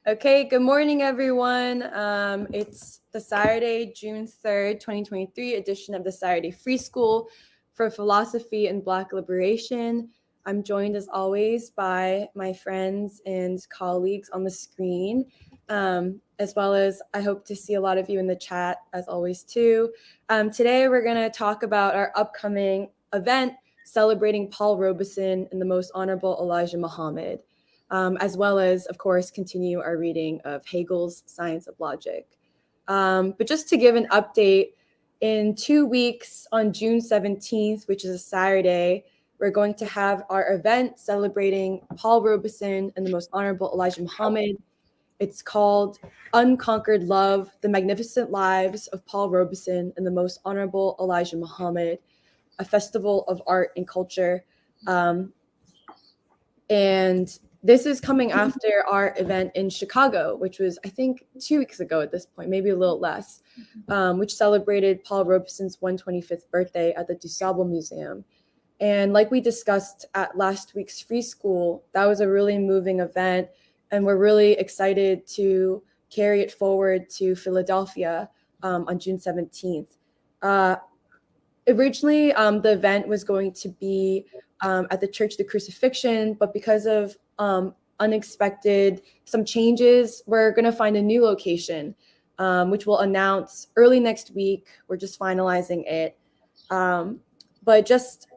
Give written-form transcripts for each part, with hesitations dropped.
Okay, good morning, everyone. It's the Saturday, June 3rd, 2023 edition of the Saturday Free School for Philosophy and Black Liberation. I'm joined, as always, by my friends and colleagues on the screen, as well as I hope to see a lot of you in the chat, as always, too. Today, we're going to talk about our upcoming event celebrating Paul Robeson and the Most Honorable Elijah Muhammad. As well as, of course, continue our reading of Hegel's Science of Logic. But just to give an update, in 2 weeks on June 17th, which is a Saturday, we're going to have our event celebrating Paul Robeson and the Most Honorable Elijah Muhammad. It's called Unconquered Love, The Magnificent Lives of Paul Robeson and the Most Honorable Elijah Muhammad, a festival of art and culture. And this is coming after our event in Chicago, which was, I think, 2 weeks ago at this point, maybe a little less, which celebrated Paul Robeson's 125th birthday at the DuSable Museum. And like we discussed at last week's Free School, that was a really moving event. And we're really excited to carry it forward to Philadelphia on June 17th. Originally, the event was going to be at the Church of the Crucifixion, but because of unexpected some changes, we're going to find a new location, which we'll announce early next week. We're just finalizing it. But just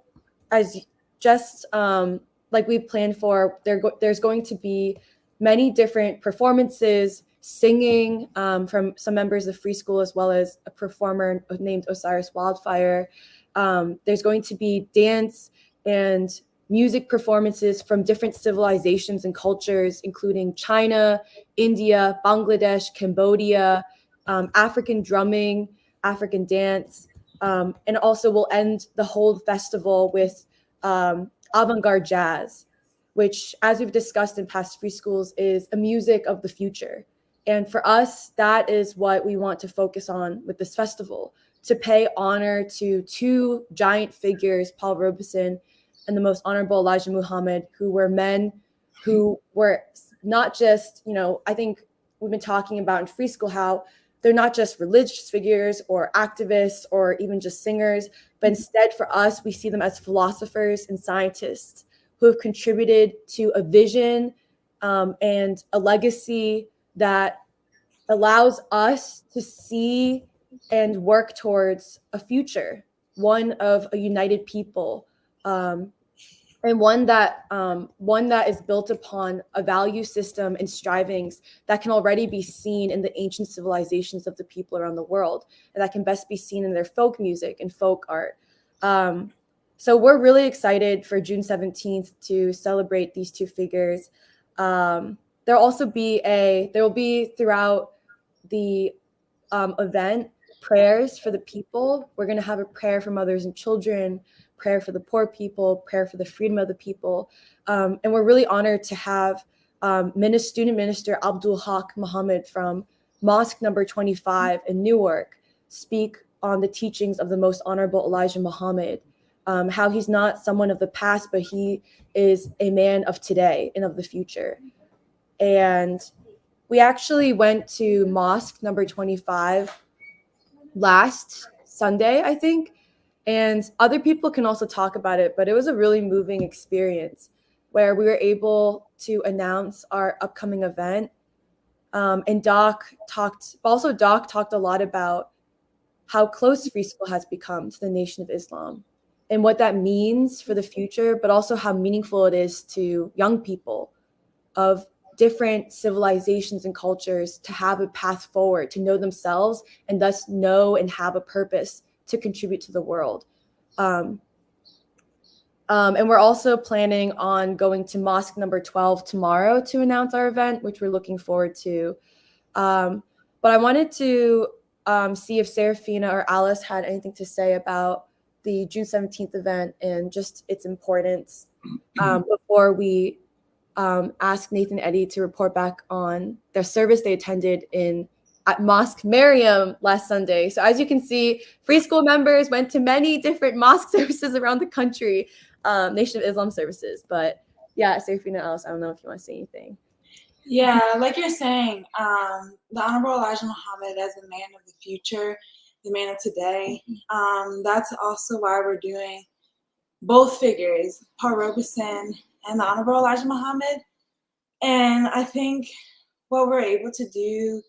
like we planned for, there's going to be many different performances, singing from some members of Free School, as well as a performer named Osiris Wildfire. There's going to be dance and music performances from different civilizations and cultures, including China, India, Bangladesh, Cambodia, African drumming, African dance. And also we'll end the whole festival with avant-garde jazz, which, as we've discussed in past Free Schools, is a music of the future. And for us, that is what we want to focus on with this festival, to pay honor to two giant figures, Paul Robeson and the Most Honorable Elijah Muhammad, who were men who were not just, I think we've been talking about in Free School how they're not just religious figures or activists or even just singers, but instead for us, we see them as philosophers and scientists who have contributed to a vision and a legacy that allows us to see and work towards a future, one of a united people, and one that is built upon a value system and strivings that can already be seen in the ancient civilizations of the people around the world, and that can best be seen in their folk music and folk art. So we're really excited for June 17th to celebrate these two figures. There will be throughout the event prayers for the people. We're going to have a prayer for mothers and children, prayer for the poor people, prayer for the freedom of the people. And we're really honored to have Student Minister Abdul Haq Muhammad from Mosque number 25 in Newark speak on the teachings of the Most Honorable Elijah Muhammad, how he's not someone of the past, but he is a man of today and of the future. And we actually went to Mosque number 25 last Sunday, I think, and other people can also talk about it, but it was a really moving experience where we were able to announce our upcoming event. And Doc talked a lot about how close Free School has become to the Nation of Islam and what that means for the future, but also how meaningful it is to young people of different civilizations and cultures to have a path forward, to know themselves, and thus know and have a purpose to contribute to the world. And we're also planning on going to Mosque number 12 tomorrow to announce our event, which we're looking forward to. But I wanted to see if Serafina or Alice had anything to say about the June 17th event and just its importance before we ask Nathan Eddy to report back on their service they attended at Mosque Maryam last Sunday. So as you can see, Free School members went to many different mosque services around the country, Nation of Islam services. But yeah, Serafina, Alice, I don't know if you want to say anything. Yeah, like you're saying, the Honorable Elijah Muhammad as the man of the future, the man of today, that's also why we're doing both figures, Paul Robeson and the Honorable Elijah Muhammad. And I think what we're able to do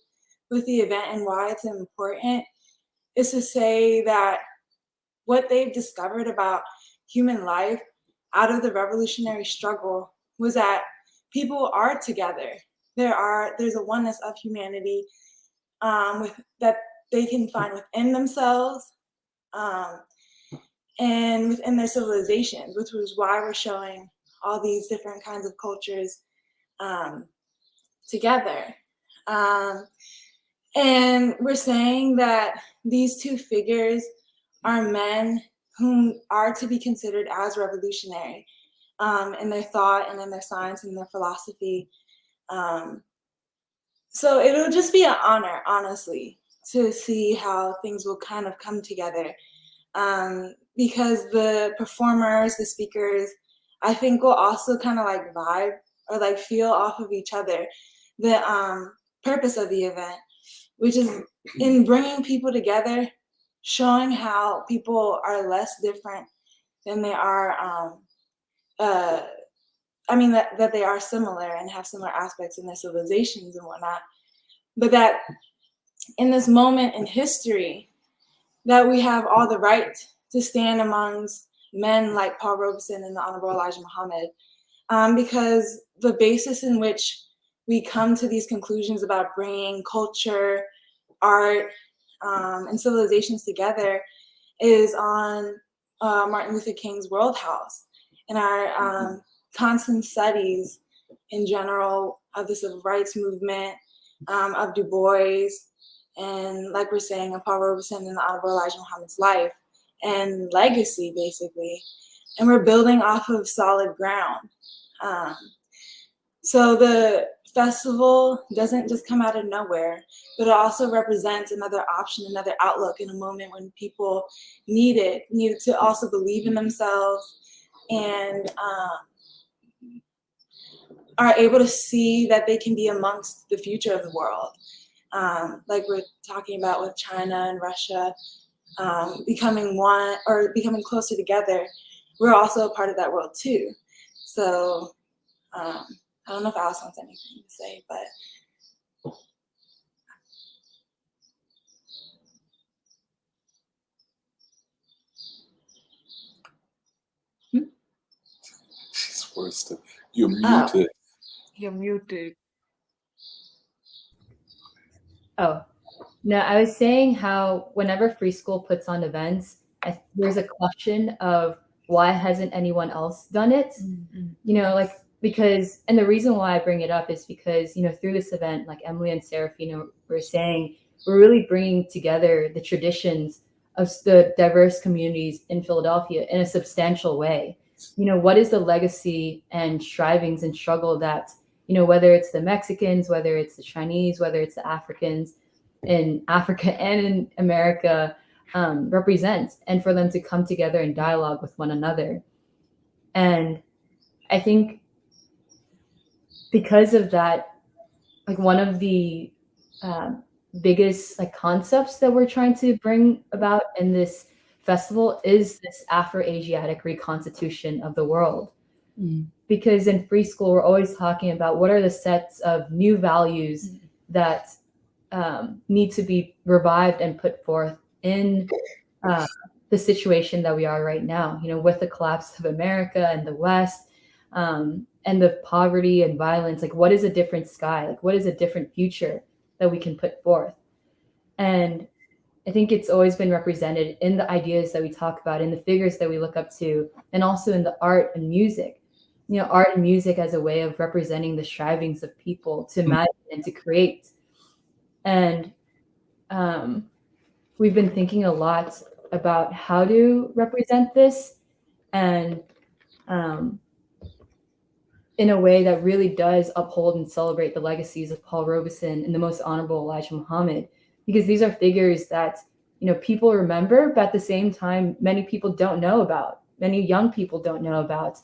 with the event and why it's important is to say that what they've discovered about human life out of the revolutionary struggle was that people are together. There's a oneness of humanity that they can find within themselves and within their civilizations, which was why we're showing all these different kinds of cultures together. And we're saying that these two figures are men whom are to be considered as revolutionary in their thought and in their science and their philosophy. So it'll just be an honor, honestly, to see how things will kind of come together. Because the performers, the speakers, I think will also kind of like vibe or like feel off of each other. The purpose of the event, which is in bringing people together, showing how people are less different than they are. I mean that they are similar and have similar aspects in their civilizations and whatnot, but that in this moment in history, that we have all the right to stand amongst men like Paul Robeson and the Honorable Elijah Muhammad, because the basis in which we come to these conclusions about bringing culture, art, and civilizations together is on Martin Luther King's World House and our constant studies in general of the civil rights movement, of Du Bois, and like we're saying, of Paul Robeson and the Honorable Elijah Muhammad's life and legacy, basically. And we're building off of solid ground. So the festival doesn't just come out of nowhere, but it also represents another option, another outlook in a moment when people needed to also believe in themselves and are able to see that they can be amongst the future of the world. Like we're talking about with China and Russia becoming one or becoming closer together. We're also a part of that world too. So I don't know if Alice wants anything to say, but She's worse. You're muted. You're muted. Oh, no, I was saying how whenever Free School puts on events, there's a question of why hasn't anyone else done it? You know, like because, and the reason why I bring it up is because, you know, through this event, like Emily and Serafina were saying, we're really bringing together the traditions of the diverse communities in Philadelphia in a substantial way. You know, what is the legacy and strivings and struggle that, you know, whether it's the Mexicans, whether it's the Chinese, whether it's the Africans in Africa and in America represents, and for them to come together and dialogue with one another. And I think because of that, like one of the biggest like concepts that we're trying to bring about in this festival is this Afro-Asiatic reconstitution of the world. Because in Free School, we're always talking about what are the sets of new values that need to be revived and put forth in the situation that we are right now, you know, with the collapse of America and the West, and the poverty and violence. Like, what is a different sky? Like, what is a different future that we can put forth? And I think it's always been represented in the ideas that we talk about, in the figures that we look up to, and also in the art and music. You know, art and music as a way of representing the strivings of people to imagine and to create. And we've been thinking a lot about how to represent this, and in a way that really does uphold and celebrate the legacies of Paul Robeson and the most honorable Elijah Muhammad, because these are figures that, you know, people remember, but at the same time, many people don't know about, many young people don't know about,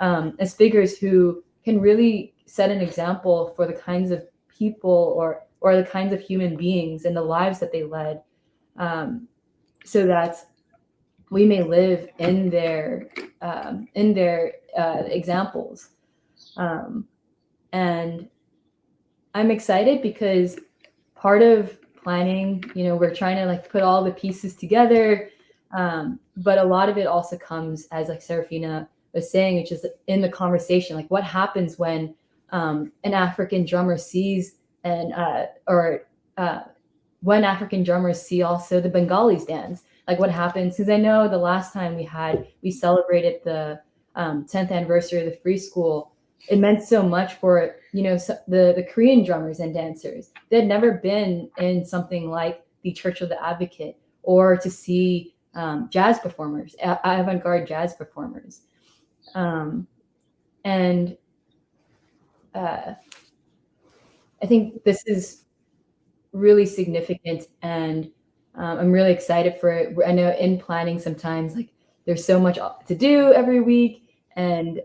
as figures who can really set an example for the kinds of people or the kinds of human beings and the lives that they led, so that we may live in their examples. And I'm excited because part of planning, we're trying to like put all the pieces together, but a lot of it also comes, as like Serafina was saying, which is in the conversation, like what happens when an African drummer sees when African drummers see also the Bengalis dance, like what happens? Because I know the last time we celebrated the 10th anniversary of the Free School, it meant so much for the Korean drummers and dancers. They had never been in something like the Church of the Advocate, or to see jazz performers, avant-garde jazz performers, and I think this is really significant, and I'm really excited for it. I know in planning sometimes like there's so much to do every week, and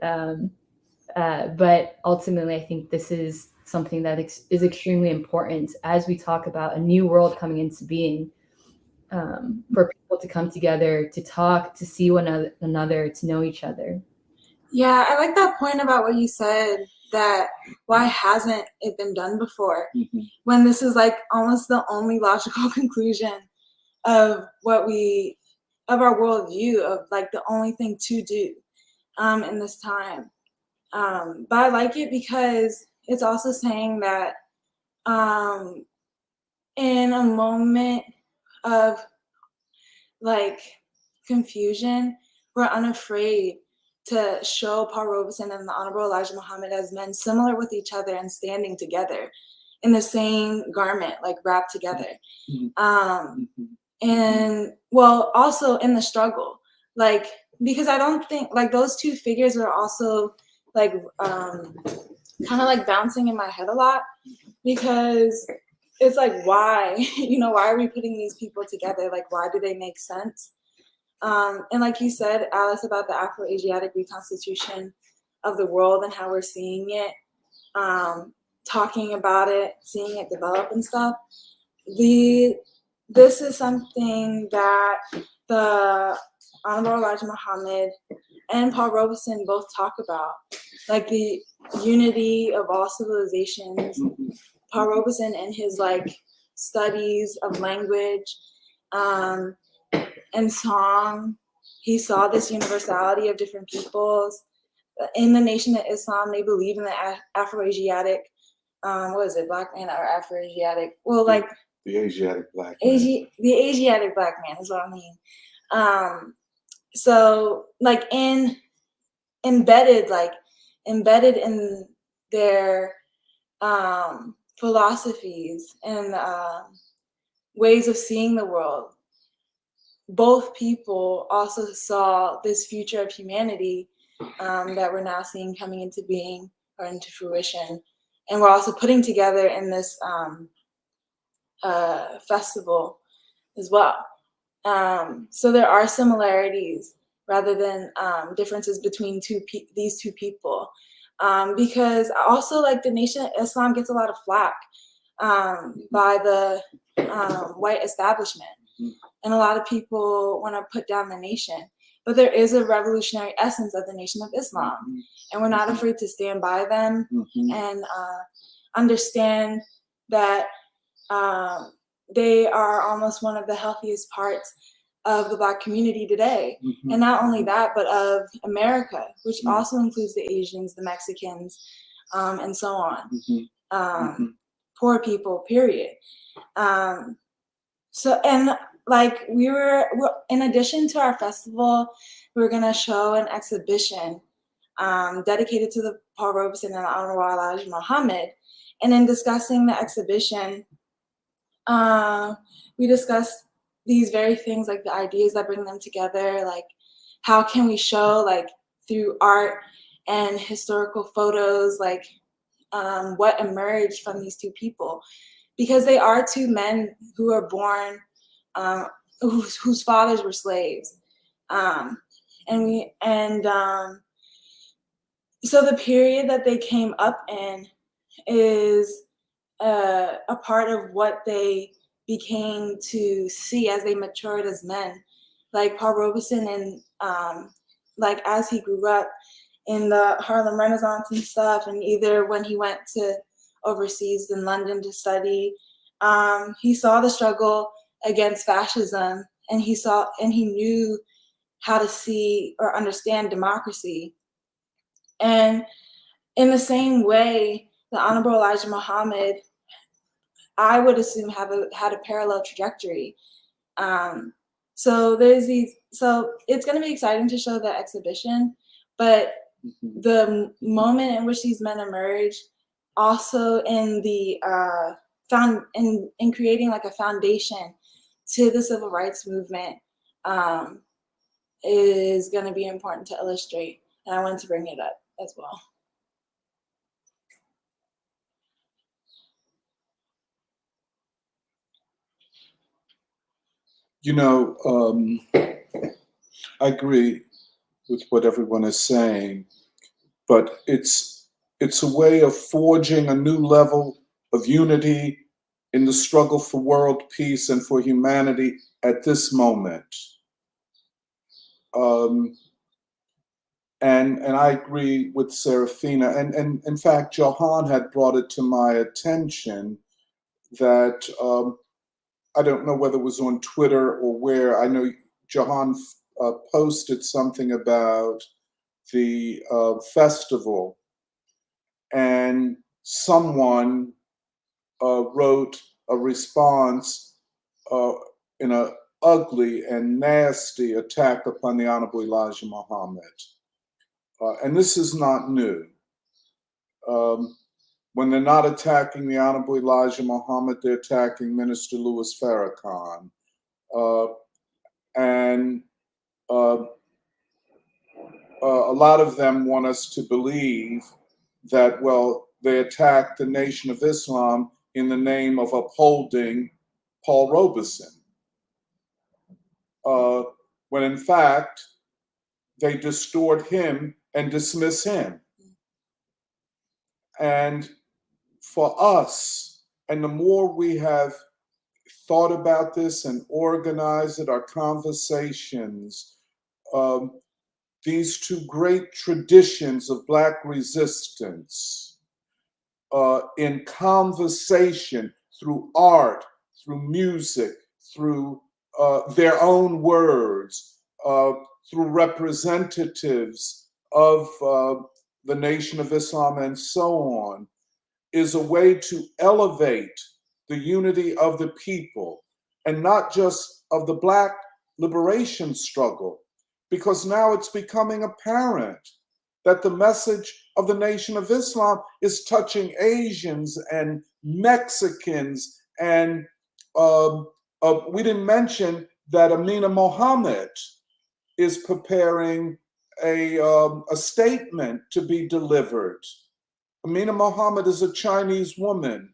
but ultimately I think this is something that is extremely important as we talk about a new world coming into being, for people to come together, to talk, to see one another, to know each other. Yeah, I like that point about what you said, that why hasn't it been done before, when this is like almost the only logical conclusion of our worldview, of like the only thing to do in this time. But I like it because it's also saying that in a moment of like confusion, we're unafraid to show Paul Robeson and the Honorable Elijah Muhammad as men similar with each other and standing together in the same garment, like wrapped together. And well, also in the struggle, like, because I don't think like those two figures are also like kind of like bouncing in my head a lot, because it's like, why, why are we putting these people together? Like, why do they make sense? And like you said, Alice, about the Afro-Asiatic reconstitution of the world and how we're seeing it, talking about it, seeing it develop and stuff. This is something that the Honorable Elijah Muhammad and Paul Robeson both talk about, like the unity of all civilizations. Paul Robeson in his like studies of language and song, he saw this universality of different peoples. In the Nation of Islam, they believe in the Afro-Asiatic, what is it, black man or Afro-Asiatic? Well, like the Asiatic black man. The Asiatic black man is what I mean. So like embedded in their philosophies and ways of seeing the world, both people also saw this future of humanity that we're now seeing coming into being or into fruition, and we're also putting together in this festival as well. So there are similarities rather than differences between these two people, because also like the Nation of Islam gets a lot of flack by the white establishment, and a lot of people want to put down the nation. But there is a revolutionary essence of the Nation of Islam, and we're not afraid to stand by them and understand that they are almost one of the healthiest parts of the Black community today. And not only that, but of America, which also includes the Asians, the Mexicans, and so on. Poor people, period. So, and like we're in addition to our festival, we're gonna show an exhibition dedicated to the Paul Robeson and the Honorable Elijah Muhammad. And in discussing the exhibition, we discussed these very things, like the ideas that bring them together, like how can we show, like through art and historical photos, like what emerged from these two people, because they are two men who are born, whose fathers were slaves, So the period that they came up in is a part of what they became to see as they matured as men. Like Paul Robeson, and like as he grew up in the Harlem Renaissance and stuff, and either when he went to overseas in London to study, he saw the struggle against fascism, and he knew how to see or understand democracy. And in the same way, the Honorable Elijah Muhammad, I would assume, had a parallel trajectory. So it's going to be exciting to show the exhibition, but the moment in which these men emerge, also in the in creating like a foundation to the civil rights movement, is going to be important to illustrate, and I wanted to bring it up as well. You know, I agree with what everyone is saying, but it's a way of forging a new level of unity in the struggle for world peace and for humanity at this moment. And I agree with Serafina, and in fact, Johan had brought it to my attention that I don't know whether it was on Twitter or where. I know Johan posted something about the festival, and someone wrote a response in an ugly and nasty attack upon the Honorable Elijah Muhammad. And this is not new. When they're not attacking the Honorable Elijah Muhammad, they're attacking Minister Louis Farrakhan. And a lot of them want us to believe that, well, they attacked the Nation of Islam in the name of upholding Paul Robeson. When in fact, they distort him and dismiss him. And for us, and the more we have thought about this and organized it, our conversations, these two great traditions of Black resistance, in conversation, through art, through music, through their own words, through representatives of the Nation of Islam and so on, is a way to elevate the unity of the people, and not just of the Black liberation struggle, because now it's becoming apparent that the message of the Nation of Islam is touching Asians and Mexicans, and we didn't mention that Amina Mohammed is preparing a statement to be delivered. Amina Mohammed is a Chinese woman,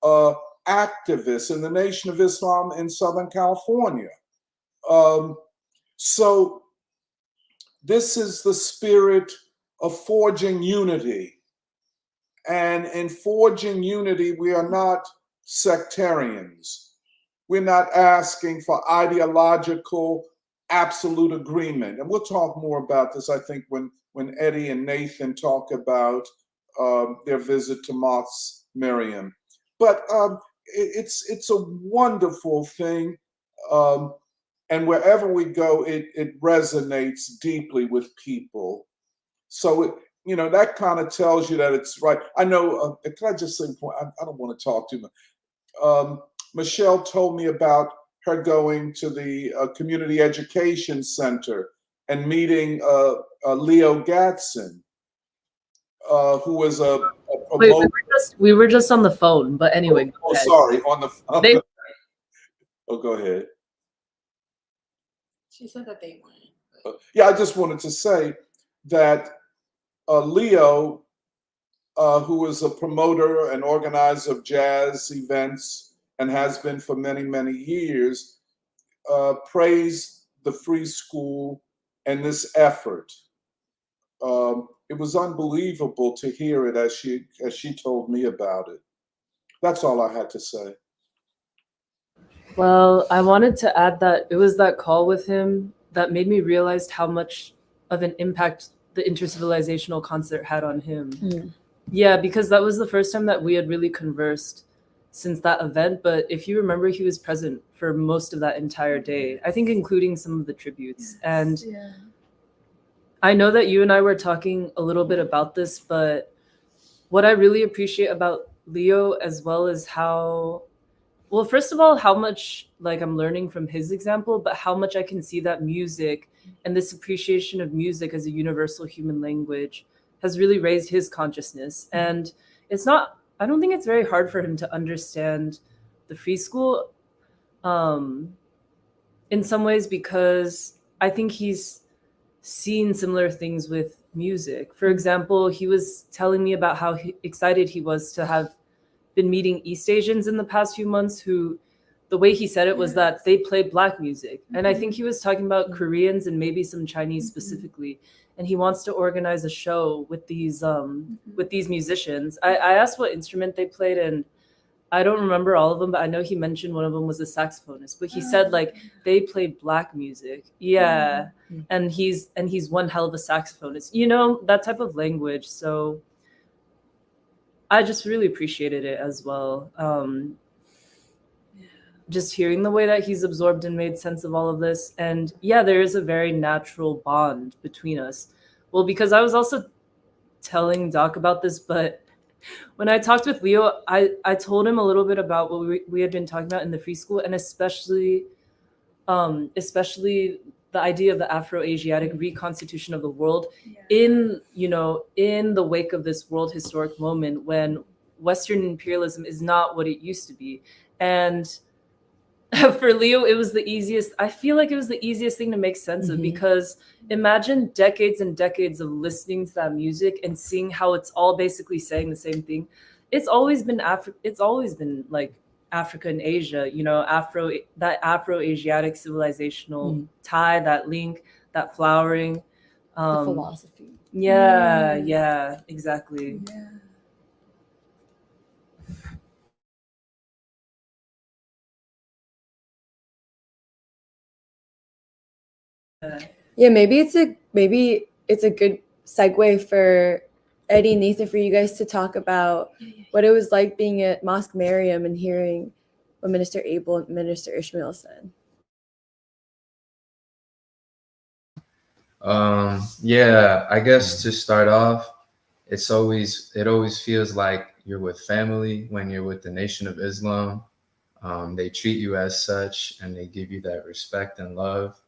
activist in the Nation of Islam in Southern California. So this is the spirit of forging unity. And in forging unity, we are not sectarians. We're not asking for ideological absolute agreement. And we'll talk more about this, I think, when Eddie and Nathan talk about their visit to Mosque Maryam. But it's a wonderful thing. And wherever we go, it resonates deeply with people. So, that kind of tells you that it's right. I know, can I just say, I don't want to talk too much. Michelle told me about her going to the Community Education Center and meeting Leo Gatson, who was a Wait, we were just on the phone, but anyway. Oh, sorry, on the phone. Oh, go ahead. She said that they weren't. Yeah, I just wanted to say that Leo, who is a promoter and organizer of jazz events and has been for many, many years, praised the free school and this effort. it was unbelievable to hear it as she told me about it. That's all I had to say. Well, I wanted to add that it was that call with him that made me realize how much of an impact the intercivilizational concert had on him. Mm. Yeah, because that was the first time that we had really conversed since that event. But if you remember, he was present for most of that entire day, I think including some of the tributes. And Yeah. I know that you and I were talking a little bit about this, but what I really appreciate about Leo, as well as how, well, first of all, how much like I'm learning from his example, but how much I can see that music and this appreciation of music as a universal human language has really raised his consciousness. And it's not, I don't think it's very hard for him to understand the free school in some ways, because I think he's seen similar things with music. For example, he was telling me about how excited he was to have been meeting East Asians in the past few months who, the way he said it was that they play Black music. And I think he was talking about Koreans and maybe some Chinese specifically. And he wants to organize a show with these musicians. I asked what instrument they played, and I don't remember all of them, but I know he mentioned one of them was a saxophonist. But he said like they played Black music. Yeah. And he's one hell of a saxophonist. You know, that type of language. So I just really appreciated it as well. Just hearing the way that he's absorbed and made sense of all of this. And yeah, there is a very natural bond between us. Well, because I was also telling Doc about this, but when I talked with Leo, I told him a little bit about what we had been talking about in the free school, and especially the idea of the Afro-Asiatic reconstitution of the world in the wake of this world historic moment when Western imperialism is not what it used to be. And for Leo, it was the easiest. I feel like it was the easiest thing to make sense of, because imagine decades and decades of listening to that music and seeing how it's all basically saying the same thing. It's always been like Africa and Asia, you know, that Afro-Asiatic civilizational tie, that link, that flowering, The philosophy. Yeah, exactly. Yeah. Yeah, maybe it's a good segue for Eddie and Nathan for you guys to talk about what it was like being at Mosque Maryam and hearing what Minister Abel and Minister Ishmael said. Yeah, I guess to start off, it always feels like you're with family when you're with the Nation of Islam. They treat you as such, and they give you that respect and love.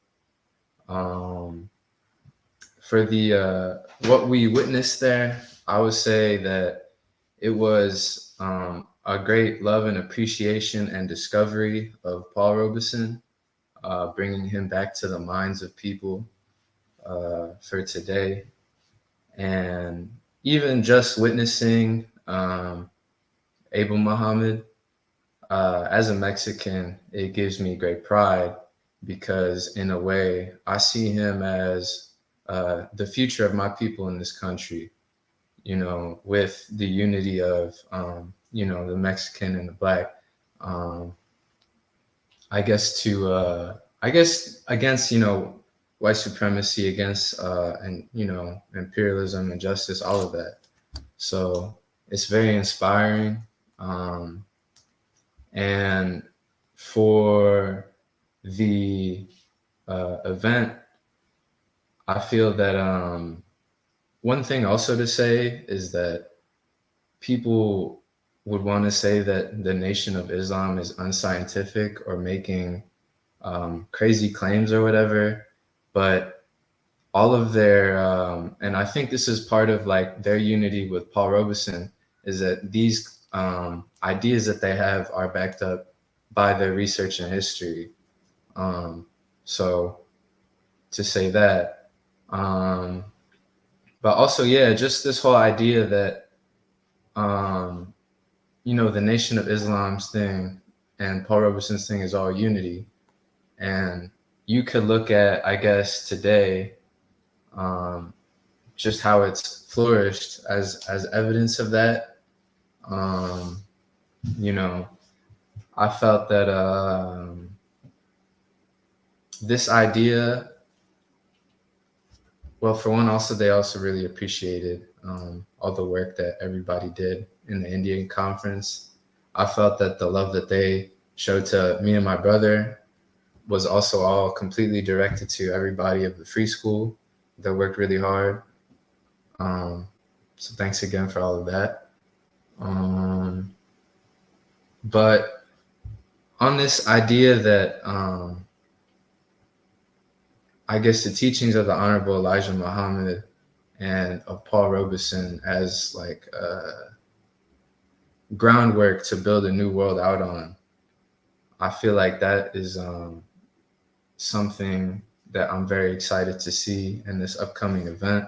For the what we witnessed there, I would say that it was a great love and appreciation and discovery of Paul Robeson, bringing him back to the minds of people for today. And even just witnessing Abel Muhammad, as a Mexican, it gives me great pride, because in a way I see him as the future of my people in this country, you know, with the unity of, the Mexican and the Black, I guess against, white supremacy, against, imperialism, injustice, all of that. So it's very inspiring. And for the event, I feel that one thing also to say is that people would want to say that the Nation of Islam is unscientific or making crazy claims or whatever, but all of their, and I think this is part of like their unity with Paul Robeson, is that these ideas that they have are backed up by their research and history. So to say that, but also, yeah, just this whole idea that, the Nation of Islam's thing and Paul Robeson's thing is all unity. And you could look at, I guess, today, just how it's flourished as evidence of that. You know, I felt that this idea, well, for one, also they also really appreciated all the work that everybody did in the Indian conference. I felt that the love that they showed to me and my brother was also all completely directed to everybody of the free school that worked really hard. So thanks again for all of that. But on this idea that I guess the teachings of the Honorable Elijah Muhammad and of Paul Robeson as like groundwork to build a new world out on, I feel like that is something that I'm very excited to see in this upcoming event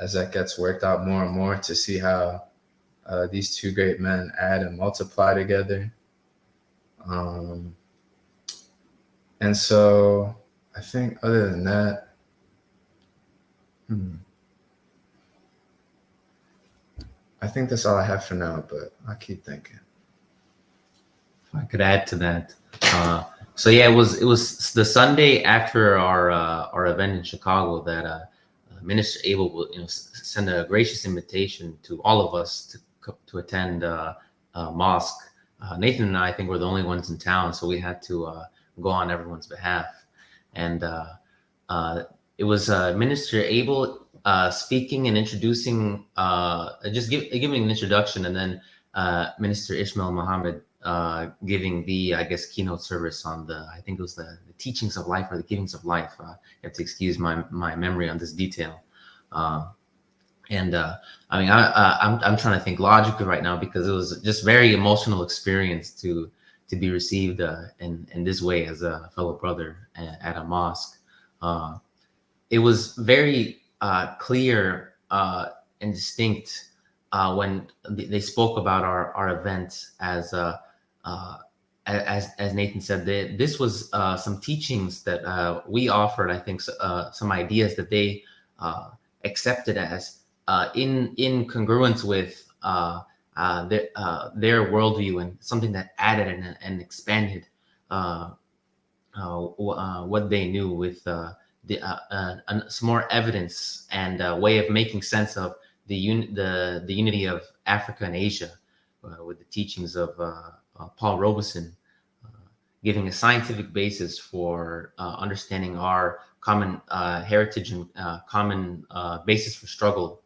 as that gets worked out more and more, to see how these two great men add and multiply together. And so I think other than that, I think that's all I have for now, but I keep thinking. If I could add to that. So yeah, it was the Sunday after our event in Chicago that Minister Abel will send a gracious invitation to all of us to attend mosque. Nathan and I think we're the only ones in town, so we had to go on everyone's behalf. And it was Minister Abel speaking and introducing, just giving an introduction, and then Minister Ishmael Muhammad giving the, I guess, keynote service on I think it was the teachings of life or the givings of life. You have to excuse my memory on this detail. I mean, I'm trying to think logically right now, because it was just very emotional experience to be received in this way as a fellow brother at a mosque. It was very clear and distinct when they spoke about our event as Nathan said, this was some teachings that we offered. I think some ideas that they accepted as in congruence with their worldview, and something that added and expanded what they knew with some more evidence and a way of making sense of the unity of Africa and Asia, with the teachings of Paul Robeson, giving a scientific basis for understanding our common heritage and common basis for struggle.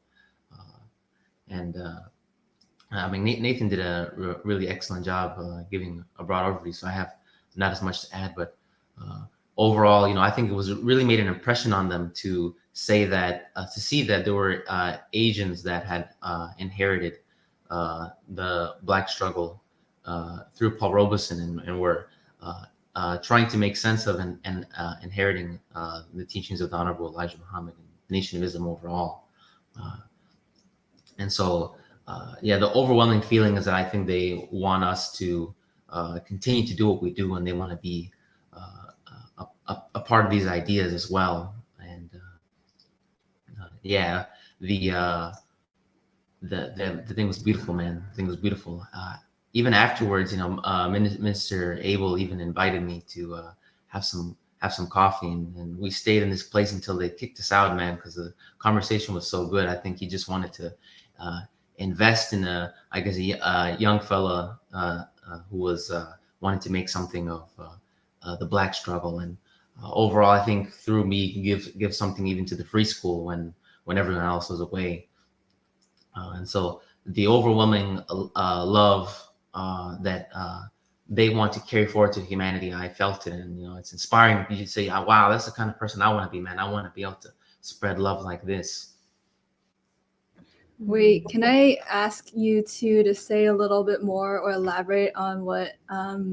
I mean, Nathan did a really excellent job giving a broad overview, so I have not as much to add. But overall, I think it was really made an impression on them to say that, to see that there were Asians that had inherited the Black struggle through Paul Robeson, and were trying to make sense of and inheriting the teachings of the Honorable Elijah Muhammad and the Nation of Islam overall. And so, the overwhelming feeling is that I think they want us to continue to do what we do, and they want to be a part of these ideas as well. And the thing was beautiful, man. The thing was beautiful. Even afterwards, Minister Abel even invited me to have some coffee, and we stayed in this place until they kicked us out, man, because the conversation was so good. I think he just wanted to invest in a young fella who was wanting to make something of the Black struggle, and overall, I think through me give something even to the free school when everyone else was away. And so the overwhelming love that they want to carry forward to humanity, I felt it, and it's inspiring. You say, oh, wow, that's the kind of person I want to be, man. I want to be able to spread love like this. Wait, can I ask you two to say a little bit more or elaborate on what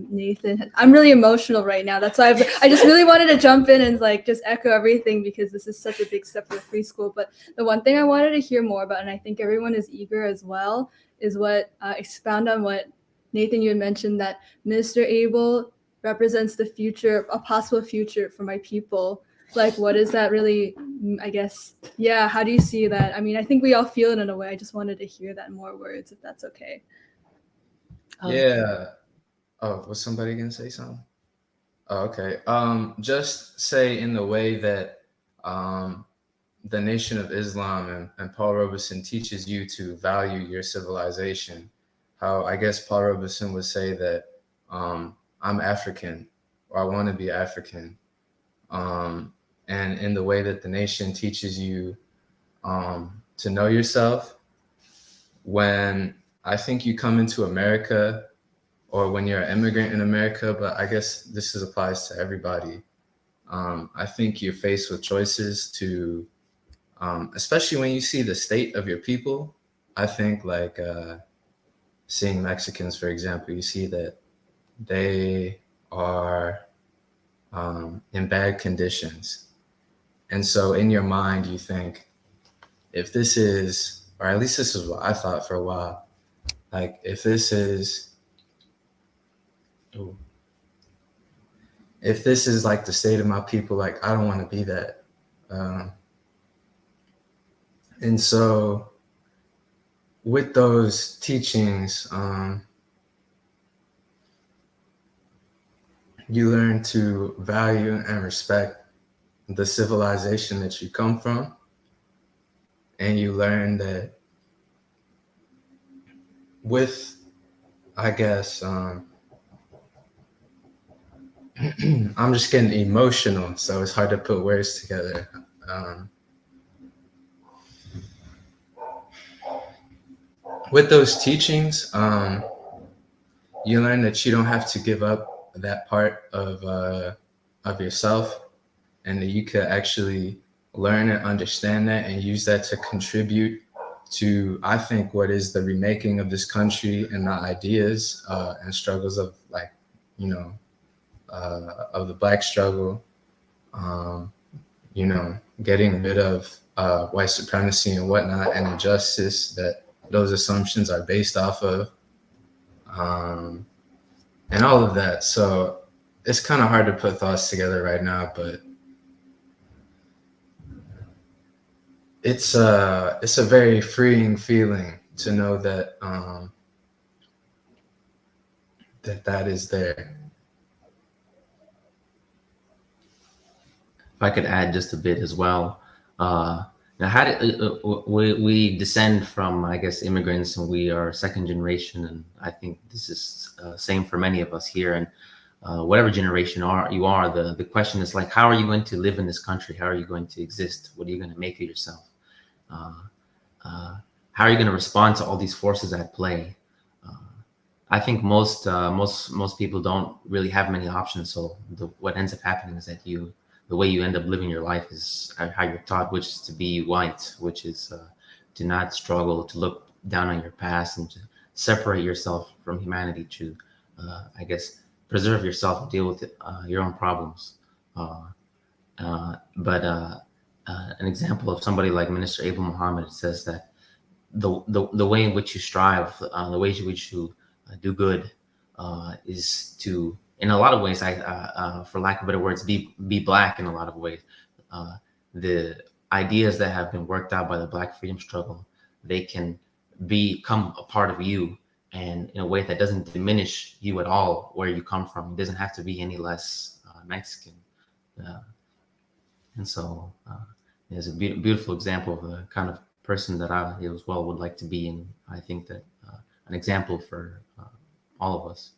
Nathan I'm really emotional right now. That's why I just really wanted to jump in and just echo everything, because this is such a big step for the free school. But the one thing I wanted to hear more about, and I think everyone is eager as well, is what expound on what Nathan, you had mentioned, that Minister Abel represents the future, a possible future for my people. Like, what is that really? I guess, yeah. How do you see that? I mean, I think we all feel it in a way. I just wanted to hear that in more words, if that's okay. Yeah. Oh, was somebody gonna say something? Oh, okay. Just say in the way that um, the Nation of Islam and Paul Robeson teaches you to value your civilization. How I guess Paul Robeson would say that I'm African or I want to be African. And in the way that the nation teaches you to know yourself, when I think you come into America or when you're an immigrant in America, but I guess applies to everybody. I think you're faced with choices to, especially when you see the state of your people. I think like seeing Mexicans, for example, you see that they are in bad conditions. And so in your mind, you think, if this is, or at least this is what I thought for a while, like if this is like the state of my people, like I don't want to be that. And so with those teachings, you learn to value and respect the civilization that you come from. And you learn that with, I guess, I'm just getting emotional, so it's hard to put words together. With those teachings, you learn that you don't have to give up that part of yourself, and that you could actually learn and understand that and use that to contribute to, I think, what is the remaking of this country and the ideas and struggles of, like, you know, of the Black struggle, you know, getting rid of white supremacy and whatnot, and injustice that those assumptions are based off of, and all of that. So it's kind of hard to put thoughts together right now, but it's a very freeing feeling to know that that is there. If I could add just a bit as well. Now, how we descend from, I guess, immigrants, and we are second generation, and I think this is same for many of us here. And whatever generation you are, the question is like, how are you going to live in this country? How are you going to exist? What are you going to make of yourself? How are you going to respond to all these forces at play? I think most people don't really have many options. So what ends up happening is that the way you end up living your life is how you're taught, which is to be white, which is to not struggle, to look down on your past, and to separate yourself from humanity, to, I guess, preserve yourself and deal with your own problems. But an example of somebody like Minister Abel Muhammad says that the way in which you strive, the way in which you do good, is to, in a lot of ways, for lack of better words, be Black in a lot of ways. The ideas that have been worked out by the Black freedom struggle, they can become a part of you, and in a way that doesn't diminish you at all where you come from. It doesn't have to be any less Mexican. And so it's a beautiful example of the kind of person that I as well would like to be, and I think that an example for all of us.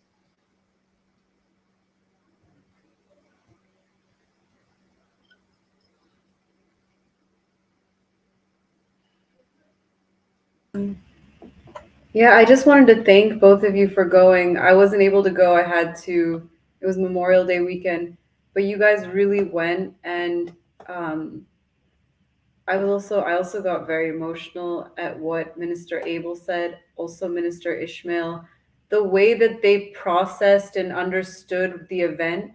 Yeah, I just wanted to thank both of you for going. I wasn't able to go. It was Memorial Day weekend, but you guys really went, and I also got very emotional at what Minister Abel said, also Minister Ishmael, the way that they processed and understood the event.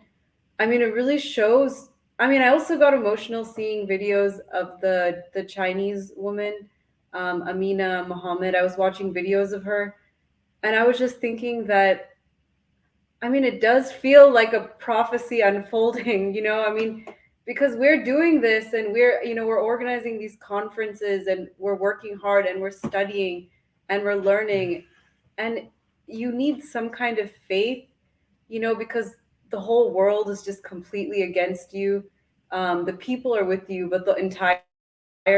I mean, it really shows. I mean, I also got emotional seeing videos of the Chinese woman, Amina Mohammed. I was watching videos of her, and I was just thinking that, I mean, it does feel like a prophecy unfolding, you know? I mean, because we're doing this and we're organizing these conferences and we're working hard and we're studying and we're learning, and you need some kind of faith, because the whole world is just completely against you. The people are with you, but the entire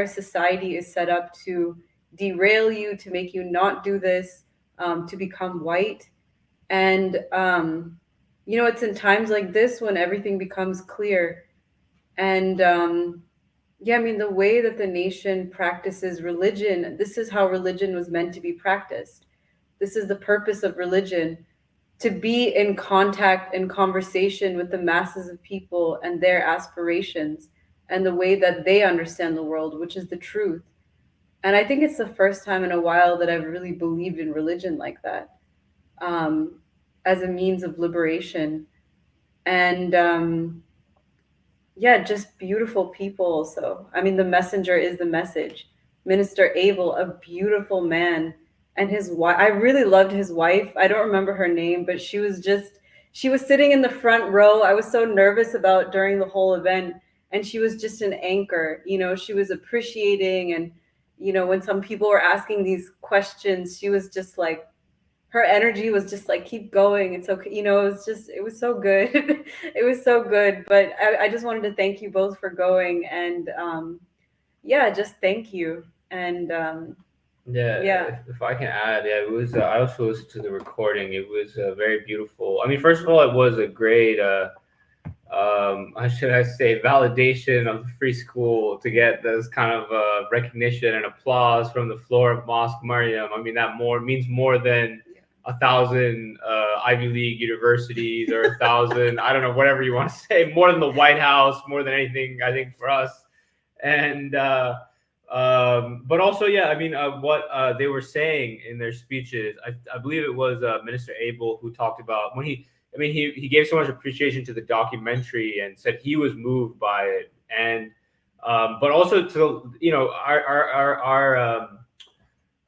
society is set up to derail you, to make you not do this, to become white. And it's in times like this when everything becomes clear. And yeah, I mean, the way that the nation practices religion, this is how religion was meant to be practiced. This is the purpose of religion, to be in contact and conversation with the masses of people and their aspirations and the way that they understand the world, which is the truth. And I think it's the first time in a while that I've really believed in religion like that, as a means of liberation. And yeah, just beautiful people. So, I mean, the messenger is the message. Minister Abel, a beautiful man, and his wife. I really loved his wife. I don't remember her name, but she was sitting in the front row. I was so nervous about during the whole event, and she was just an anchor. She was appreciating, and when some people were asking these questions, she was just like, her energy was just like, keep going, it's okay. It was so good. It was so good. But I just wanted to thank you both for going, and yeah, just thank you. And yeah. If I can add, yeah, it was. I also listened to the recording. It was very beautiful. I mean, first of all, it was a great. How should I say, validation of the free school to get this kind of recognition and applause from the floor of Mosque Maryam. I mean, that means more than 1,000 Ivy League universities or 1,000, I don't know, whatever you want to say, more than the White House, more than anything, I think, for us. And but also, yeah, I mean, what they were saying in their speeches, I believe it was Minister Abel who talked about when he gave so much appreciation to the documentary and said he was moved by it. And but also to our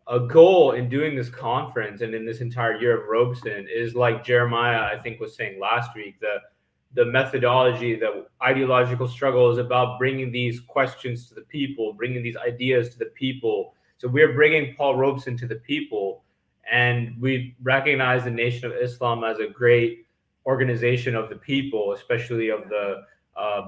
a goal in doing this conference and in this entire year of Robeson is, like Jeremiah, I think, was saying last week, the methodology, the ideological struggle is about bringing these questions to the people, bringing these ideas to the people. So we're bringing Paul Robeson to the people, and we recognize the Nation of Islam as a great organization of the people, especially of the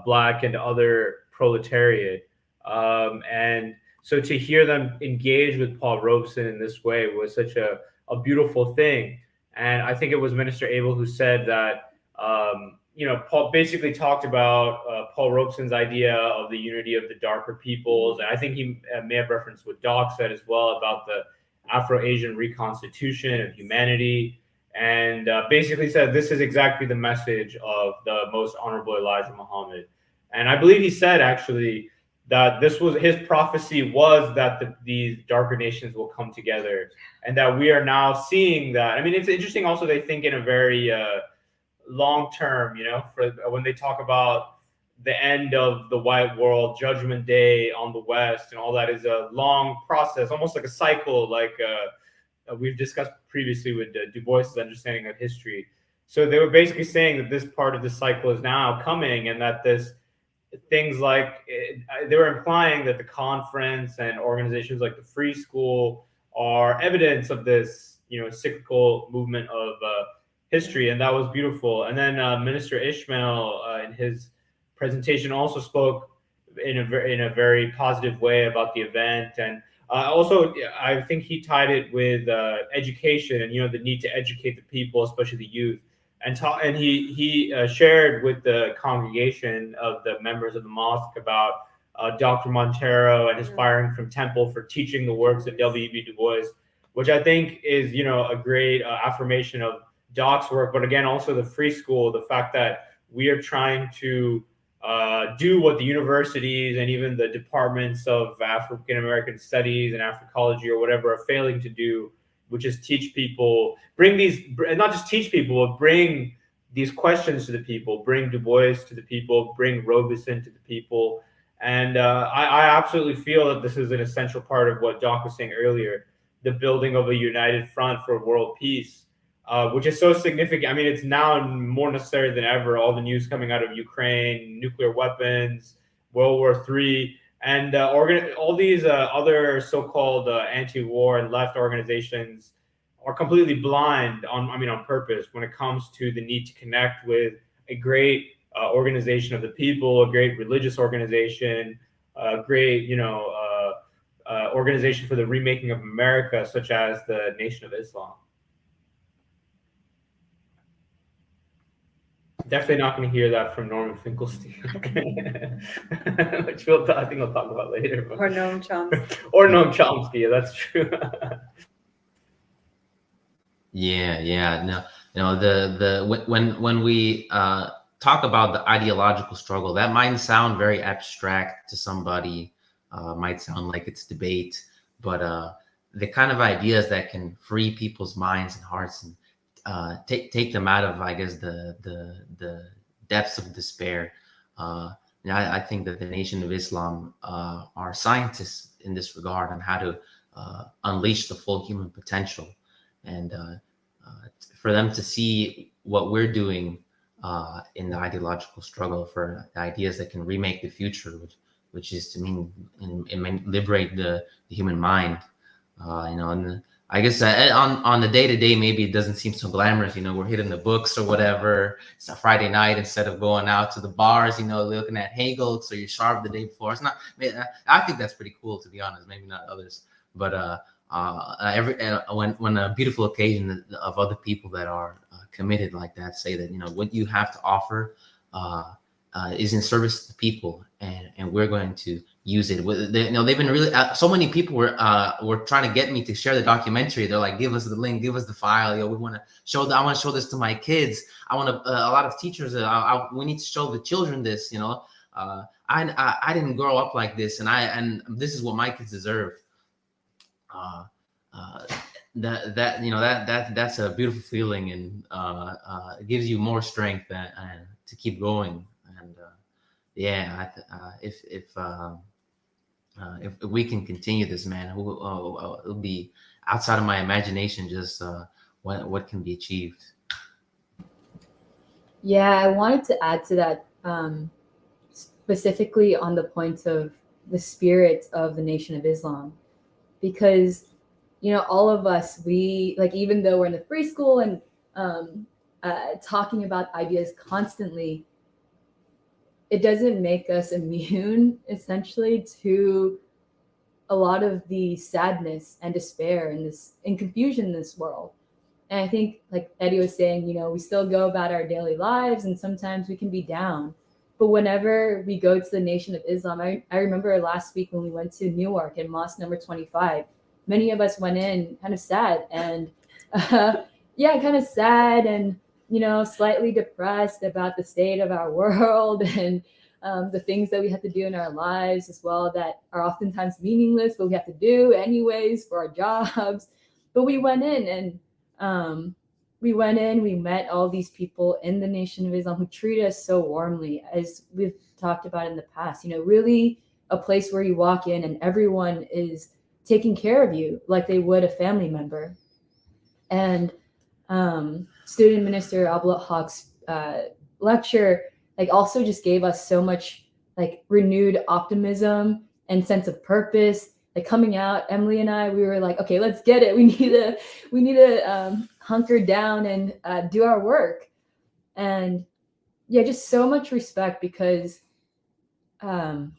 Black and other proletariat. And so to hear them engage with Paul Robeson in this way was such a beautiful thing. And I think it was Minister Abel who said that, Paul basically talked about Paul Robeson's idea of the unity of the darker peoples. And I think he may have referenced what Doc said as well about the Afro-Asian reconstitution of humanity. And basically said this is exactly the message of the Most Honorable Elijah Muhammad. And I believe he said, actually, that this was his prophecy, was that these darker nations will come together, and that we are now seeing that. I mean, it's interesting also, they think in a very long term, for when they talk about the end of the white world, Judgment Day on the West, and all that is a long process, almost like a cycle, like we've discussed previously with Du Bois's understanding of history. So they were basically saying that this part of the cycle is now coming, and that things like they were implying that the conference and organizations like the Free School are evidence of this, cyclical movement of history, and that was beautiful. And then Minister Ishmael, in his presentation, also spoke in a very positive way about the event. And also, I think he tied it with education and the need to educate the people, especially the youth. And he shared with the congregation of the members of the mosque about Dr. Montero and his firing from Temple for teaching the works of W.E.B. Du Bois, which I think is a great affirmation of Doc's work. But again, also the Free School, the fact that we are trying to do what the universities and even the departments of African American Studies and Africology or whatever are failing to do, which is teach people, not just teach people, but bring these questions to the people, bring Du Bois to the people, bring Robeson to the people. And I absolutely feel that this is an essential part of what Doc was saying earlier, the building of a united front for world peace. which is so significant. I mean, it's now more necessary than ever. All the news coming out of Ukraine, nuclear weapons, World War III, and all these other so-called anti-war and left organizations are completely blind on purpose when it comes to the need to connect with a great organization of the people, a great religious organization, a great, organization for the remaking of America, such as the Nation of Islam. Definitely not going to hear that from Norman Finkelstein, which I think we'll talk about later. But... Or Noam Chomsky. Or Noam Chomsky, yeah, that's true. When we talk about the ideological struggle, that might sound very abstract to somebody, might sound like it's debate, but the kind of ideas that can free people's minds and hearts and take them out of, I guess, the depths of despair. I think that the Nation of Islam are scientists in this regard on how to unleash the full human potential, and for them to see what we're doing in the ideological struggle for ideas that can remake the future, which is to mean liberate the human mind. And I guess on the day-to-day, maybe it doesn't seem so glamorous. We're hitting the books or whatever. It's a Friday night instead of going out to the bars, looking at Hegel, so you're sharp the day before. It's not. I think that's pretty cool, to be honest. Maybe not others, but when a beautiful occasion of other people that are committed like that say that what you have to offer is in service to the people, and we're going to use it. They've been really so many people were trying to get me to share the documentary. They're like, give us the link, give us the file. We want to show I want to show this to my kids. I want to a lot of teachers. We need to show the children this. I didn't grow up like this, and this is what my kids deserve. That's a beautiful feeling, and it gives you more strength to keep going. And if we can continue this, man, it'll be outside of my imagination. Just what can be achieved. Yeah, I wanted to add to that, specifically on the point of the spirit of the Nation of Islam, because all of us, we even though we're in the free school and talking about ideas constantly, it doesn't make us immune essentially to a lot of the sadness and despair and confusion in this world. And I think, like Eddie was saying, we still go about our daily lives, and sometimes we can be down. But whenever we go to the Nation of Islam, I remember last week when we went to Newark and Mosque number 25, many of us went in kind of sad and slightly depressed about the state of our world and the things that we have to do in our lives as well that are oftentimes meaningless, but we have to do anyways for our jobs. But we went in and we met all these people in the Nation of Islam who treat us so warmly, as we've talked about in the past. Really a place where you walk in and everyone is taking care of you like they would a family member. And Student Minister Abdul Haq's lecture also just gave us so much renewed optimism and sense of purpose. Coming out, Emily and I, we were like, okay, let's get it. We need to hunker down and do our work. And yeah, just so much respect, because it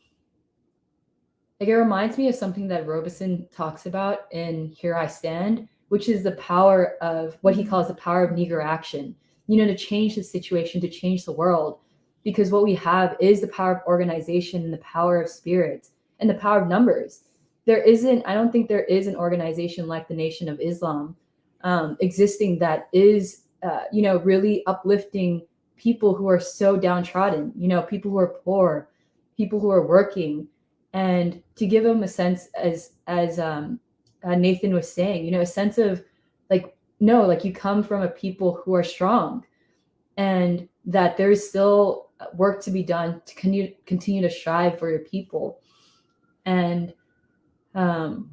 reminds me of something that Robeson talks about in Here I Stand, which is the power of what he calls the power of Negro action, to change the situation, to change the world. Because what we have is the power of organization and the power of spirit and the power of numbers. I don't think there is an organization like the Nation of Islam existing that is, really uplifting people who are so downtrodden, people who are poor, people who are working, and to give them a sense, as Nathan was saying, a sense of you come from a people who are strong, and that there's still work to be done to continue to strive for your people. And the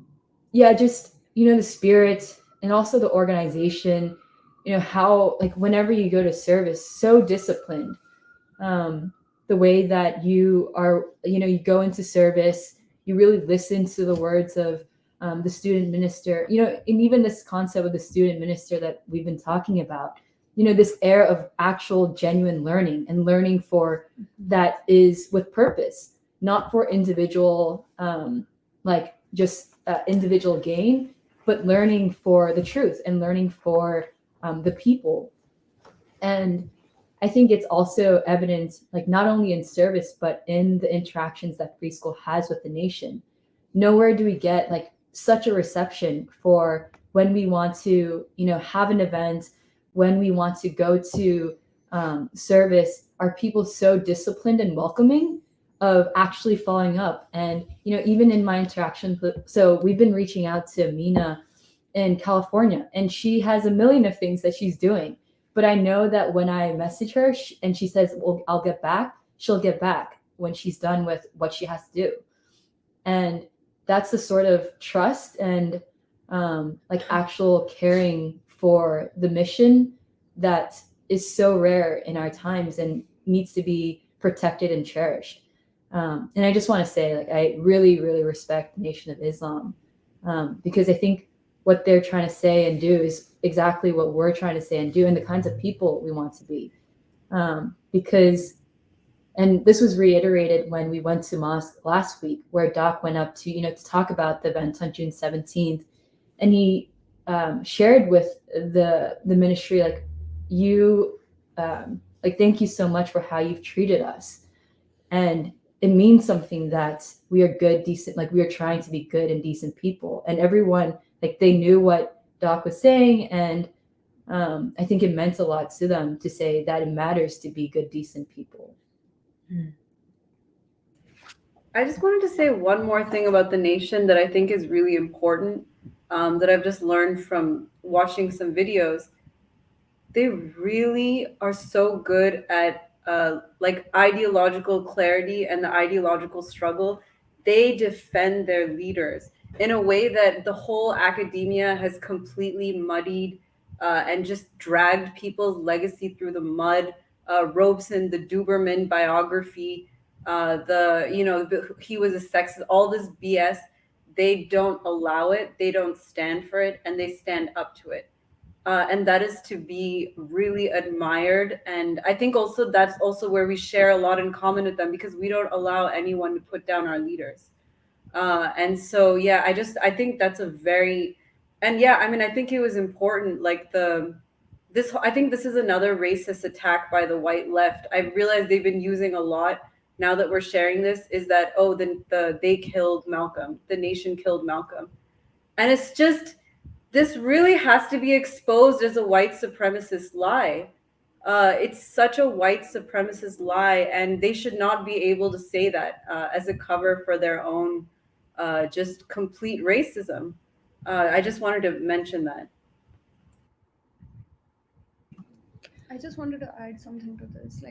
spirit and also the organization how like whenever you go to service, so disciplined. The way that you are, you go into service, you really listen to the words of the student minister, and even this concept of the student minister that we've been talking about, this air of actual genuine learning and learning for that is with purpose, not for individual, like just individual gain, but learning for the truth and learning for the people. And I think it's also evident, like not only in service, but in the interactions that free school has with the nation. Nowhere do we get like such a reception for when we want to, have an event, when we want to go to service. Are people so disciplined and welcoming of actually following up? And, even in my interactions, so we've been reaching out to Mina in California, and she has a million of things that she's doing. But I know that when I message her and she says, well, I'll get back, she'll get back when she's done with what she has to do. And that's the sort of trust and like actual caring for the mission that is so rare in our times and needs to be protected and cherished. And I just want to say, like, I really, really respect the Nation of Islam, because I think what they're trying to say and do is exactly what we're trying to say and do, and the kinds of people we want to be. Because, and this was reiterated when we went to mosque last week, where Doc went up to, to talk about the event on June 17th. And he shared with the ministry, like, thank you so much for how you've treated us. And it means something that we are good, decent, like we are trying to be good and decent people. And everyone, like, they knew what Doc was saying. And I think it meant a lot to them to say that it matters to be good, decent people. I just wanted to say one more thing about the nation that I think is really important, that I've just learned from watching some videos. They really are so good at like ideological clarity and the ideological struggle. They defend their leaders in a way that the whole academia has completely muddied and just dragged people's legacy through the mud. Robeson, the Duberman biography, he was a sexist, all this BS. They don't allow it, they don't stand for it, and they stand up to it. And that is to be really admired. And I think also that's also where we share a lot in common with them, because we don't allow anyone to put down our leaders. And so, yeah, I think that's a very, and yeah, I mean, I think it was important, like I think this is another racist attack by the white left. I realize they've been using a lot now that we're sharing this, is that, oh, they killed Malcolm, the nation killed Malcolm. And it's just, this really has to be exposed as a white supremacist lie. It's such a white supremacist lie, and they should not be able to say that as a cover for their own just complete racism. I just wanted to mention that. I just wanted to add something to this.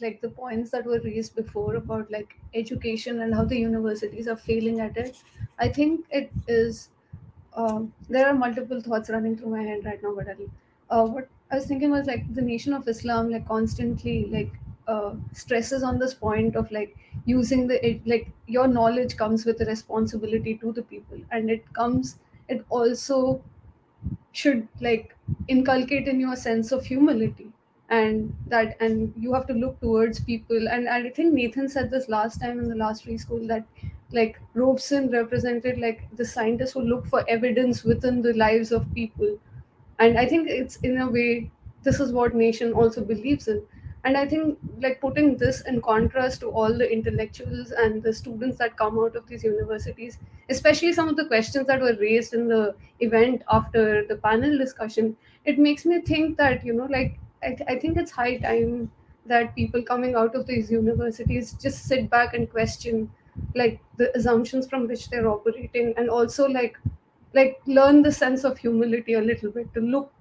Like the points that were raised before about like education and how the universities are failing at it. I think it is. There are multiple thoughts running through my head right now, but what I was thinking was like the Nation of Islam like constantly like stresses on this point of like using like your knowledge comes with a responsibility to the people, and it also should like inculcate in you a sense of humility, and you have to look towards people. And I think Nathan said this last time in the last free school, that like Robeson represented like the scientists who look for evidence within the lives of people. And I think it's in a way this is what nation also believes in. And I think like putting this in contrast to all the intellectuals and the students that come out of these universities, especially some of the questions that were raised in the event after the panel discussion, it makes me think that like I think it's high time that people coming out of these universities just sit back and question like the assumptions from which they're operating, and also like learn the sense of humility a little bit, to look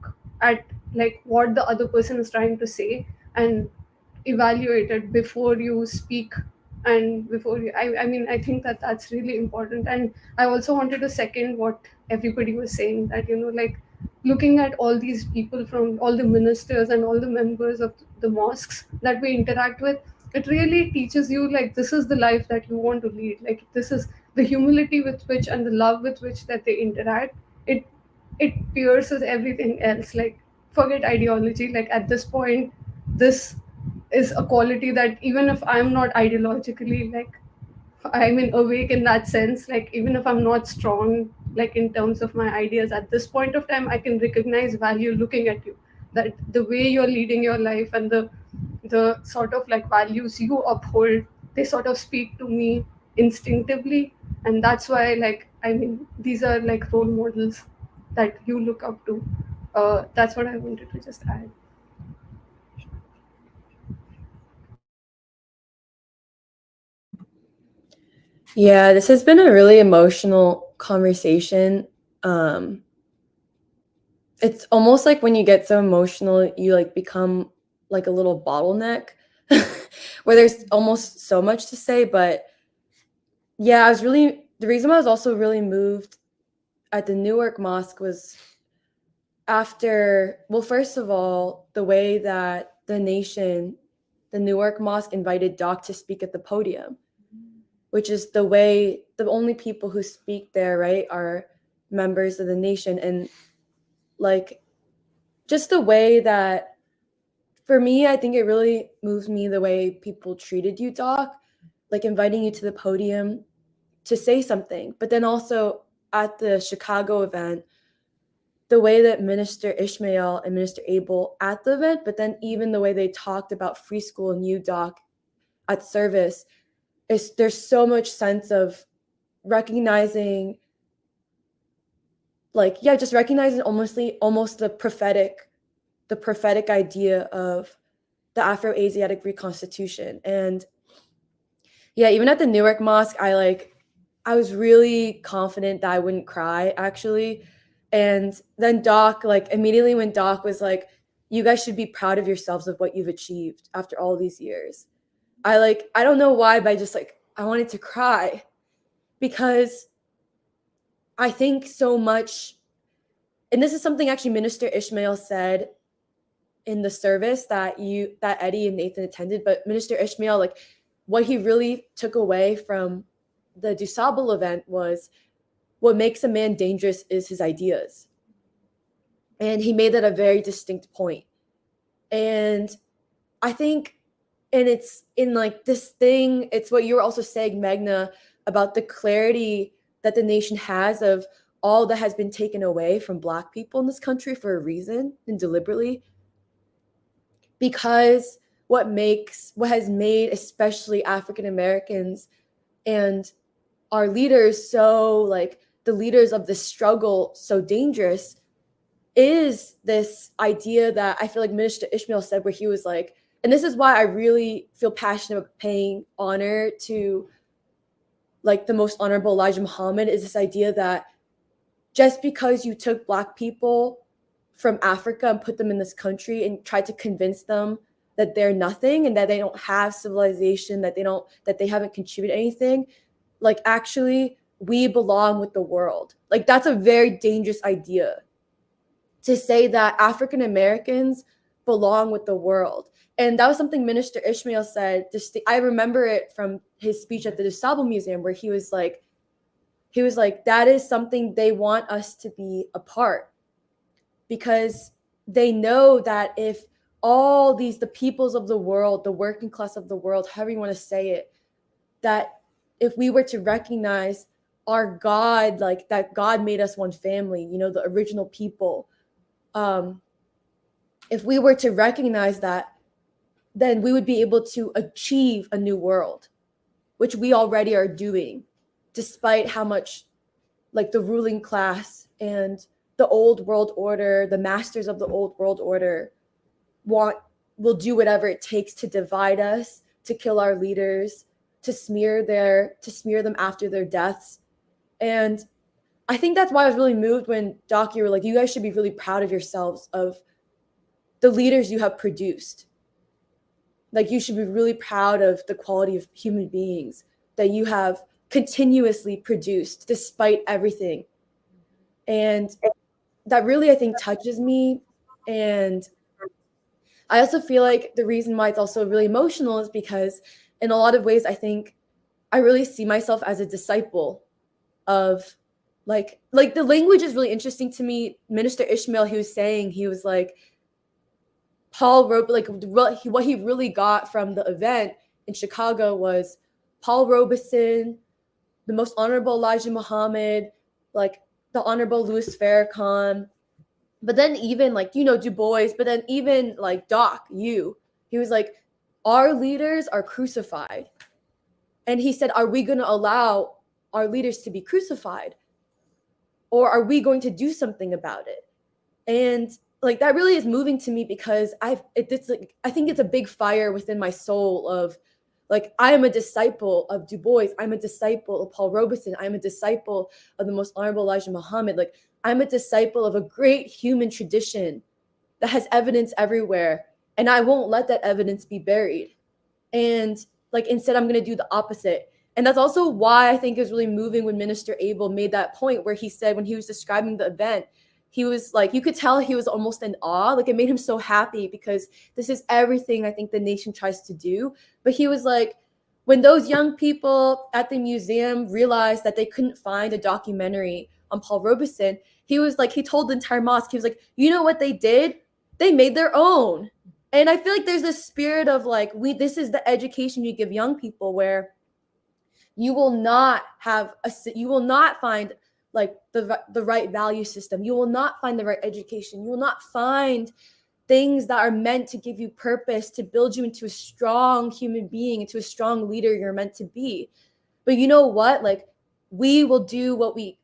at like what the other person is trying to say and evaluate it before you speak. And before you, I mean, I think that that's really important. And I also wanted to second what everybody was saying, that like looking at all these people, from all the ministers and all the members of the mosques that we interact with, it really teaches you like this is the life that you want to lead. Like this is the humility with which and the love with which that they interact. It pierces everything else. Like forget ideology. Like at this point, this is a quality that even if I'm not ideologically like I mean awake in that sense, like even if I'm not strong like in terms of my ideas at this point of time, I can recognize value looking at you. That the way you're leading your life and the sort of like values you uphold, they sort of speak to me instinctively. And that's why like I mean these are like role models that you look up to. That's what I wanted to just add. Yeah, this has been a really emotional conversation. It's almost like when you get so emotional, you like become like a little bottleneck where there's almost so much to say. But yeah, the reason I was also really moved at the Newark Mosque was after, well, first of all, the way that the Newark Mosque invited Doc to speak at the podium, which is the way the only people who speak there, right, are members of the nation. And like just the way that, for me, I think it really moves me the way people treated you, Doc, like inviting you to the podium to say something. But then also at the Chicago event, the way that Minister Ishmael and Minister Abel at the event, but then even the way they talked about free school and you, Doc, at service, is there's so much sense of recognizing, like, yeah, just recognizing almost the prophetic idea of the Afro-Asiatic reconstitution. And yeah, even at the Newark Mosque, I was really confident that I wouldn't cry, actually. And then Doc, like immediately when Doc was like, you guys should be proud of yourselves of what you've achieved after all these years. I don't know why, but I wanted to cry because I think so much, and this is something actually Minister Ishmael said in the service that Eddie and Nathan attended, but Minister Ishmael, like what he really took away from the Dusable event was what makes a man dangerous is his ideas. And he made that a very distinct point. And I think, and it's in like this thing, it's what you were also saying, Magna, about the clarity that the nation has of all that has been taken away from Black people in this country for a reason and deliberately. Because what has made especially African Americans and our leaders, so like the leaders of this struggle, so dangerous, is this idea that I feel like Minister Ishmael said, where he was like, and this is why I really feel passionate about paying honor to like the most honorable Elijah Muhammad, is this idea that just because you took Black people from Africa and put them in this country and tried to convince them that they're nothing and that they don't have civilization, that they haven't contributed anything, like actually we belong with the world. Like that's a very dangerous idea, to say that African Americans belong with the world. And that was something Minister Ishmael said. I remember it from his speech at the DeSable Museum, where he was like, that is something they want us to be a part, because they know that if all the peoples of the world, the working class of the world, however you want to say it, that if we were to recognize our God, like that God made us one family, the original people, if we were to recognize that, then we would be able to achieve a new world, which we already are doing, despite how much like the ruling class and the old world order, the masters of the old world order will do whatever it takes to divide us, to kill our leaders, to smear them after their deaths. And I think that's why I was really moved when Doc, you were like, you guys should be really proud of yourselves, of the leaders you have produced. Like you should be really proud of the quality of human beings that you have continuously produced despite everything. And that really I think touches me. And I also feel like the reason why it's also really emotional is because in a lot of ways I think I really see myself as a disciple of like the language is really interesting to me. Minister Ishmael, he was saying, he was like, Paul wrote like what he really got from the event in Chicago was Paul Robeson, the most honorable Elijah Muhammad, like the honorable Louis Farrakhan, but then even like Du Bois, but then even like he was like, our leaders are crucified, and he said, are we going to allow our leaders to be crucified, or are we going to do something about it? And like that really is moving to me because it's like I think it's a big fire within my soul of like I am a disciple of Du Bois, I'm a disciple of Paul Robeson, I'm a disciple of the most honorable Elijah Muhammad. Like I'm a disciple of a great human tradition that has evidence everywhere, and I won't let that evidence be buried. And like instead I'm going to do the opposite. And that's also why I think it was really moving when Minister Abel made that point where he said, when he was describing the event, he was like, you could tell he was almost in awe. Like it made him so happy because this is everything I think the nation tries to do. But he was like, when those young people at the museum realized that they couldn't find a documentary on Paul Robeson, he was like, he told the entire mosque, he was like, you know what they did? They made their own. And I feel like there's this spirit of like, this is the education you give young people, where you will not find like the right value system. You will not find the right education. You will not find things that are meant to give you purpose, to build you into a strong human being, into a strong leader you're meant to be. But you know what? Like we will do what we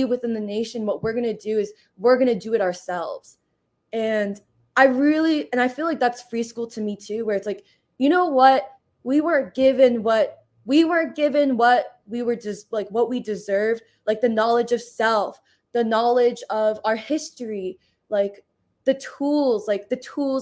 within the nation, what we're going to do is we're going to do it ourselves. And I feel like that's free school to me too, where it's like, you know what? We weren't given what we were just like what we deserved, like the knowledge of self, the knowledge of our history, like the tools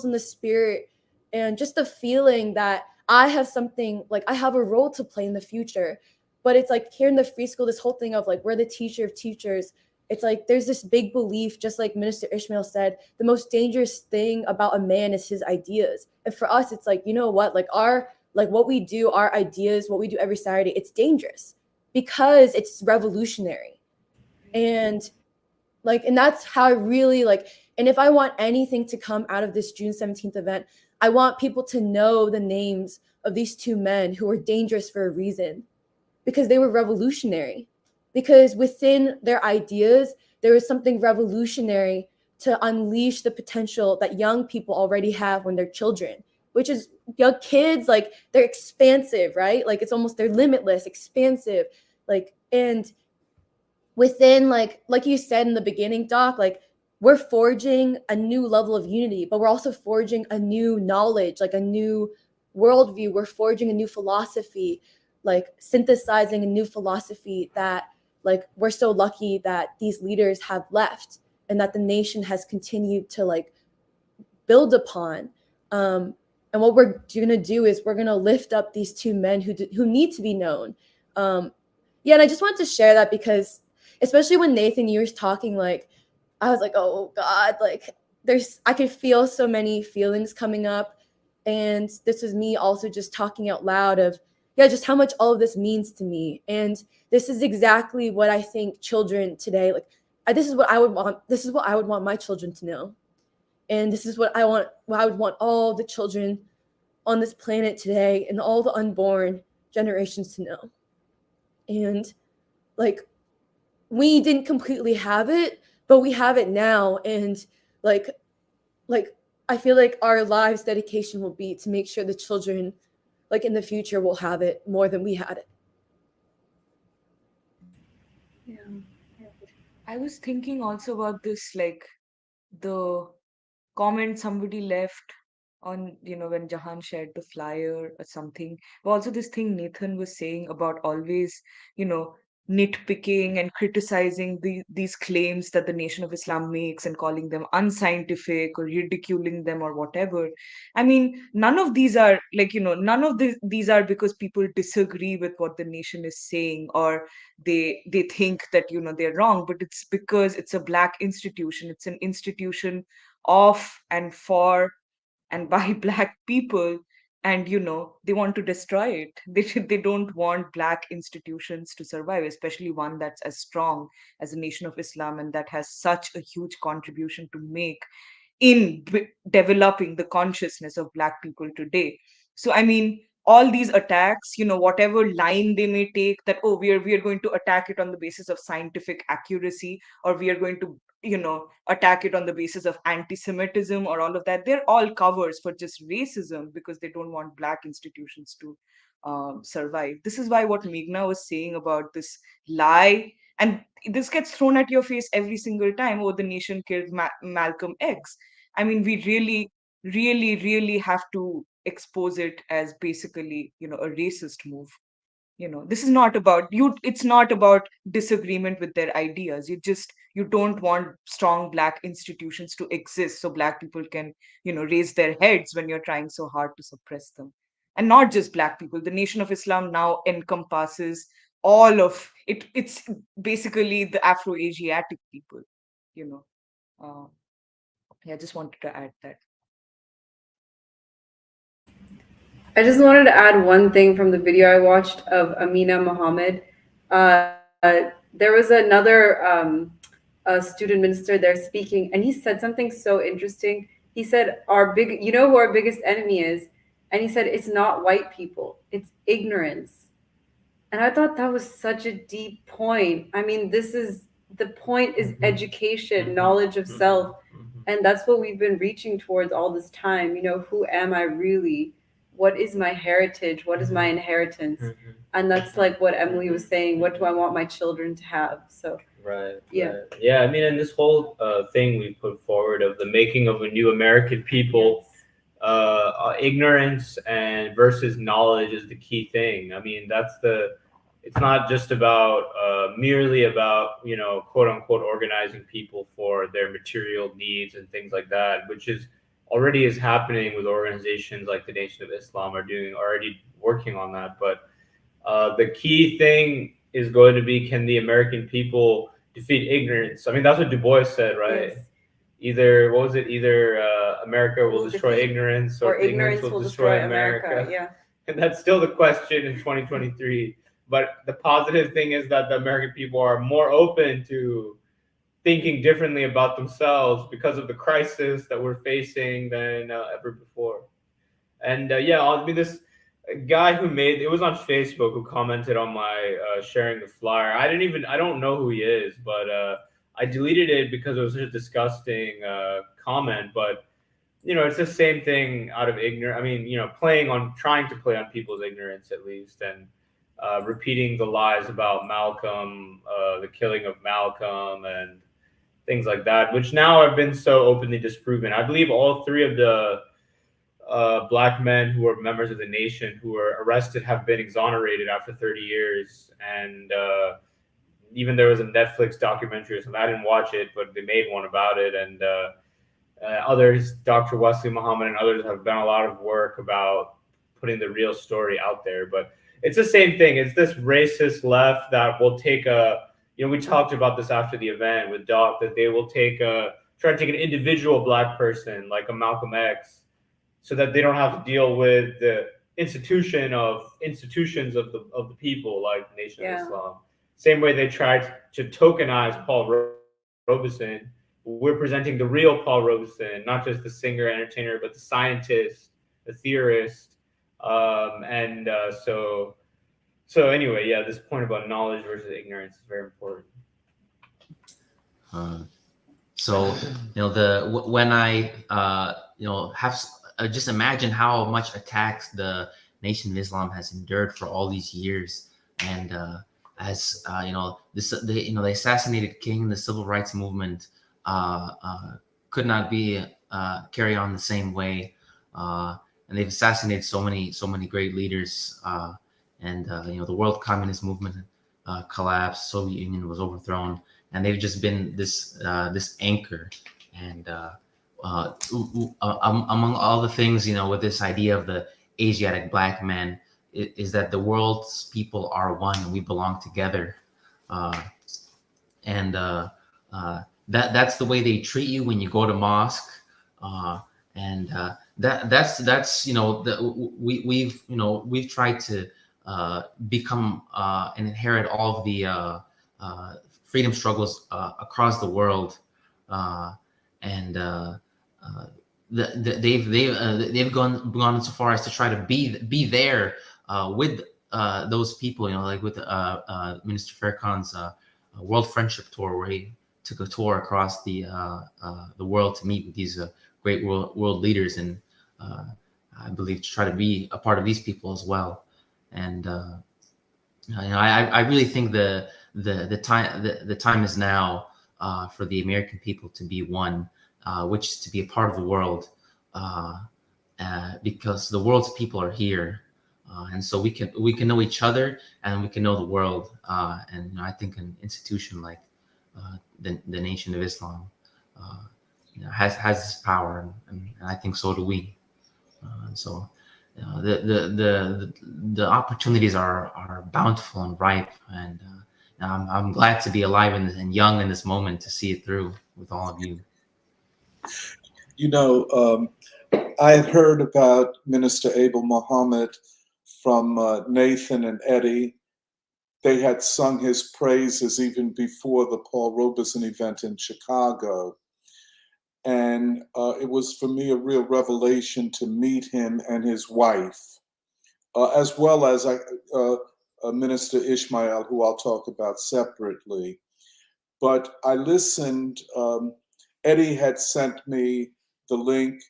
and the spirit, and just the feeling that I have something, like I have a role to play in the future. But it's like here in the free school, this whole thing of like we're the teacher of teachers. It's like there's this big belief, just like Minister Ishmael said, the most dangerous thing about a man is his ideas. And for us, it's like, you know what, like what we do, our ideas, what we do every Saturday, it's dangerous because it's revolutionary. And that's how I really like, and if I want anything to come out of this June 17th event, I want people to know the names of these two men who were dangerous for a reason, because they were revolutionary. Because within their ideas, there is something revolutionary to unleash the potential that young people already have when they're children, which is young kids, like they're expansive, right? Like it's almost, they're limitless, expansive. Like, and within like you said in the beginning, Doc, like we're forging a new level of unity, but we're also forging a new knowledge, like a new worldview. We're forging a new philosophy, like synthesizing a new philosophy that like we're so lucky that these leaders have left and that the nation has continued to like build upon. And what we're going to do is we're going to lift up these two men who need to be known. Yeah, and I just wanted to share that because especially when Nathan, you were talking, like I was like, oh God, like I could feel so many feelings coming up. And this was me also just talking out loud of, yeah, just how much all of this means to me. And this is exactly what I think children today, like this is what I would want my children to know. And this is what I would want all the children on this planet today and all the unborn generations to know. And like, we didn't completely have it, but we have it now. And like I feel like our lives' dedication will be to make sure the children, like in the future, will have it more than we had it. Yeah. I was thinking also about this, like the comment somebody left on, when Jahan shared the flyer or something. But also this thing Nathan was saying about always, nitpicking and criticizing these claims that the Nation of Islam makes and calling them unscientific or ridiculing them or whatever. I mean, none of these are like, none of these are because people disagree with what the nation is saying, or they think that, they're wrong, but it's because it's a Black institution. It's an institution of and for and by Black people, and they want to destroy it. They don't want Black institutions to survive, especially one that's as strong as the Nation of Islam and that has such a huge contribution to make in developing the consciousness of Black people today. So I mean, all these attacks, whatever line they may take, that, oh, we are going to attack it on the basis of scientific accuracy, or we are going to attack it on the basis of anti-Semitism, or all of that, they're all covers for just racism, because they don't want Black institutions to survive. This is why what Meghna was saying about this lie, and this gets thrown at your face every single time, oh, the nation killed Malcolm X. I mean, we really, really, really have to expose it as basically, a racist move. This is not about you. It's not about disagreement with their ideas. You don't want strong Black institutions to exist so Black people can, raise their heads when you're trying so hard to suppress them. And not just Black people. The Nation of Islam now encompasses all of it. It's basically the Afro-Asiatic people, you know. Yeah, I just wanted to add that. I just wanted to add one thing from the video I watched of Amina Mohammed. There was another student minister there speaking, and he said something so interesting. He said, you know who our biggest enemy is? And he said, it's not white people, it's ignorance. And I thought that was such a deep point. I mean, the point is education, knowledge of self. And that's what we've been reaching towards all this time. Who am I really? What is my heritage? What is my inheritance? And that's like what Emily was saying. What do I want my children to have? So Right. Yeah. Right. Yeah. I mean, and this whole thing we put forward of the making of a new American people, ignorance and versus knowledge is the key thing. I mean, it's not just about merely about, quote unquote, organizing people for their material needs and things like that, which is already is happening with organizations like the Nation of Islam already working on that. But the key thing is going to be, can the American people defeat ignorance? I mean, that's what Du Bois said, right? Yes. Either, what was it? Either America will destroy defeat- ignorance, or or ignorance will destroy America. Yeah. And that's still the question in 2023. But the positive thing is that the American people are more open to thinking differently about themselves because of the crisis that we're facing than ever before. And I mean, this guy who made it was on Facebook who commented on my sharing the flyer. I don't know who he is, but I deleted it because it was such a disgusting comment. But it's the same thing out of ignorance. I mean, trying to play on people's ignorance at least, and repeating the lies about Malcolm, the killing of Malcolm, and things like that, which now have been so openly disproven. I believe all three of the Black men who were members of the nation who were arrested have been exonerated after 30 years. And even there was a Netflix documentary or something. I didn't watch it, but they made one about it. And others, Dr. Wesley Muhammad and others, have done a lot of work about putting the real story out there. But it's the same thing. It's this racist left that will take we talked about this after the event with Doc, that they will try to take an individual Black person like a Malcolm X, so that they don't have to deal with the institutions of the people, like the Nation of Islam. Same way they tried to tokenize Paul Robeson. We're presenting the real Paul Robeson, not just the singer, entertainer, but the scientist, the theorist. So anyway, this point about knowledge versus ignorance is very important. When I have just imagine how much attacks the Nation of Islam has endured for all these years, and the assassinated king, the civil rights movement could not be carry on the same way, and they've assassinated so many great leaders, and the world communist movement collapsed, Soviet Union was overthrown, and they've just been this anchor. And among all the things, with this idea of the Asiatic black man, is that the world's people are one and we belong together. And that's the way they treat you when you go to mosque. And that's we've tried to become and inherit all of the freedom struggles across the world. They've gone so far as to try to be there with those people, like with Minister Farrakhan's World Friendship Tour, where he took a tour across the world to meet with these great world leaders, and I believe to try to be a part of these people as well. And I really think the time is now for the American people to be one, which is to be a part of the world, because the world's people are here, and so we can know each other and we can know the world. And I think an institution like the Nation of Islam has this power, and I think so do we. And so the opportunities are bountiful and ripe, and I'm glad to be alive and young in this moment to see it through with all of you. I had heard about Minister Abel Muhammad from Nathan and Eddie. They had sung his praises even before the Paul Robeson event in Chicago. And it was for me a real revelation to meet him and his wife, as well as Minister Ishmael, who I'll talk about separately. But I listened. Eddie had sent me the link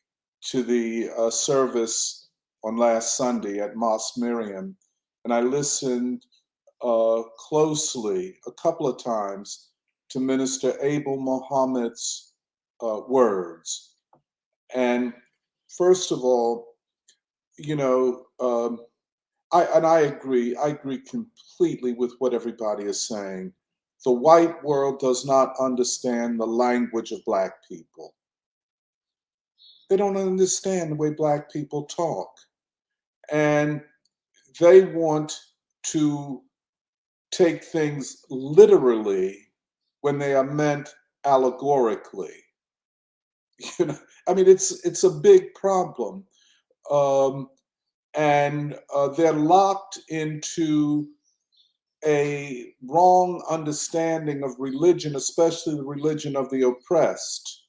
to the service on last Sunday at Mosque Maryam, and I listened closely a couple of times to Minister Abel Muhammad's words. And first of all, I agree completely with what everybody is saying. The white world does not understand the language of Black people. They don't understand the way Black people talk. And they want to take things literally when they are meant allegorically. It's a big problem. And they're locked into a wrong understanding of religion, especially the religion of the oppressed.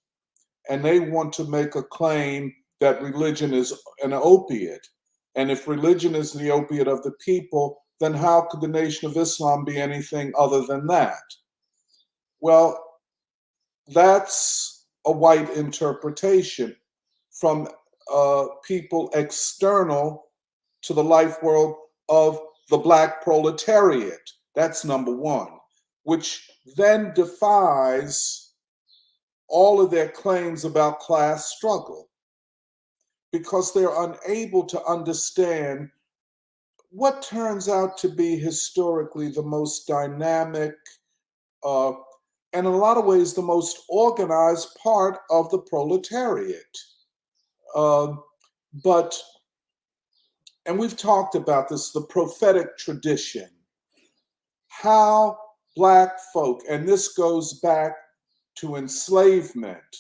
And they want to make a claim that religion is an opiate. And if religion is the opiate of the people, then how could the Nation of Islam be anything other than that? Well, that's a white interpretation from people external to the life world of the Black proletariat. That's number one, which then defies all of their claims about class struggle, because they're unable to understand what turns out to be historically the most dynamic and in a lot of ways the most organized part of the proletariat. And we've talked about this, the prophetic tradition, how Black folk, and this goes back to enslavement,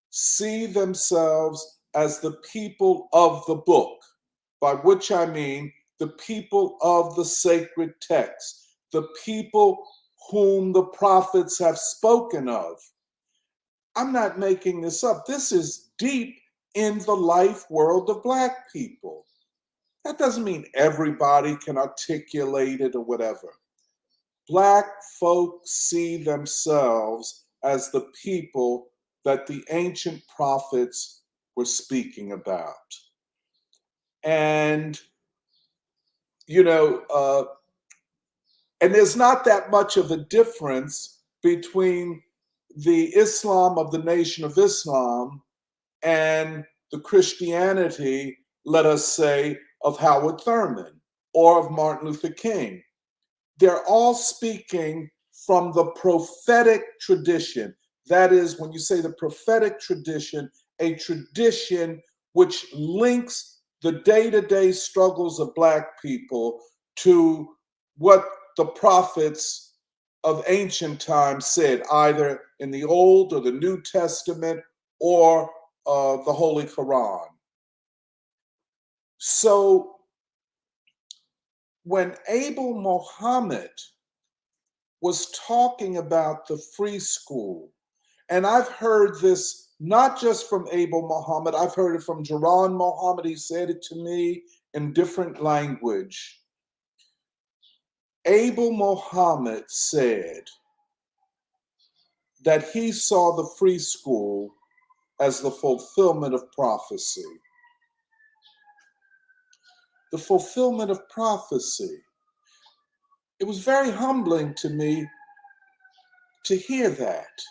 see themselves as the people of the book, by which I mean the people of the sacred text, the people whom the prophets have spoken of. I'm not making this up. This is deep in the life world of Black people. That doesn't mean everybody can articulate it or whatever. Black folk see themselves as the people that the ancient prophets were speaking about. And, and there's not that much of a difference between the Islam of the Nation of Islam and the Christianity, let us say, of Howard Thurman or of Martin Luther King. they're all speaking from the prophetic tradition. That is, when you say the prophetic tradition, a tradition which links the day-to-day struggles of Black people to what the prophets of ancient times said, either in the Old or the New Testament or the Holy Quran. So when Abel Mohammed was talking about the free school, and I've heard this not just from Abel Mohammed, I've heard it from Jaron Mohammed. He said it to me in different language. Abel Mohammed said that he saw the free school as the fulfillment of prophecy. The fulfillment of prophecy. It was very humbling to me to hear that.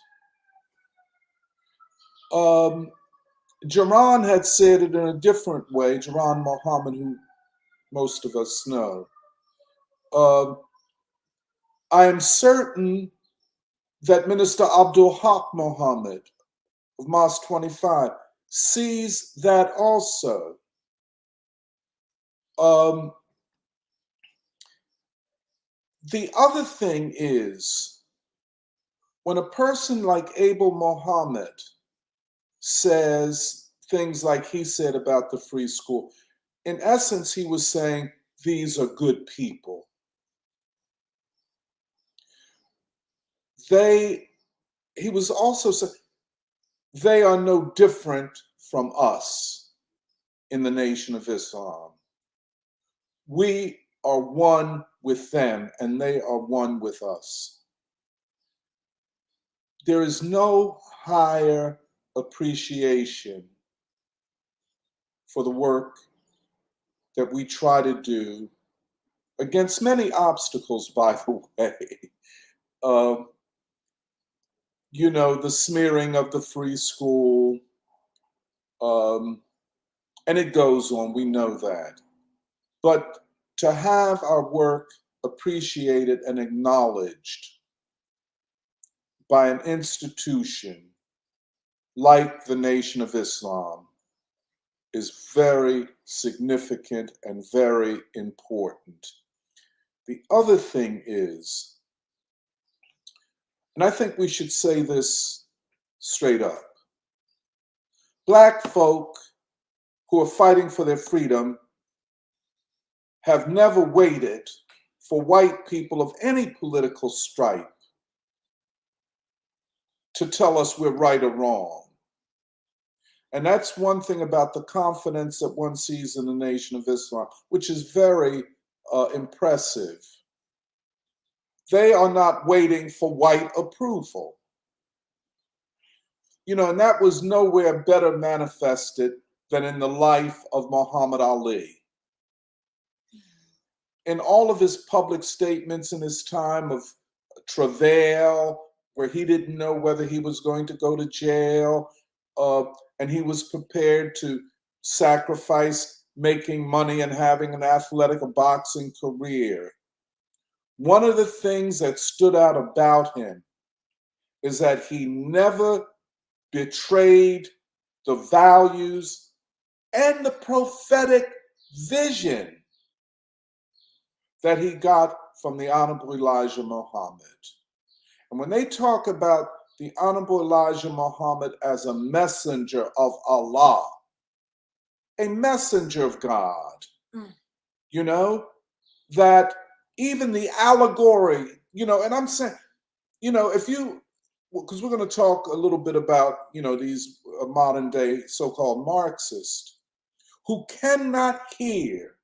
Jaron had said it in a different way, Jaron Mohammed, who most of us know. I am certain that Minister Abdul Haq Mohammed of Mosque 25 sees that also. The other thing is, when a person like Abel Mohammed says things like he said about the free school, in essence, he was saying, these are good people. He was also saying, they are no different from us in the Nation of Islam. We are one with them, and they are one with us. There is no higher appreciation for the work that we try to do against many obstacles, by the way. You know, the smearing of the free school, and it goes on, we know that. But to have our work appreciated and acknowledged by an institution like the Nation of Islam is very significant and very important. The other thing is, and I think we should say this straight up, Black folk who are fighting for their freedom have never waited for white people of any political stripe to tell us we're right or wrong. And that's one thing about the confidence that one sees in the Nation of Islam, which is very impressive. They are not waiting for white approval. You know, and that was nowhere better manifested than in the life of Muhammad Ali. In all of his public statements in his time of travail, where he didn't know whether he was going to go to jail, and he was prepared to sacrifice making money and having an athletic or boxing career. One of the things that stood out about him is that he never betrayed the values and the prophetic vision that he got from the Honorable Elijah Muhammad. And when they talk about the Honorable Elijah Muhammad as a messenger of Allah, a messenger of God, you know, that even the allegory, you know, and I'm saying, you know, if you, because we're going to talk a little bit about, you know, these modern day so-called Marxists who cannot hear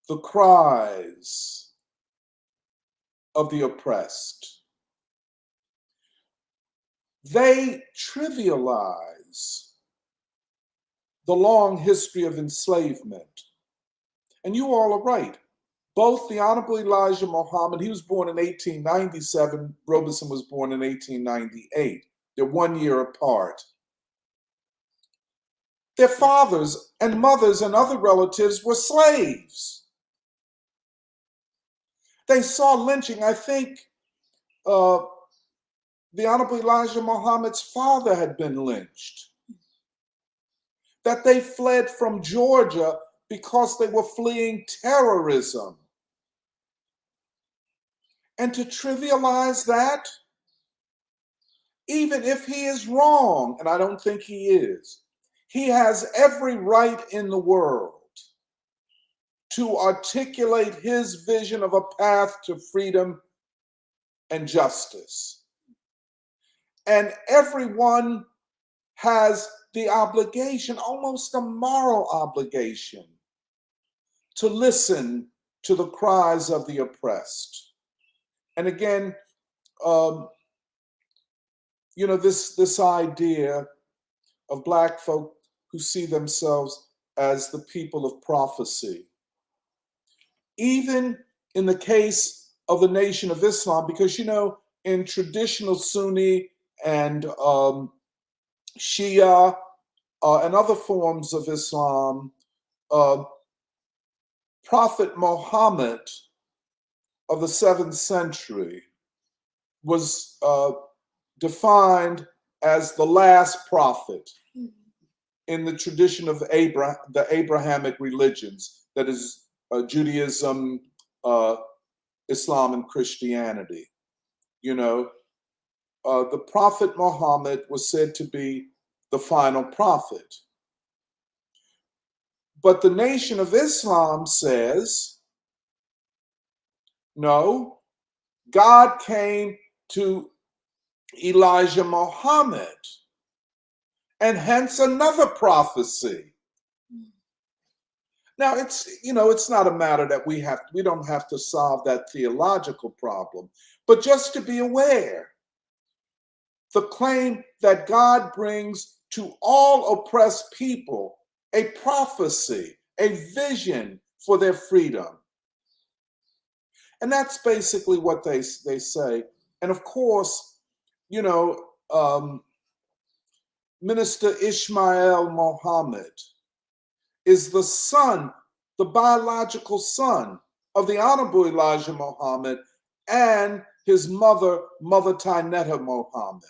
the cries of the oppressed. They trivialize the long history of enslavement. And you all are right. Both the Honorable Elijah Muhammad, he was born in 1897, Robeson was born in 1898. They're 1 year apart. Their fathers and mothers and other relatives were slaves. They saw lynching. I think the Honorable Elijah Muhammad's father had been lynched. That they fled from Georgia because they were fleeing terrorism. And to trivialize that, even if he is wrong, and I don't think he is, he has every right in the world to articulate his vision of a path to freedom and justice. And everyone has the obligation, almost a moral obligation, to listen to the cries of the oppressed. And again, this idea of Black folk who see themselves as the people of prophecy. Even in the case of the Nation of Islam, because, in traditional Sunni and Shia and other forms of Islam, Prophet Muhammad of the 7th century was defined as the last prophet in the tradition of the Abrahamic religions, that is Judaism, Islam, and Christianity. The Prophet Muhammad was said to be the final prophet. But the Nation of Islam says, no, God came to Elijah Muhammad, and hence another prophecy. Now, it's not a matter that we don't have to solve that theological problem, but just to be aware, the claim that God brings to all oppressed people a prophecy, a vision for their freedom. And that's basically what they say. And of course, Minister Ishmael Muhammad is the son, the biological son of the Honorable Elijah Muhammad and his mother, Mother Tainetta Muhammad.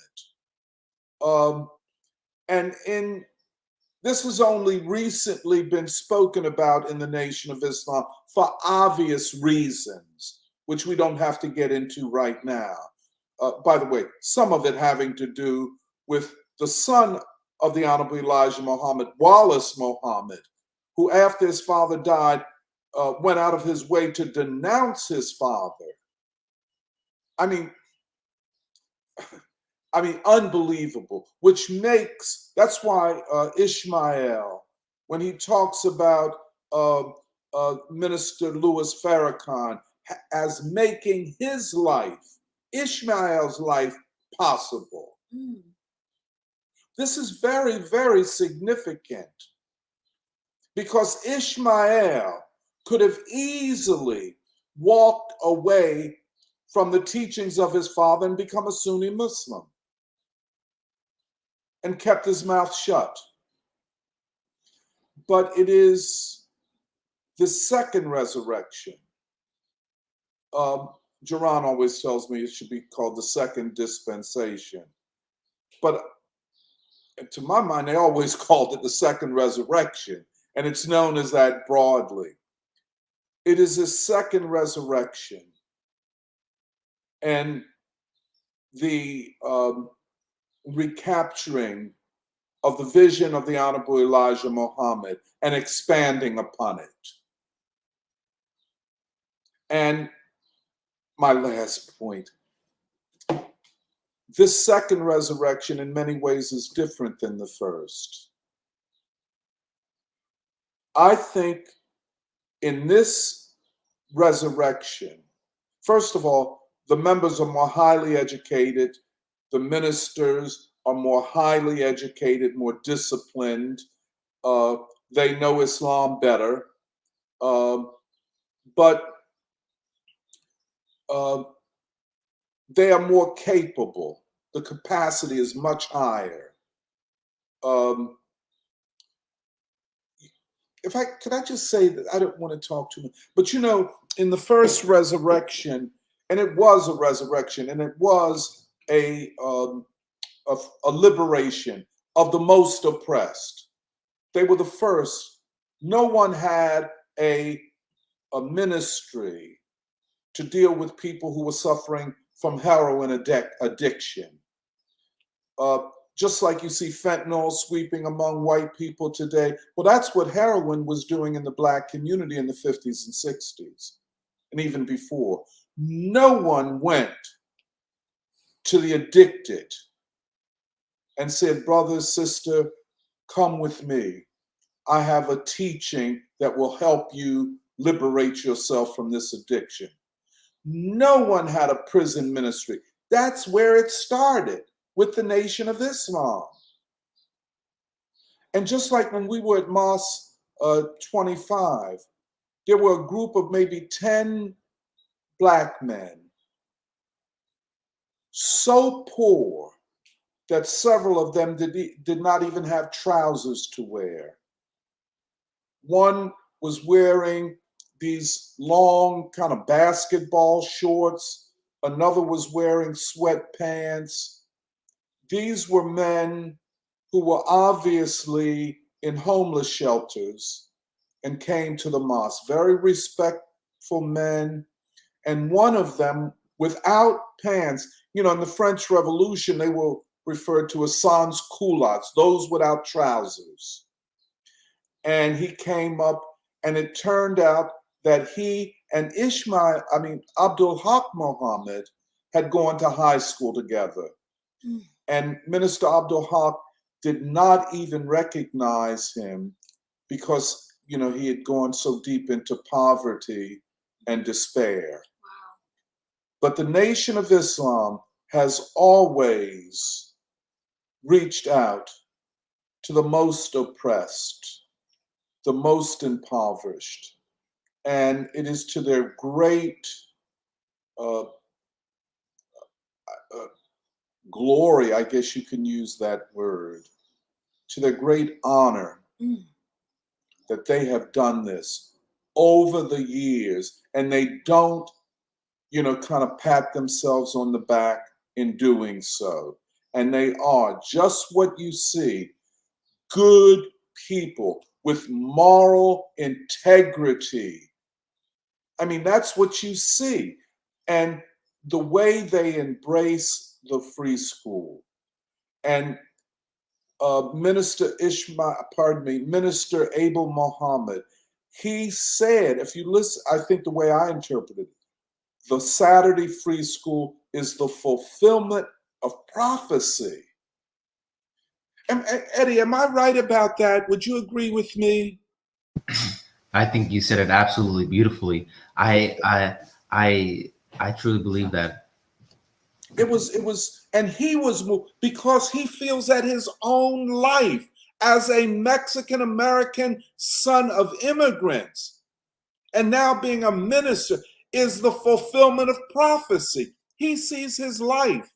This has only recently been spoken about in the Nation of Islam for obvious reasons, which we don't have to get into right now. By the way, some of it having to do with the son of the Honorable Elijah Muhammad, Wallace Muhammad, who after his father died, went out of his way to denounce his father. I mean, unbelievable, that's why Ishmael, when he talks about Minister Louis Farrakhan as making his life, Ishmael's life, possible. This is very, very significant because Ishmael could have easily walked away from the teachings of his father and become a Sunni Muslim and kept his mouth shut. But it is the second resurrection. Jaron always tells me it should be called the second dispensation. But to my mind, they always called it the second resurrection, and it's known as that broadly. It is a second resurrection. And the recapturing of the vision of the Honorable Elijah Muhammad and expanding upon it. And my last point, this second resurrection in many ways is different than the first. I think in this resurrection, first of all, the members are more highly educated, the ministers are more highly educated, more disciplined, they know Islam better, but they are more capable. The capacity is much higher. Could I just say that I don't want to talk too much, but in the first resurrection, and it was a resurrection, and it was a liberation of the most oppressed. They were the first. No one had a ministry to deal with people who were suffering from heroin addiction. Just like you see fentanyl sweeping among white people today. Well, that's what heroin was doing in the Black community in the 50s and 60s, and even before. No one went to the addicted and said, brother, sister, come with me. I have a teaching that will help you liberate yourself from this addiction. No one had a prison ministry. That's where it started, with the Nation of Islam. And just like when we were at Mosque 25, there were a group of maybe 10 Black men, so poor that several of them did not even have trousers to wear. One was wearing these long kind of basketball shorts. Another was wearing sweatpants. These were men who were obviously in homeless shelters and came to the mosque. Very respectful men. And one of them, without pants, in the French Revolution, they were referred to as sans culottes, those without trousers. And he came up, and it turned out that he and Abdul Haq Muhammad had gone to high school together. And Minister Abdul Haq did not even recognize him because, he had gone so deep into poverty and despair. Wow. But the Nation of Islam has always reached out to the most oppressed, the most impoverished. And it is to their great glory, I guess you can use that word, to their great honor that they have done this over the years. And they don't, kind of pat themselves on the back in doing so. And they are just what you see, good people with moral integrity. I mean, that's what you see. And the way they embrace the free school. And Minister Abel Muhammad, he said, if you listen, I think the way I interpret it, the Saturday free school is the fulfillment of prophecy. Eddie, am I right about that? Would you agree with me? I think you said it absolutely beautifully. I truly believe that. It was, and he was moved because he feels that his own life as a Mexican American son of immigrants, and now being a minister, is the fulfillment of prophecy. He sees his life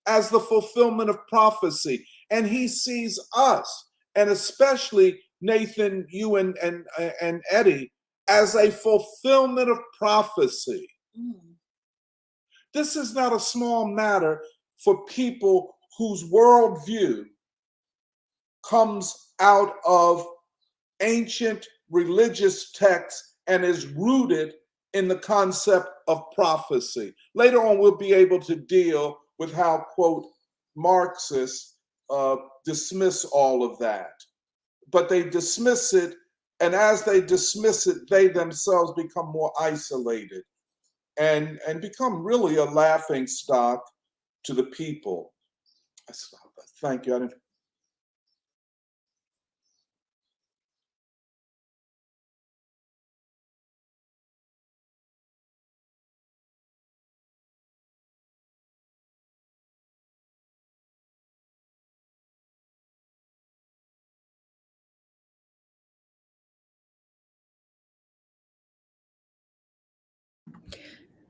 as the fulfillment of prophecy, and he sees us, and especially Nathan, you and Eddie, as a fulfillment of prophecy. This is not a small matter for people whose worldview comes out of ancient religious texts and is rooted in the concept of prophecy. Later on, we'll be able to deal with how, quote, Marxists dismiss all of that. But they dismiss it, and as they dismiss it, they themselves become more isolated and become really a laughing stock to the people. Thank you.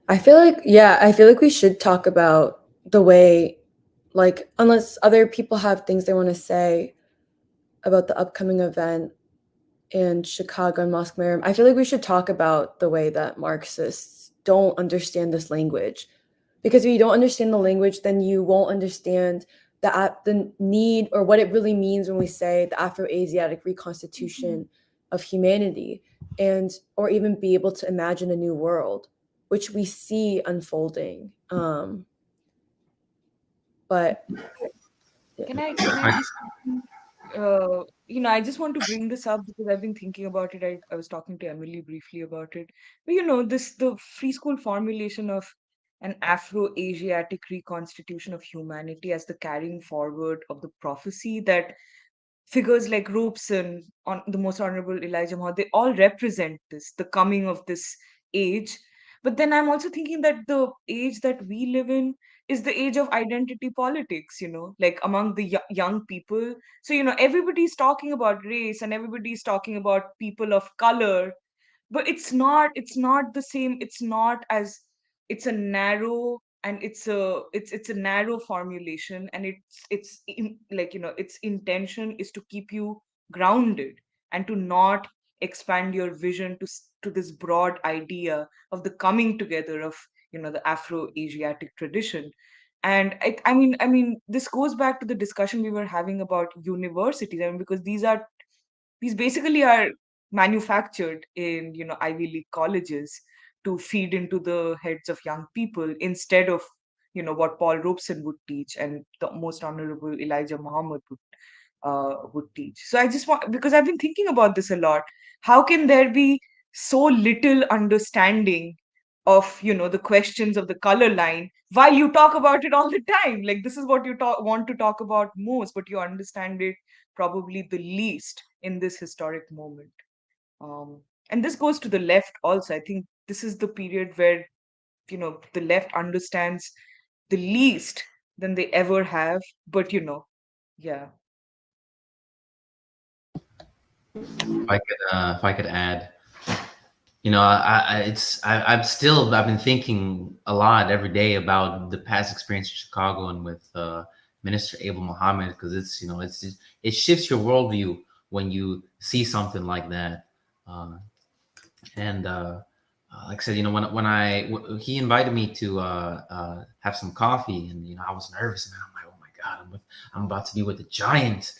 I feel like we should talk about the way, like, unless other people have things they want to say about the upcoming event, and Chicago and Mosque Maryam, I feel like we should talk about the way that Marxists don't understand this language. Because if you don't understand the language, then you won't understand the need or what it really means when we say the Afro-Asiatic reconstitution of humanity, and or even be able to imagine a new world, which we see unfolding. But Can I just, I just want to bring this up because I've been thinking about it. I was talking to Emily briefly about it. But the free school formulation of an Afro-Asiatic reconstitution of humanity as the carrying forward of the prophecy that figures like Robeson, on the most honorable Elijah Muhammad, they all represent this, the coming of this age. But then I'm also thinking that the age that we live in is the age of identity politics, like among the young people. So, everybody's talking about race and everybody's talking about people of color, but it's not the same. It's a narrow, and it's a narrow formulation, and its intention is to keep you grounded and to not expand your vision to this broad idea of the coming together of the Afro-Asiatic tradition. And I mean this goes back to the discussion we were having about universities. I mean, because these basically are manufactured in Ivy League colleges to feed into the heads of young people instead of what Paul Robeson would teach and the most honorable Elijah Muhammad would teach. So I just want, because I've been thinking about this a lot, how can there be so little understanding of the questions of the color line while you talk about it all the time? Like, this is what you want to talk about most, but you understand it probably the least in this historic moment. um, and this goes to the left also. I think this is the period where the left understands the least than they ever have. But yeah. If I could add, I've been thinking a lot every day about the past experience in Chicago and with Minister Abel Mohammed, because it shifts your worldview when you see something like that. And like I said, he invited me to have some coffee, and I was nervous, and I'm like, oh my God, I'm about to be with the giant.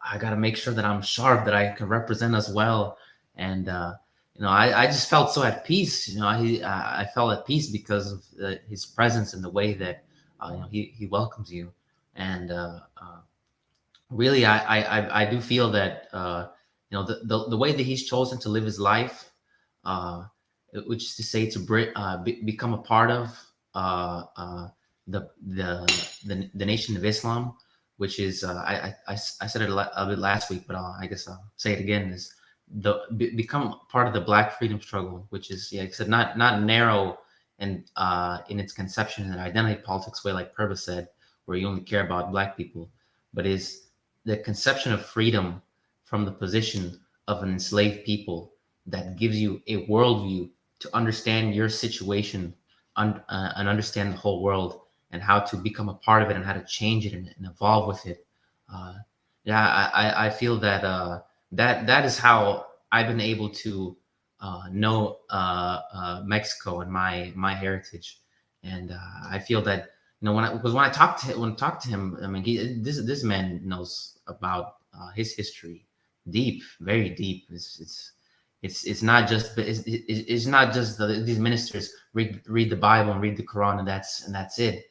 I got to make sure that I'm sharp, that I can represent us well. And I just felt so at peace. I felt at peace because of his presence and the way that he welcomes you. And really, I do feel that the way that he's chosen to live his life, which is to say to become a part of the Nation of Islam, which is I said it a bit last week, but I guess I'll say it again, is become part of the Black freedom struggle, which is, like I said, not narrow and in its conception and identity politics way, like Purva said, where you only care about Black people, but is the conception of freedom from the position of an enslaved people that gives you a worldview to understand your situation and understand the whole world and how to become a part of it and how to change it and evolve with it. I feel that that is how I've been able to know Mexico and my heritage. And I feel that when I talk to him, I mean, this man knows about his history deep, very deep. It's not just these ministers read the Bible and read the Quran and that's it.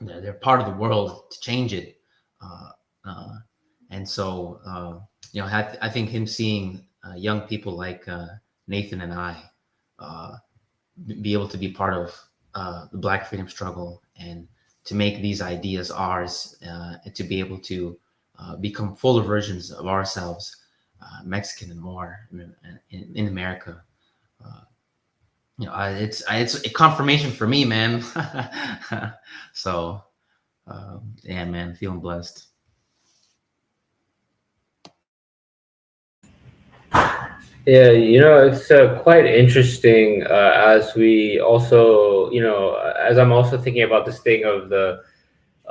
They're part of the world to change it. And so I think him seeing young people like Nathan and I be able to be part of the Black freedom struggle and to make these ideas ours, and to be able to become fuller versions of ourselves, Mexican and more in America. It's a confirmation for me, man. So yeah, man, feeling blessed. Yeah, it's quite interesting as we also, as I'm also thinking about this thing of the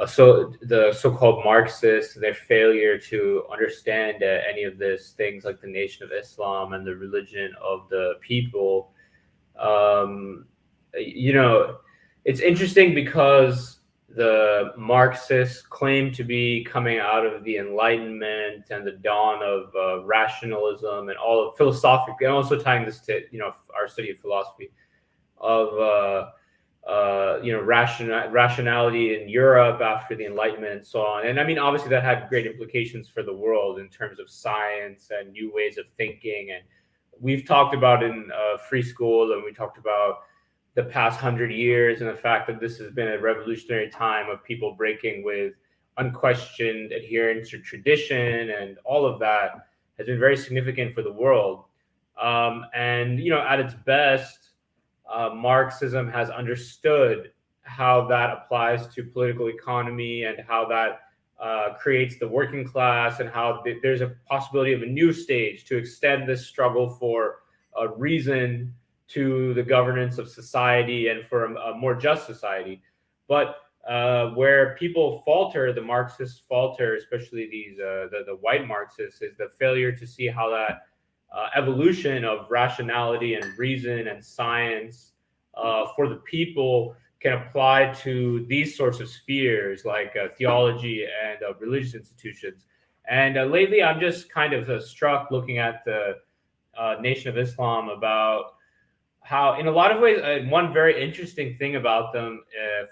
so the so-called Marxists, their failure to understand any of this, things like the Nation of Islam and the religion of the people. You know, it's interesting because the Marxists claim to be coming out of the Enlightenment and the dawn of rationalism and all of philosophical, and also tying this to our study of philosophy of rationality in Europe after the Enlightenment and so on. And I mean, obviously, that had great implications for the world in terms of science and new ways of thinking. And we've talked about in Free School, and we talked about the past 100 years and the fact that this has been a revolutionary time of people breaking with unquestioned adherence to tradition, and all of that has been very significant for the world. And at its best, Marxism has understood how that applies to political economy and how that creates the working class, and how there's a possibility of a new stage to extend this struggle for a reason to the governance of society and for a more just society. But where people falter, the Marxists falter, especially the white Marxists, is the failure to see how that evolution of rationality and reason and science for the people can apply to these sorts of spheres like theology and religious institutions. And lately, I'm just kind of struck looking at the Nation of Islam about how, in a lot of ways, one very interesting thing about them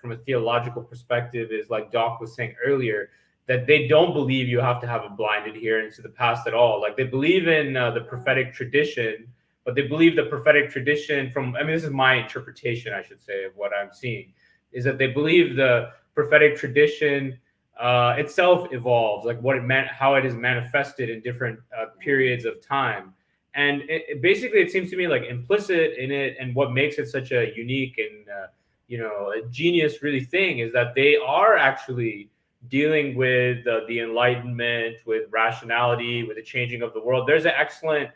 from a theological perspective is, like Doc was saying earlier, that they don't believe you have to have a blind adherence to the past at all. Like, they believe in the prophetic tradition, but they believe the prophetic tradition this is my interpretation, I should say, of what I'm seeing, is that they believe the prophetic tradition itself evolves, like what it meant, how it is manifested in different periods of time. And basically, it seems to me like implicit in it, and what makes it such a unique and a genius really thing, is that they are actually dealing with the Enlightenment, with rationality, with the changing of the world. There's an excellent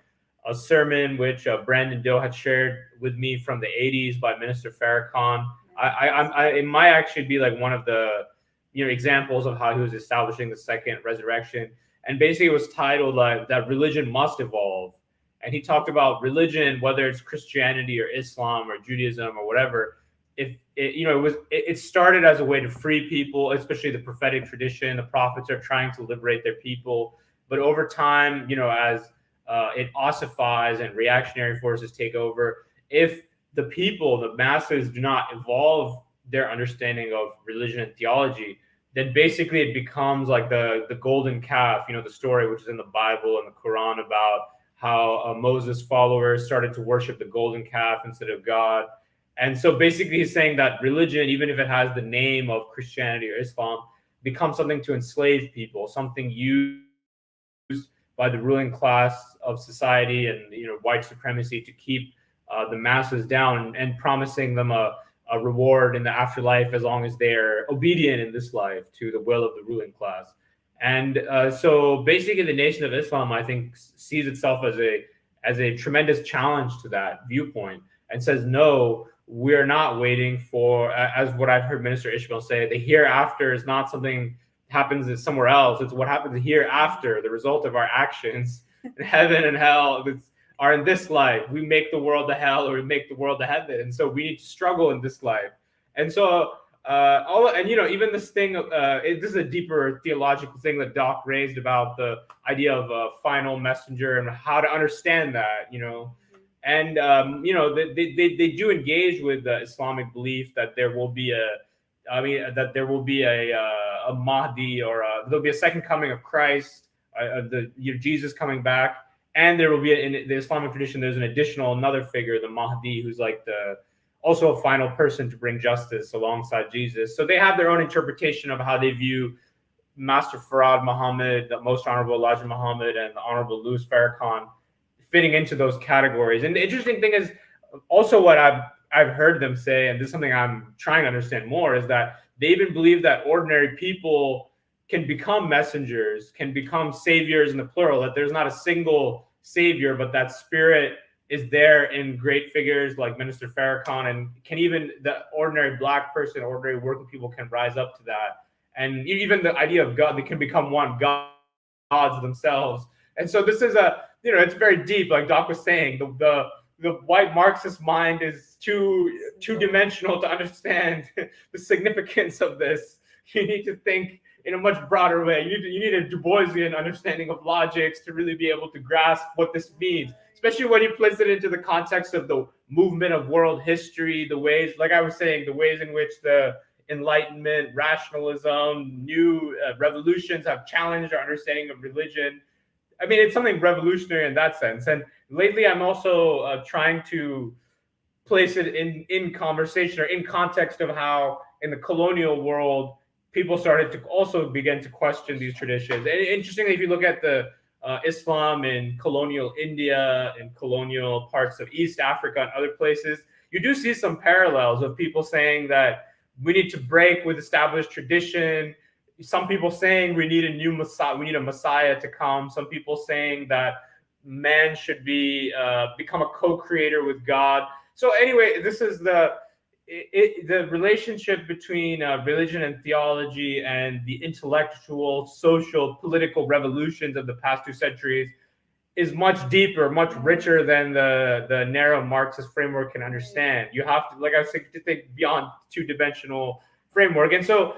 sermon which Brandon Doe had shared with me from the 80s by Minister Farrakhan. It might actually be like one of the examples of how he was establishing the second resurrection. And basically, it was titled like that religion must evolve. And he talked about religion, whether it's Christianity or Islam or Judaism or whatever. It started as a way to free people, especially the prophetic tradition. The prophets are trying to liberate their people, but over time, as it ossifies and reactionary forces take over, if the people, the masses, do not evolve their understanding of religion and theology, then basically it becomes like the golden calf. The story which is in the Bible and the Quran about how Moses' followers started to worship the golden calf instead of God. And so basically he's saying that religion, even if it has the name of Christianity or Islam, becomes something to enslave people, something used by the ruling class of society and white supremacy to keep the masses down, and promising them a reward in the afterlife as long as they're obedient in this life to the will of the ruling class. And so basically the Nation of Islam, I think, sees itself as a tremendous challenge to that viewpoint, and says, no, we're not waiting for, as what I've heard Minister Ishmael say, the hereafter is not something happens somewhere else. It's what happens hereafter, the result of our actions. Heaven and hell are in this life. We make the world to hell, or we make the world to heaven. And so we need to struggle in this life. And so even this thing, this is a deeper theological thing that Doc raised about the idea of a final messenger and how to understand that, and they do engage with the Islamic belief that there will be a Mahdi, or there'll be a second coming of Christ, Jesus coming back, and there will be in the Islamic tradition, there's another figure, the Mahdi, who's like also a final person to bring justice alongside Jesus. So they have their own interpretation of how they view Master Farad Muhammad, the Most Honorable Elijah Muhammad, and the Honorable Louis Farrakhan fitting into those categories. And the interesting thing is also what I've heard them say, and this is something I'm trying to understand more, is that they even believe that ordinary people can become messengers, can become saviors in the plural, that there's not a single savior, but that spirit is there in great figures like Minister Farrakhan, and can even the ordinary Black person, ordinary working people can rise up to that. and even the idea of God, they can become one, gods themselves. And so this is it's very deep, like Doc was saying. The white Marxist mind is too dimensional to understand the significance of this. You need to think in a much broader way. You need a Du Boisian understanding of logics to really be able to grasp what this means, especially when you place it into the context of the movement of world history, the ways, like I was saying, the ways in which the Enlightenment, rationalism, new revolutions have challenged our understanding of religion. I mean, it's something revolutionary in that sense. And lately, I'm also trying to place it in conversation or in context of how in the colonial world, people started to also begin to question these traditions. And interestingly, if you look at the Islam in colonial India and colonial parts of East Africa and other places, you do see some parallels of people saying that we need to break with established tradition. Some people saying we need a new Messiah, we need a Messiah to come. Some people saying that man should be become a co-creator with God. So anyway, this is the relationship between religion and theology and the intellectual, social, political revolutions of the past 2 centuries is much deeper, much richer than the narrow Marxist framework can understand. You have to, like I was saying, to think beyond 2-dimensional framework. And so,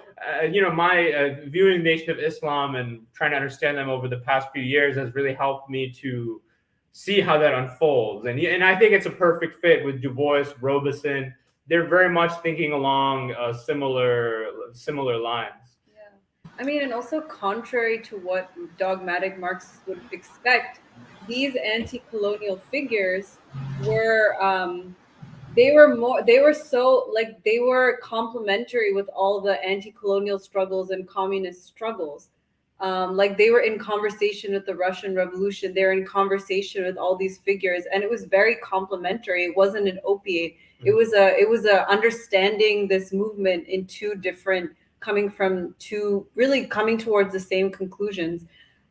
my viewing Nation of Islam and trying to understand them over the past few years has really helped me to see how that unfolds. And I think it's a perfect fit with Du Bois, Robeson. They're very much thinking along similar lines. Yeah. I mean, and also contrary to what dogmatic Marxists would expect, these anti-colonial figures were they were complementary with all the anti-colonial struggles and communist struggles. Like they were in conversation with the Russian Revolution. They were in conversation with all these figures, and it was very complementary. It wasn't an opiate. It was a understanding this movement in 2 different, coming towards the same conclusions.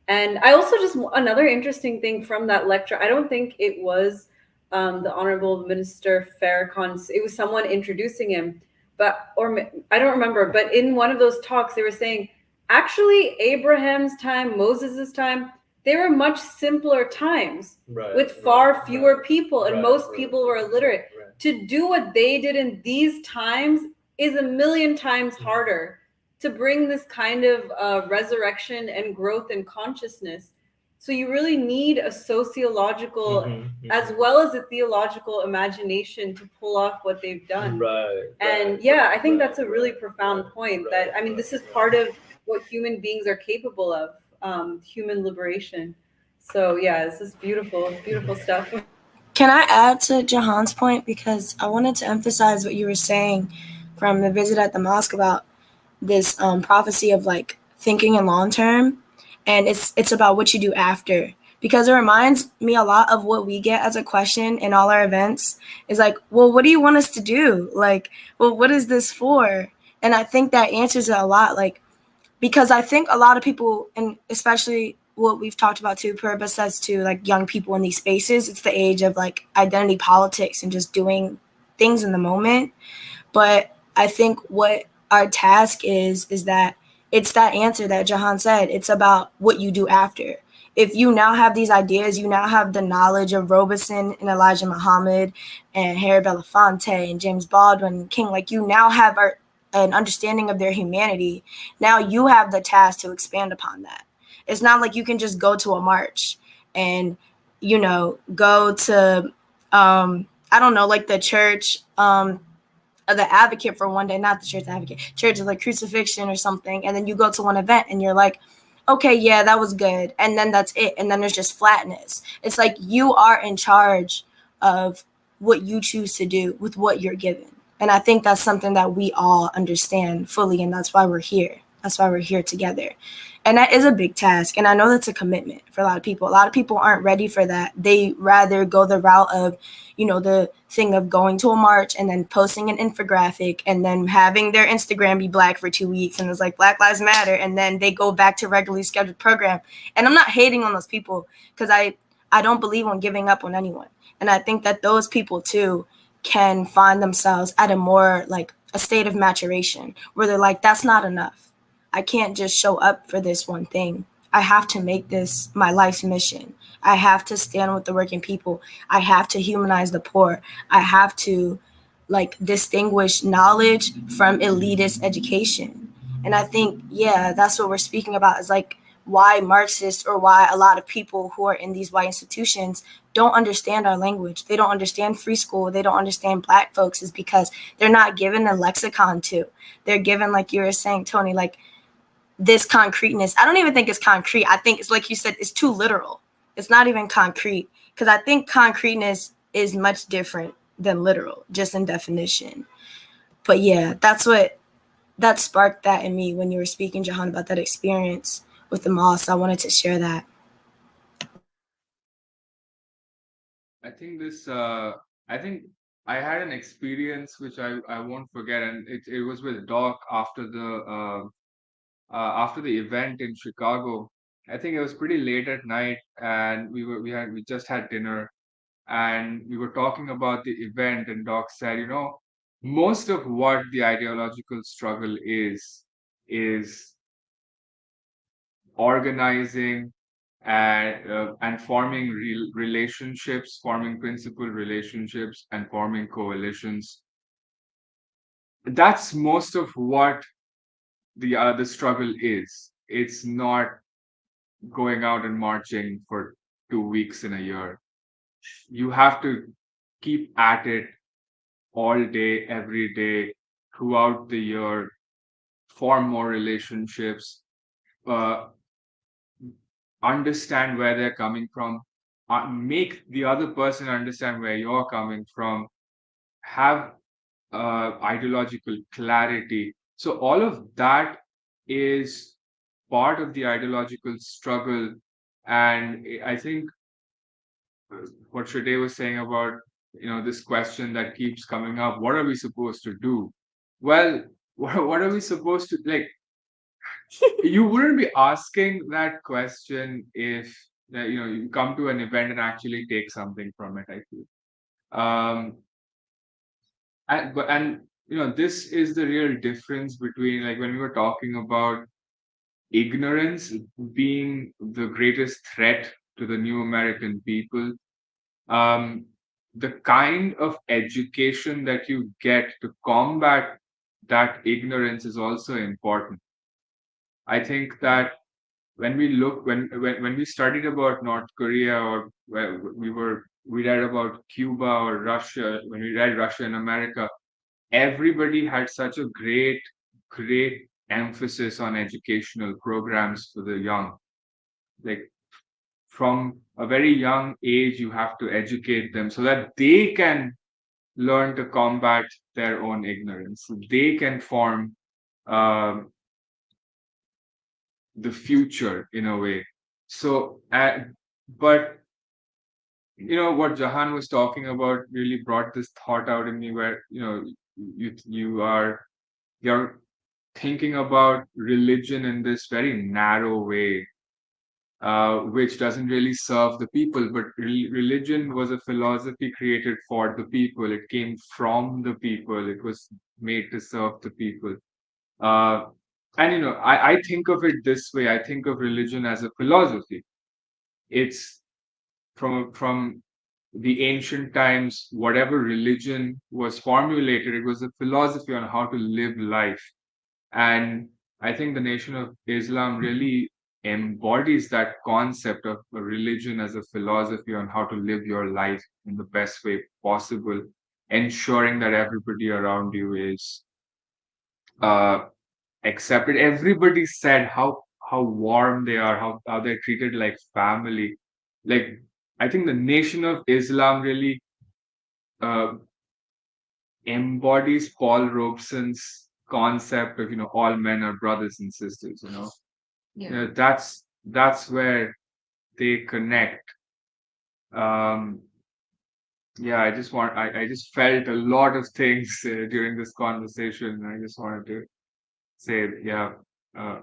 And I also just, another interesting thing from that lecture, I don't think it was the Honorable Minister Farrakhan. It was someone introducing him, I don't remember. But in one of those talks, they were saying, actually, Abraham's time, Moses's time, they were much simpler times with far fewer people, and most people were illiterate. To do what they did in these times is a million times harder, to bring this kind of resurrection and growth in consciousness. So you really need a sociological as well as a theological imagination to pull off what they've done. I think that's a really profound point, that, I mean, this is part of what human beings are capable of, human liberation. So yeah, this is beautiful, beautiful stuff. Can I add to Jahan's point? Because I wanted to emphasize what you were saying from the visit at the mosque about this prophecy of like thinking in long term, and it's about what you do after, because it reminds me a lot of what we get as a question in all our events is like, well, what do you want us to do? Like, well, what is this for? And I think that answers it a lot, like, because I think a lot of people, and especially what we've talked about too, Purba says to like young people in these spaces, it's the age of like identity politics and just doing things in the moment. But I think what our task is that it's that answer that Jahan said. It's about what you do after. If you now have these ideas, you now have the knowledge of Robeson and Elijah Muhammad and Harry Belafonte and James Baldwin and King, like you now have an understanding of their humanity. Now you have the task to expand upon that. It's not like you can just go to a march and, go to, I don't know, like the church, the advocate for one day, not the church advocate, church of like crucifixion or something. And then you go to one event and you're like, okay, yeah, that was good. And then that's it. And then there's just flatness. It's like you are in charge of what you choose to do with what you're given. And I think that's something that we all understand fully. And that's why we're here. That's why we're here together. And that is a big task. And I know that's a commitment for a lot of people. A lot of people aren't ready for that. They rather go the route of, the thing of going to a march and then posting an infographic and then having their Instagram be black for 2 weeks. And it's like Black Lives Matter. And then they go back to regularly scheduled program. And I'm not hating on those people because I don't believe on giving up on anyone. And I think that those people too can find themselves at a more like a state of maturation where they're like, that's not enough. I can't just show up for this one thing. I have to make this my life's mission. I have to stand with the working people. I have to humanize the poor. I have to like distinguish knowledge from elitist education. And I think, yeah, that's what we're speaking about is like why Marxists or why a lot of people who are in these white institutions don't understand our language. They don't understand free school. They don't understand Black folks is because they're not given a lexicon to. They're given, like you were saying, Tony, like this concreteness. I don't even think it's concrete. I think it's like you said, it's too literal. It's not even concrete because I think concreteness is much different than literal, just in definition. But yeah, that sparked that in me when you were speaking, Jahan, about that experience with the mosque. I wanted to share that. I think I think I had an experience which I won't forget, and it was with Doc after the event in Chicago. I think it was pretty late at night, and we just had dinner, and we were talking about the event, and Doc said, most of what the ideological struggle is organizing and forming relationships, forming principal relationships, and forming coalitions. That's most of what the struggle is. It's not going out and marching for 2 weeks in a year. You have to keep at it all day, every day, throughout the year, form more relationships, uh, understand where they're coming from, make the other person understand where you're coming from, have ideological clarity. So all of that is part of the ideological struggle. And I think what Shade was saying about this question that keeps coming up, what are we supposed to do? Well, what are we supposed to like? You wouldn't be asking that question if you come to an event and actually take something from it. I feel, and this is the real difference between, like, when we were talking about ignorance being the greatest threat to the new American people. The kind of education that you get to combat that ignorance is also important. I think that when we studied about North Korea, or we read about Cuba or Russia, when we read Russia and America, everybody had such a great emphasis on educational programs for the young. Like, from a very young age, you have to educate them so that they can learn to combat their own ignorance. So they can form the future in a way. So, but what Jahan was talking about really brought this thought out in me, where you're thinking about religion in this very narrow way, which doesn't really serve the people. But religion was a philosophy created for the people. It came from the people. It was made to serve the people. And I think of it this way. I think of religion as a philosophy. It's from the ancient times. Whatever religion was formulated, it was a philosophy on how to live life. And I think the Nation of Islam really embodies that concept of a religion as a philosophy on how to live your life in the best way possible, ensuring that everybody around you is accepted. Everybody said how warm they are, how they're treated like family. Like, I think the Nation of Islam really embodies Paul Robeson's concept of all men are brothers and sisters. That's where they connect. Yeah, I just felt a lot of things during this conversation. I just wanted to say, yeah, I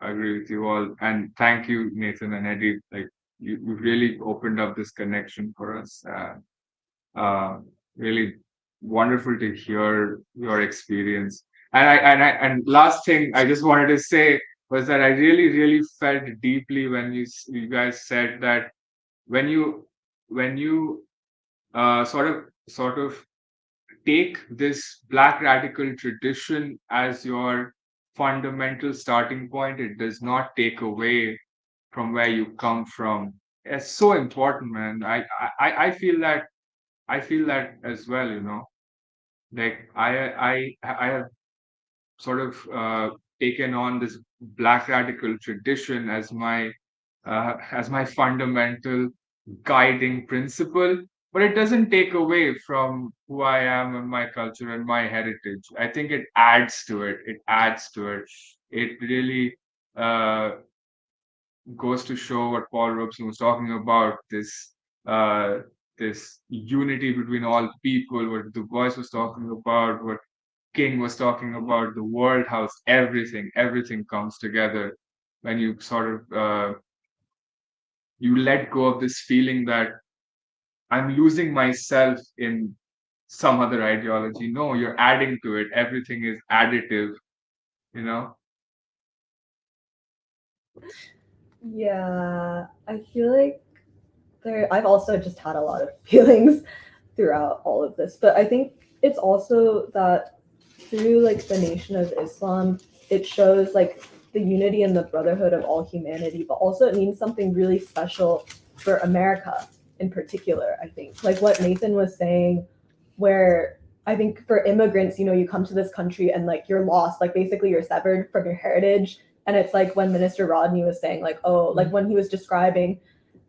agree with you all, and thank you, Nathan and Eddie. Like, you really opened up this connection for us. Really wonderful to hear your experience. And last thing I just wanted to say was that I really felt deeply when you guys said that when you sort of take this black radical tradition as your fundamental starting point, it does not take away from where you come from. It's so important, man. I feel that as well, you know. Like I have sort of taken on this black radical tradition as my fundamental guiding principle, but it doesn't take away from who I am and my culture and my heritage. I think it adds to it. It adds to it. It really uh, goes to show what Paul Robeson was talking about, uh, this unity between all people, what Du Bois was talking about, what King was talking about, the world, how everything comes together when you sort of you let go of this feeling that I'm losing myself in some other ideology. No, you're adding to it. Everything is additive, you know? Yeah, I feel like I've also just had a lot of feelings throughout all of this, but I think it's also that through like the Nation of Islam, it shows like the unity and the brotherhood of all humanity, but also it means something really special for America in particular. I think like what Nathan was saying, where I think for immigrants, you know, you come to this country and like you're lost, like basically you're severed from your heritage. And it's like when Minister Rodney was saying, like, oh, like when he was describing,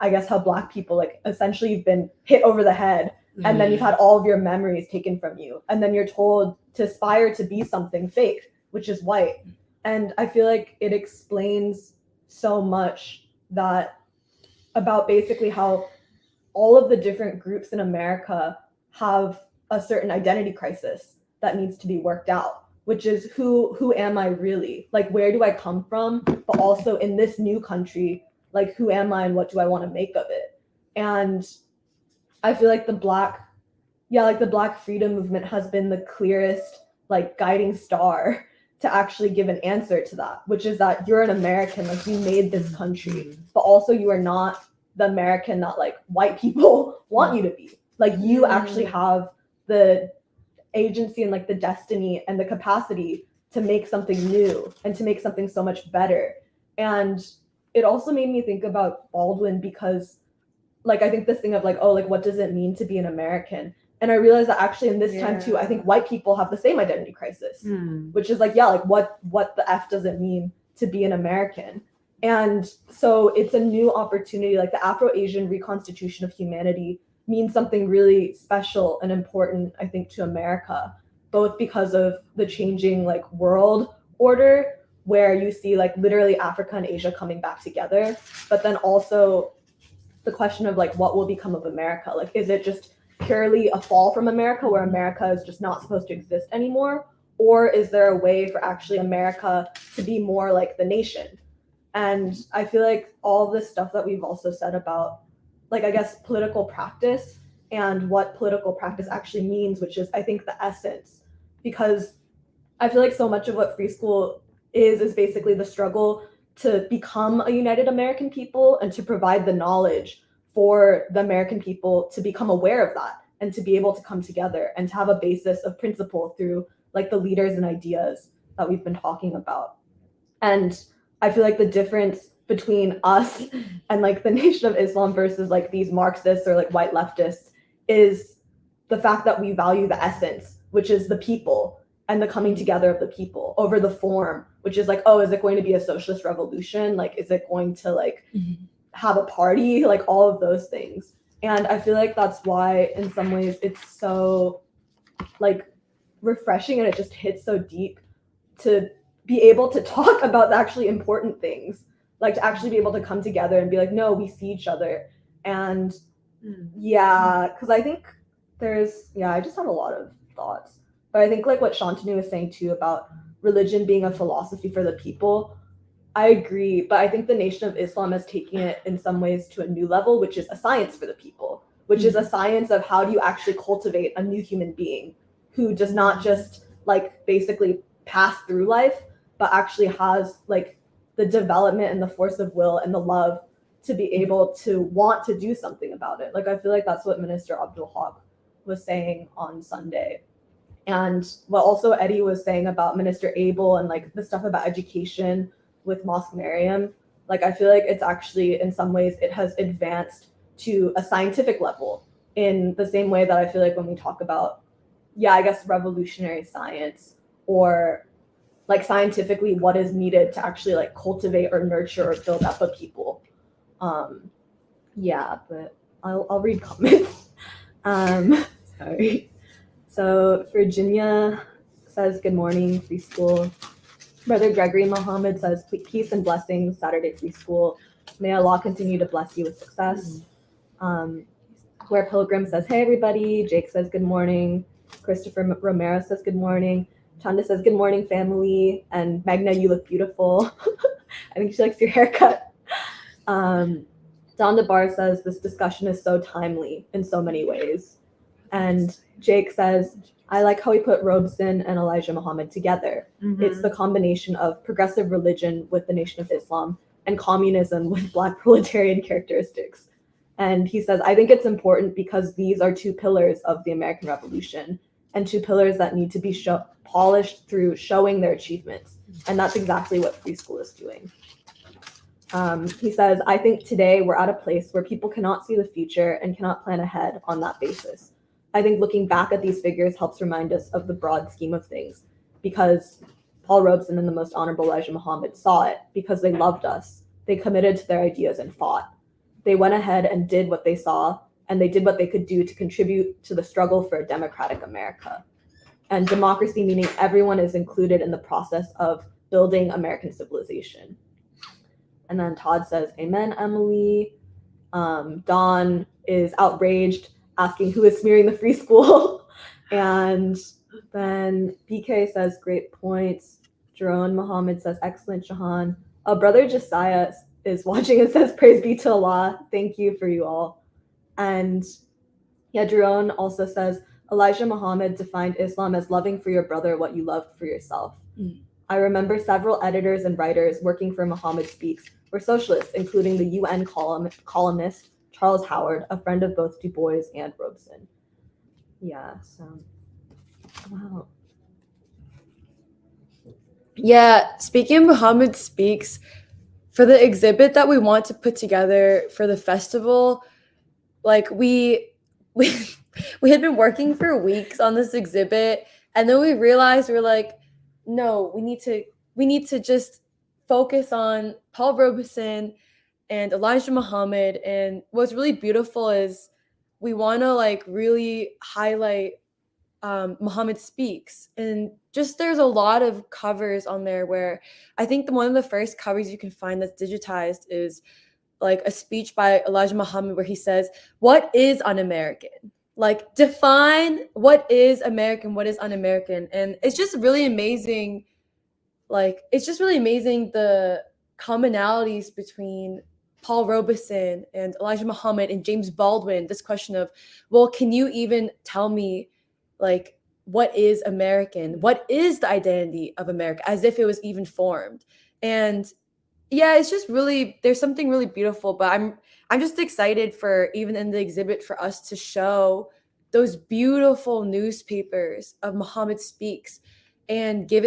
I guess, how Black people, like, essentially you've been hit over the head and then you've had all of your memories taken from you. And then you're told to aspire to be something fake, which is white. And I feel like it explains so much that about basically how all of the different groups in America have a certain identity crisis that needs to be worked out, which is who am I really? Like, where do I come from? But also in this new country, like, who am I and what do I want to make of it? And I feel like the Black freedom movement has been the clearest, like, guiding star to actually give an answer to that, which is that you're an American, like, you made this country, but also you are not the American that, like, white people want you to be. Like, you actually have the agency and, like, the destiny and the capacity to make something new and to make something so much better. And it also made me think about Baldwin because, like, I think this thing of, like, oh, like, what does it mean to be an American? And I realized that actually in this time too, I think white people have the same identity crisis, which is like, yeah, like what the F does it mean to be an American? And so it's a new opportunity, like the Afro-Asian reconstitution of humanity means something really special and important, I think, to America, both because of the changing like world order where you see like literally Africa and Asia coming back together, but then also the question of like what will become of America? Like, is it just purely a fall from America where America is just not supposed to exist anymore? Or is there a way for actually America to be more like the nation? And I feel like all this stuff that we've also said about, like, I guess, political practice and what political practice actually means, which is, I think, the essence. Because I feel like so much of what free school is basically the struggle to become a united American people and to provide the knowledge for the American people to become aware of that and to be able to come together and to have a basis of principle through like the leaders and ideas that we've been talking about. And I feel like the difference between us and like the Nation of Islam versus like these Marxists or like white leftists is the fact that we value the essence, which is the people and the coming together of the people over the form, which is like, oh, is it going to be a socialist revolution? Like, is it going to like have a party? Like all of those things. And I feel like that's why in some ways it's so like refreshing and it just hits so deep to be able to talk about the actually important things, like to actually be able to come together and be like, no, we see each other. And because I think I just have a lot of thoughts. But I think like what Shantanu was saying too about religion being a philosophy for the people, I agree. But I think the Nation of Islam is taking it in some ways to a new level, which is a science for the people, which is a science of how do you actually cultivate a new human being who does not just like basically pass through life, but actually has like the development and the force of will and the love to be able to want to do something about it. Like I feel like that's what Minister Abdul Haq was saying on Sunday. And what also Eddie was saying about Minister Abel and like the stuff about education with Mosque Maryam, like I feel like it's actually in some ways it has advanced to a scientific level in the same way that I feel like when we talk about, I guess revolutionary science or like scientifically what is needed to actually like cultivate or nurture or build up a people. But I'll read comments. Sorry. So Virginia says, good morning, free school. Brother Gregory Mohammed says, peace and blessings, Saturday free school. May Allah continue to bless you with success. Where Pilgrim says, hey, everybody. Jake says, good morning. Christopher Romero says, good morning. Chanda says, good morning, family. And Magna, you look beautiful. I think she likes your haircut. Don DeBar says, this discussion is so timely in so many ways. And Jake says, I like how he put Robeson and Elijah Muhammad together. Mm-hmm. It's the combination of progressive religion with the Nation of Islam and communism with Black proletarian characteristics. And he says, I think it's important because these are two pillars of the American Revolution and two pillars that need to be polished through showing their achievements. And that's exactly what free school is doing. He says, I think today we're at a place where people cannot see the future and cannot plan ahead on that basis. I think looking back at these figures helps remind us of the broad scheme of things because Paul Robeson and the Most Honorable Elijah Muhammad saw it because they loved us. They committed to their ideas and fought. They went ahead and did what they saw, and they did what they could do to contribute to the struggle for a democratic America. And democracy meaning everyone is included in the process of building American civilization. And then Todd says, amen, Emily. Dawn is outraged, asking who is smearing the free school. And then BK says, great points. Jerome Muhammad says, excellent, Shahan. Brother Josiah is watching and says, praise be to Allah. Thank you for you all. And Jerome also says, Elijah Muhammad defined Islam as loving for your brother what you loved for yourself. I remember several editors and writers working for Muhammad Speaks were socialists, including the UN columnist Charles Howard, a friend of both Du Bois and Robeson. Wow. Speaking of Muhammad Speaks, for the exhibit that we want to put together for the festival, like we had been working for weeks on this exhibit, and then we realized we're like, no, we need to just focus on Paul Robeson and Elijah Muhammad. And what's really beautiful is we want to like really highlight Muhammad Speaks. And just there's a lot of covers on there where I think one of the first covers you can find that's digitized is like a speech by Elijah Muhammad where he says, what is un-American? Like define what is American, what is un-American. And it's just really amazing. The commonalities between Paul Robeson and Elijah Muhammad and James Baldwin. This question of, well, can you even tell me like what is American? What is the identity of America? As if it was even formed. And it's just really, there's something really beautiful, but I'm just excited for even in the exhibit for us to show those beautiful newspapers of Muhammad Speaks and give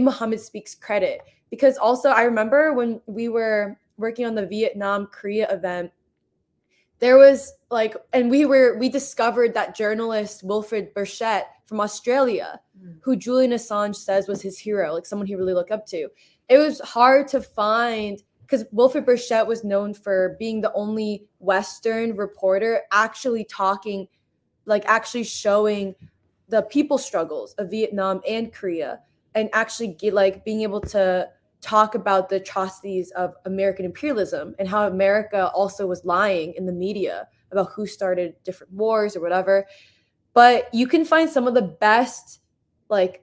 Muhammad Speaks credit. Because also I remember when we were working on the Vietnam Korea event, there was like, and we discovered that journalist Wilfred Burchett from Australia, who Julian Assange says was his hero, like someone he really looked up to. It was hard to find because Wilfred Burchett was known for being the only Western reporter actually talking, like actually showing the people struggles of Vietnam and Korea, and actually being able to talk about the atrocities of American imperialism and how America also was lying in the media about who started different wars or whatever. But you can find some of the best like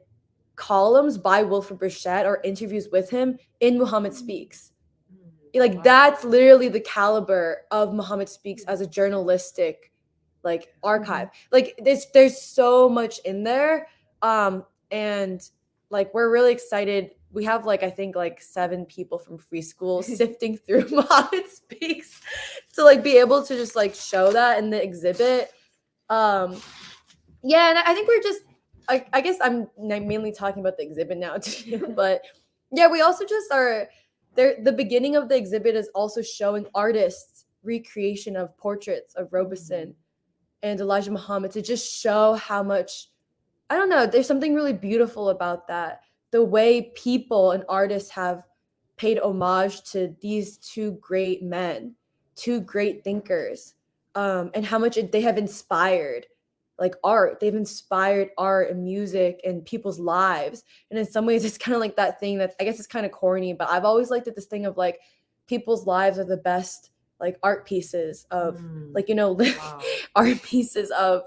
columns by Wilfred Burchett or interviews with him in Muhammad Speaks. Like that's literally the caliber of Muhammad Speaks as a journalistic archive. Like there's so much in there. And like we're really excited. We have like I think like 7 people from free school sifting through Muhammad Speaks to like be able to just like show that in the exhibit. Yeah, and I think we're just I guess I'm mainly talking about the exhibit now too, but yeah, we also just are there. The beginning of the exhibit is also showing artists' recreation of portraits of Robeson and Elijah Muhammad to just show how much, I don't know, there's something really beautiful about that. The way people and artists have paid homage to these 2 great men, 2 great thinkers, and how much they have inspired like art. They've inspired art and music and people's lives. And in some ways, it's kind of like that thing that I guess it's kind of corny, but I've always liked it, this thing of like people's lives are the best like art pieces of like, you know, Wow. art pieces of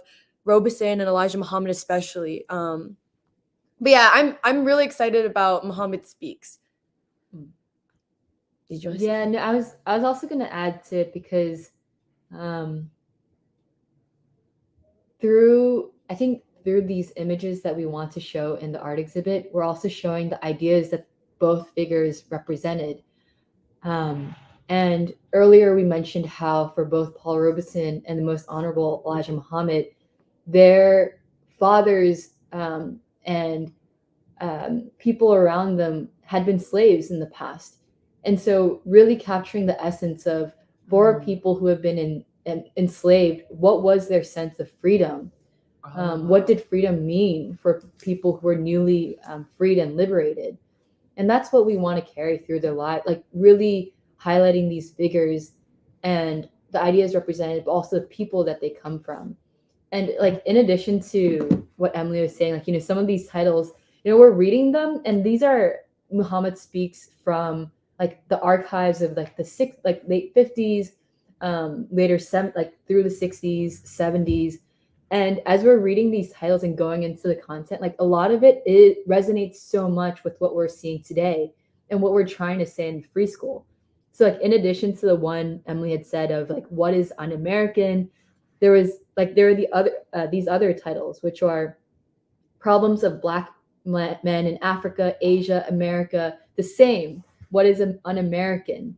Robeson and Elijah Muhammad especially. But yeah, I'm really excited about Muhammad Speaks. Did you want to say Yeah, something? no, I was also gonna add to it because I think through these images that we want to show in the art exhibit, we're also showing the ideas that both figures represented. And earlier we mentioned how for both Paul Robeson and the Most Honorable Elijah Muhammad, their fathers and people around them had been slaves in the past. And so really capturing the essence of for people who have been enslaved, what was their sense of freedom? What did freedom mean for people who were newly freed and liberated? And that's what we want to carry through their life, like really highlighting these figures and the ideas represented, but also the people that they come from. And like in addition to what Emily was saying, like, you know, some of these titles, you know, we're reading them and these are Muhammad Speaks from like the archives of like late 50s, like through the 60s, 70s. And as we're reading these titles and going into the content, like a lot of it resonates so much with what we're seeing today and what we're trying to say in free school. So like in addition to the one Emily had said of like what is un-American, there are these other titles which are problems of Black men in Africa, Asia, America, the same. What is an un-American?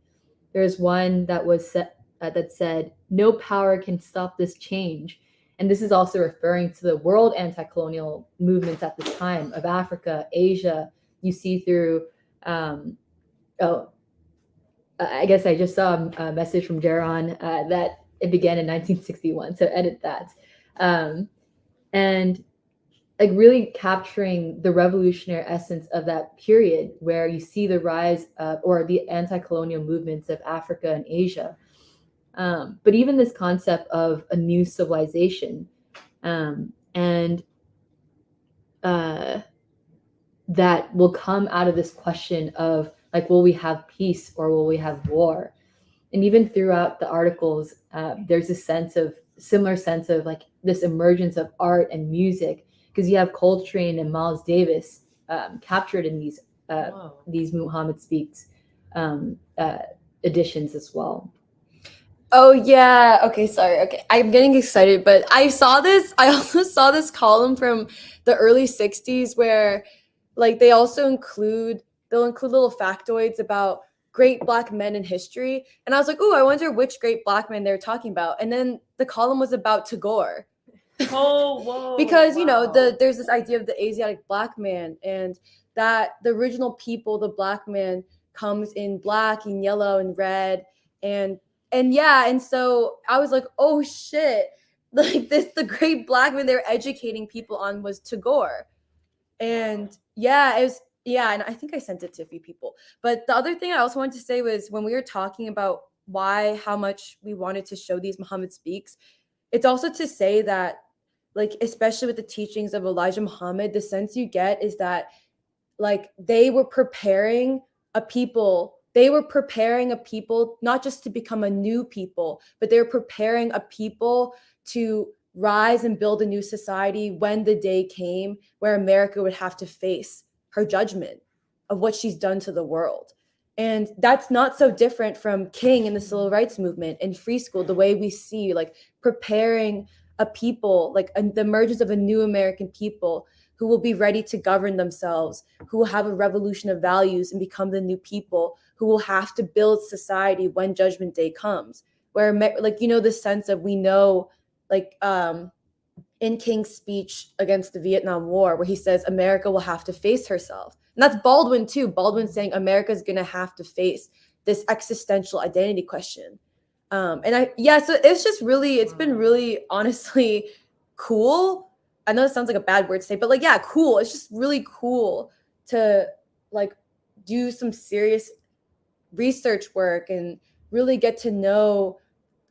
There's one that was that said, no power can stop this change. And this is also referring to the world anti-colonial movements at the time of Africa, Asia. You see through, I guess I just saw a message from Jaron that it began in 1961. So edit that. And like really capturing the revolutionary essence of that period where you see the rise of, or the anti-colonial movements of Africa and Asia. But even this concept of a new civilization and that will come out of this question of like, will we have peace or will we have war? And even throughout the articles, there's a similar sense of like this emergence of art and music, because you have Coltrane and Miles Davis captured in these Muhammad Speaks editions as well. Oh yeah. Okay, sorry. Okay. I'm getting excited, but I also saw this column from the early 60s where like they'll include little factoids about great Black men in history. And I was like, "Ooh, I wonder which great Black men they're talking about." And then the column was about Tagore. Oh, whoa. Because, you know, wow. there's this idea of the Asiatic Black man, and that the original people, the Black man, comes in black and yellow and red, and yeah, and so I was like, oh shit, like the great Black man they were educating people on was Tagore. And yeah, it was, yeah, and I think I sent it to a few people. But the other thing I also wanted to say was when we were talking about how much we wanted to show these Muhammad Speaks, it's also to say that, like, especially with the teachings of Elijah Muhammad, the sense you get is that like they were preparing a people not just to become a new people, but they were preparing a people to rise and build a new society when the day came where America would have to face her judgment of what she's done to the world. And that's not so different from King and the civil rights movement and free school, the way we see like preparing a people, like the emergence of a new American people who will be ready to govern themselves, who will have a revolution of values and become the new people, who will have to build society when Judgment Day comes. Where, like, you know, the sense of, we know, like, in King's speech against the Vietnam War, where he says America will have to face herself. And that's Baldwin too. Baldwin saying America's going to have to face this existential identity question. So it's just really, it's been really honestly cool. I know it sounds like a bad word to say, but like, yeah, cool. It's just really cool to like do some serious research work and really get to know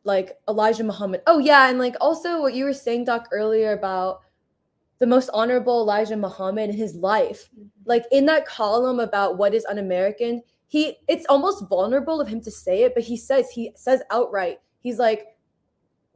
like Elijah Muhammad. Oh yeah, and like also what you were saying, Doc, earlier about the most honorable Elijah Muhammad in his life. Like in that column about what is un-American, it's almost vulnerable of him to say it, but he says outright, he's like,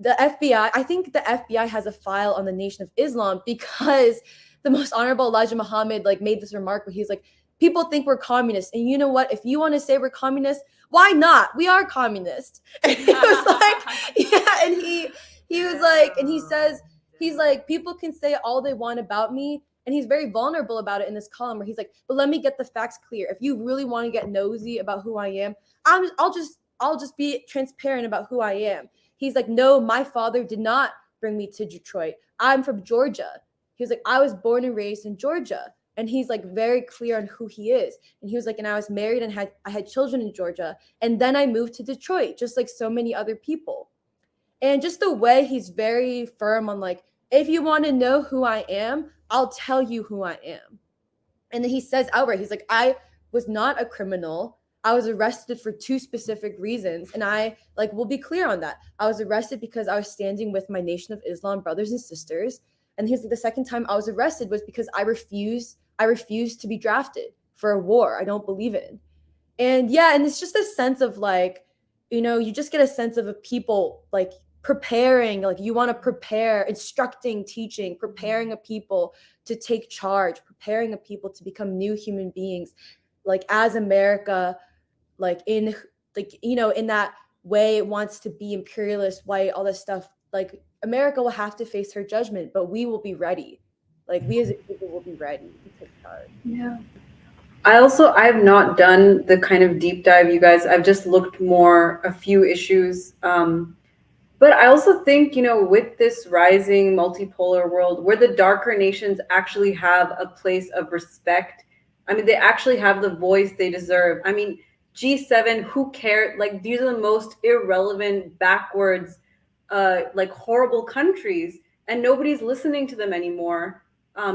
the FBI, I think the FBI has a file on the Nation of Islam because the most honorable Elijah Muhammad like made this remark where he's like, people think we're communists, and you know what? If you want to say we're communists, why not? We are communist. And he was like, yeah, and he was like, and he says, he's like, people can say all they want about me, and he's very vulnerable about it in this column where he's like, but let me get the facts clear. If you really want to get nosy about who I am, I'll just be transparent about who I am. He's like, no, my father did not bring me to Detroit. I'm from Georgia. He was like, I was born and raised in Georgia. And he's like very clear on who he is. And he was like, and I was married and I had children in Georgia. And then I moved to Detroit, just like so many other people. And just the way he's very firm on like, if you want to know who I am, I'll tell you who I am. And then he says outright, he's like, I was not a criminal. I was arrested for 2 specific reasons. And I like will be clear on that. I was arrested because I was standing with my Nation of Islam brothers and sisters. And he's like, the second time I was arrested was because I refused to be drafted for a war I don't believe in. And yeah, and it's just a sense of like, you know, you just get a sense of a people like preparing, like you want to prepare, instructing, teaching, preparing a people to take charge, preparing a people to become new human beings, like as America, like in like, you know, in that way it wants to be imperialist, white, all this stuff. Like America will have to face her judgment, but we will be ready. Like we as a people will be ready to take charge. Yeah. I've not done the kind of deep dive, you guys. I've just looked more a few issues. But I also think, you know, with this rising multipolar world where the darker nations actually have a place of respect, I mean, they actually have the voice they deserve. I mean, G7, who cared? Like, these are the most irrelevant, backwards, like horrible countries, and nobody's listening to them anymore.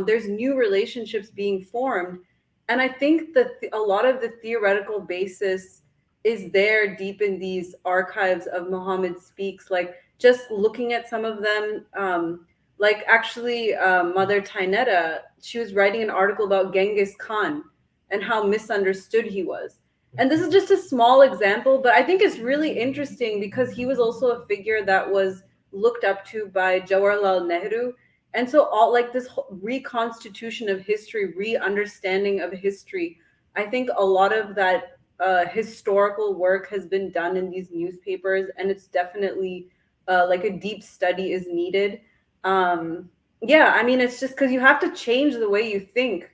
There's new relationships being formed. And I think that a lot of the theoretical basis is there deep in these archives of Muhammad Speaks, like just looking at some of them, like actually Mother Tainetta, she was writing an article about Genghis Khan and how misunderstood he was. And this is just a small example, but I think it's really interesting because he was also a figure that was looked up to by Jawaharlal Nehru. And so all like this reconstitution of history, re-understanding of history, I think a lot of that historical work has been done in these newspapers, and it's definitely like a deep study is needed. Yeah, I mean, it's just because you have to change the way you think,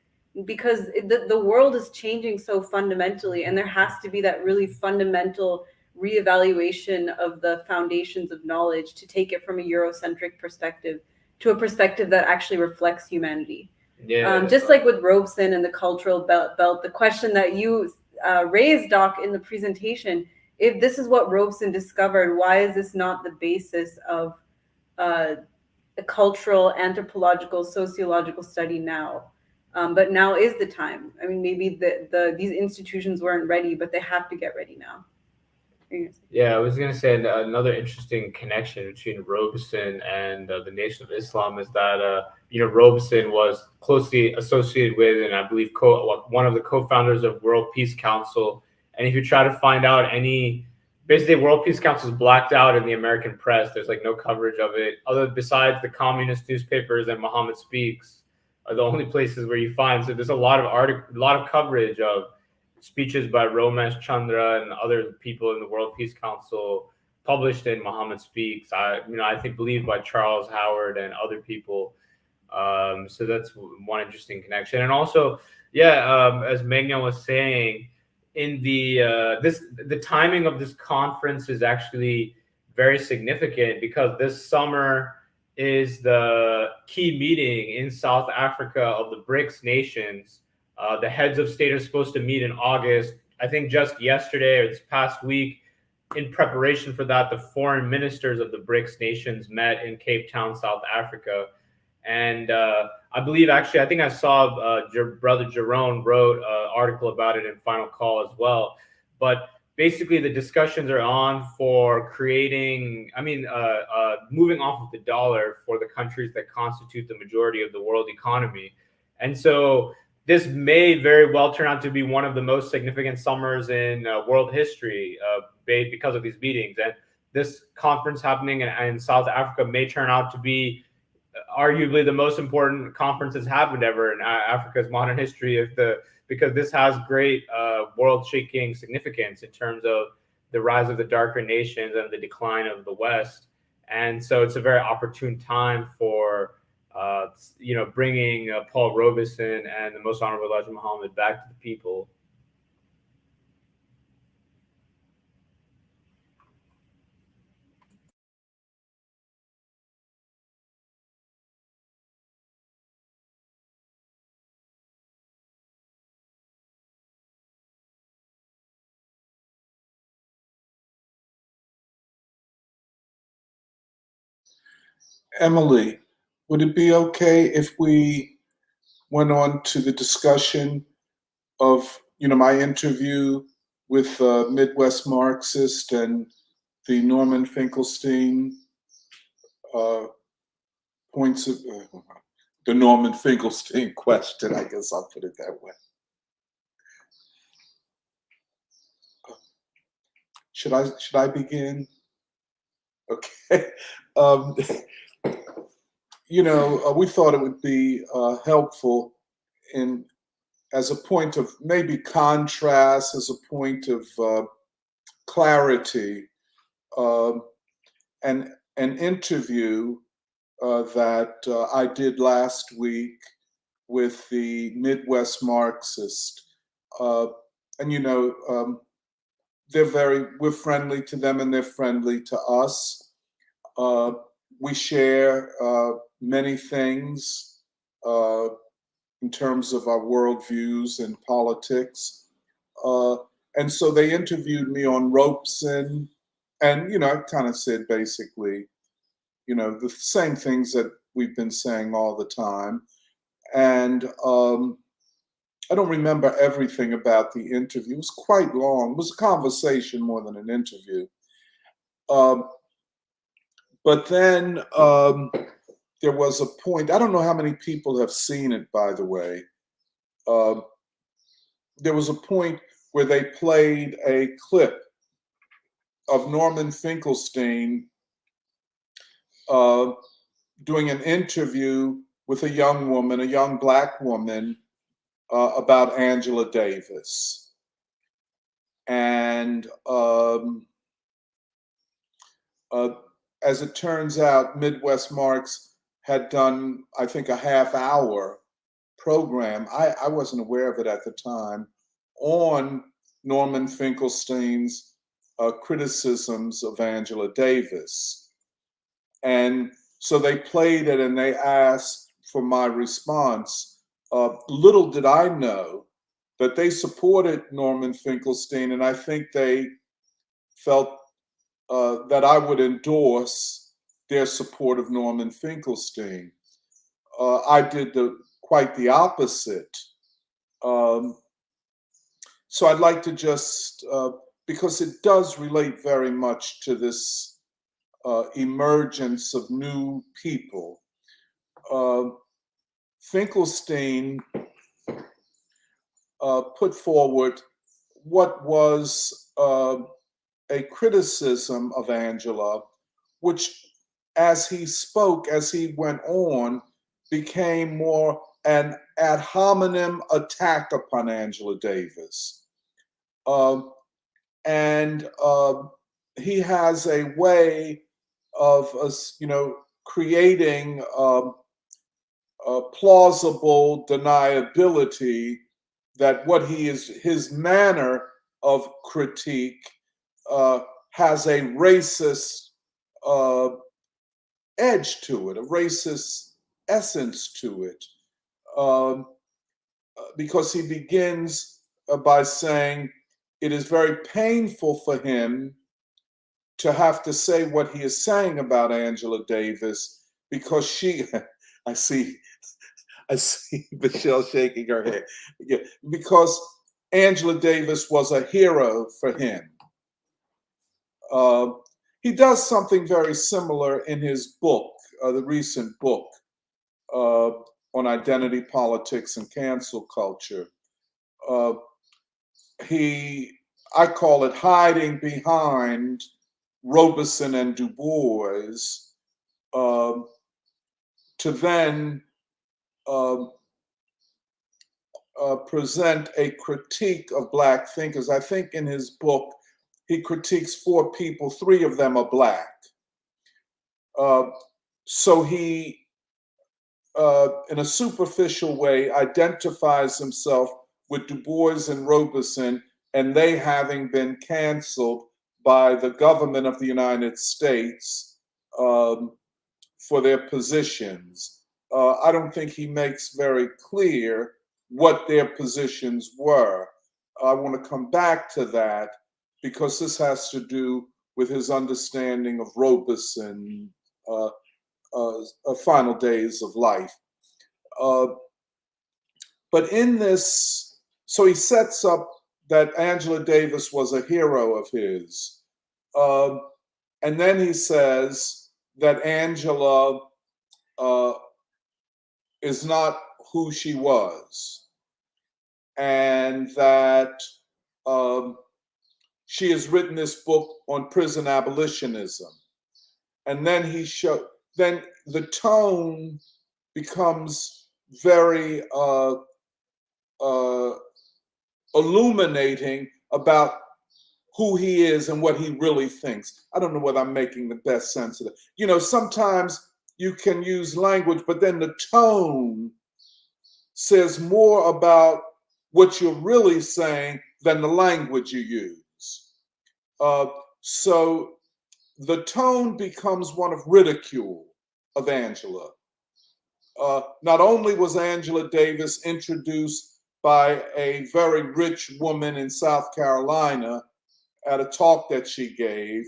because the world is changing so fundamentally, and there has to be that really fundamental reevaluation of the foundations of knowledge to take it from a Eurocentric perspective to a perspective that actually reflects humanity. Yeah. Just like with Robeson and the cultural belt, the question that you raised, Doc, in the presentation, if this is what Robeson discovered, why is this not the basis of a cultural, anthropological, sociological study now? But now is the time. I mean, maybe these institutions weren't ready, but they have to get ready now. Yeah, I was going to say another interesting connection between Robeson and the Nation of Islam is that, you know, Robeson was closely associated with, and I believe one of the co-founders of World Peace Council. And if you try to find out basically World Peace Council is blacked out in the American press. There's like no coverage of it, besides the communist newspapers and Muhammad Speaks are the only places where you find. So there's a lot of coverage of speeches by Romesh Chandra and other people in the World Peace Council published in Muhammad Speaks. I believe by Charles Howard and other people. So that's one interesting connection. And also, yeah, as Megna was saying, in the timing of this conference is actually very significant because this summer is the key meeting in South Africa of the BRICS nations. The heads of state are supposed to meet in August. I think just yesterday or this past week, in preparation for that, the foreign ministers of the BRICS nations met in Cape Town, South Africa. And I believe, actually, I think I saw your brother Jerome wrote an article about it in Final Call as well. But basically, the discussions are on for creating, moving off of the dollar for the countries that constitute the majority of the world economy. And so this may very well turn out to be one of the most significant summers in world history because of these meetings. And this conference happening in South Africa may turn out to be arguably the most important conference that's happened ever in Africa's modern history, because this has great world-shaking significance in terms of the rise of the darker nations and the decline of the West. And so it's a very opportune time for bringing Paul Robeson and the Most Honorable Elijah Muhammad back to the people. Emily, would it be okay if we went on to the discussion of, my interview with Midwest Marxist and the Norman Finkelstein points of the Norman Finkelstein question? I guess I'll put it that way. Should I begin? Okay. We thought it would be helpful as a point of maybe contrast, as a point of clarity, an interview that I did last week with the Midwest Marxist. We're friendly to them and they're friendly to us. We share many things in terms of our worldviews and politics. And so they interviewed me on Robeson, and, I kind of said basically, the same things that we've been saying all the time. And I don't remember everything about the interview. It was quite long. It was a conversation more than an interview. But then there was a point, I don't know how many people have seen it, by the way. There was a point where they played a clip of Norman Finkelstein doing an interview with a young woman, a young Black woman, about Angela Davis. And as it turns out, Midwest Marx had done, I think, a half-hour program, I wasn't aware of it at the time, on Norman Finkelstein's criticisms of Angela Davis. And so they played it and they asked for my response. Little did I know that they supported Norman Finkelstein, and I think they felt that I would endorse their support of Norman Finkelstein. I did quite the opposite. So I'd like to just, because it does relate very much to this emergence of new people. Finkelstein put forward what was a criticism of Angela, which, as he spoke, as he went on, became more an ad hominem attack upon Angela Davis. And he has a way of, creating plausible deniability that what his manner of critique has a racist edge to it, a racist essence to it, because he begins by saying it is very painful for him to have to say what he is saying about Angela Davis because she, I see Michelle shaking her head, yeah, because Angela Davis was a hero for him. He does something very similar in his book, the recent book on identity politics and cancel culture. I call it hiding behind Robeson and Du Bois, to then present a critique of Black thinkers. I think in his book, he critiques 4 people, 3 of them are Black. So he, in a superficial way, identifies himself with Du Bois and Robeson, and they having been canceled by the government of the United States for their positions. I don't think he makes very clear what their positions were. I want to come back to that because this has to do with his understanding of Robeson, Final Days of Life. But in this, so he sets up that Angela Davis was a hero of his. And then he says that Angela is not who she was, and that she has written this book on prison abolitionism. And then then the tone becomes very illuminating about who he is and what he really thinks. I don't know whether I'm making the best sense of it. You know, sometimes you can use language, but then the tone says more about what you're really saying than the language you use. So the tone becomes one of ridicule of Angela. Not only was Angela Davis introduced by a very rich woman in South Carolina at a talk that she gave,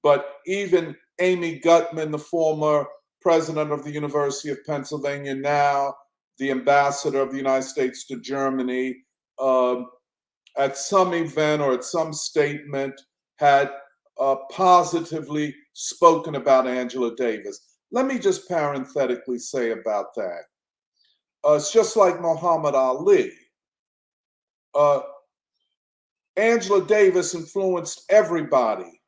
but even Amy Gutman, the former president of the University of Pennsylvania, now the ambassador of the United States to Germany, at some event or at some statement had positively spoken about Angela Davis. Let me just parenthetically say about that. It's just like Muhammad Ali. Angela Davis influenced everybody,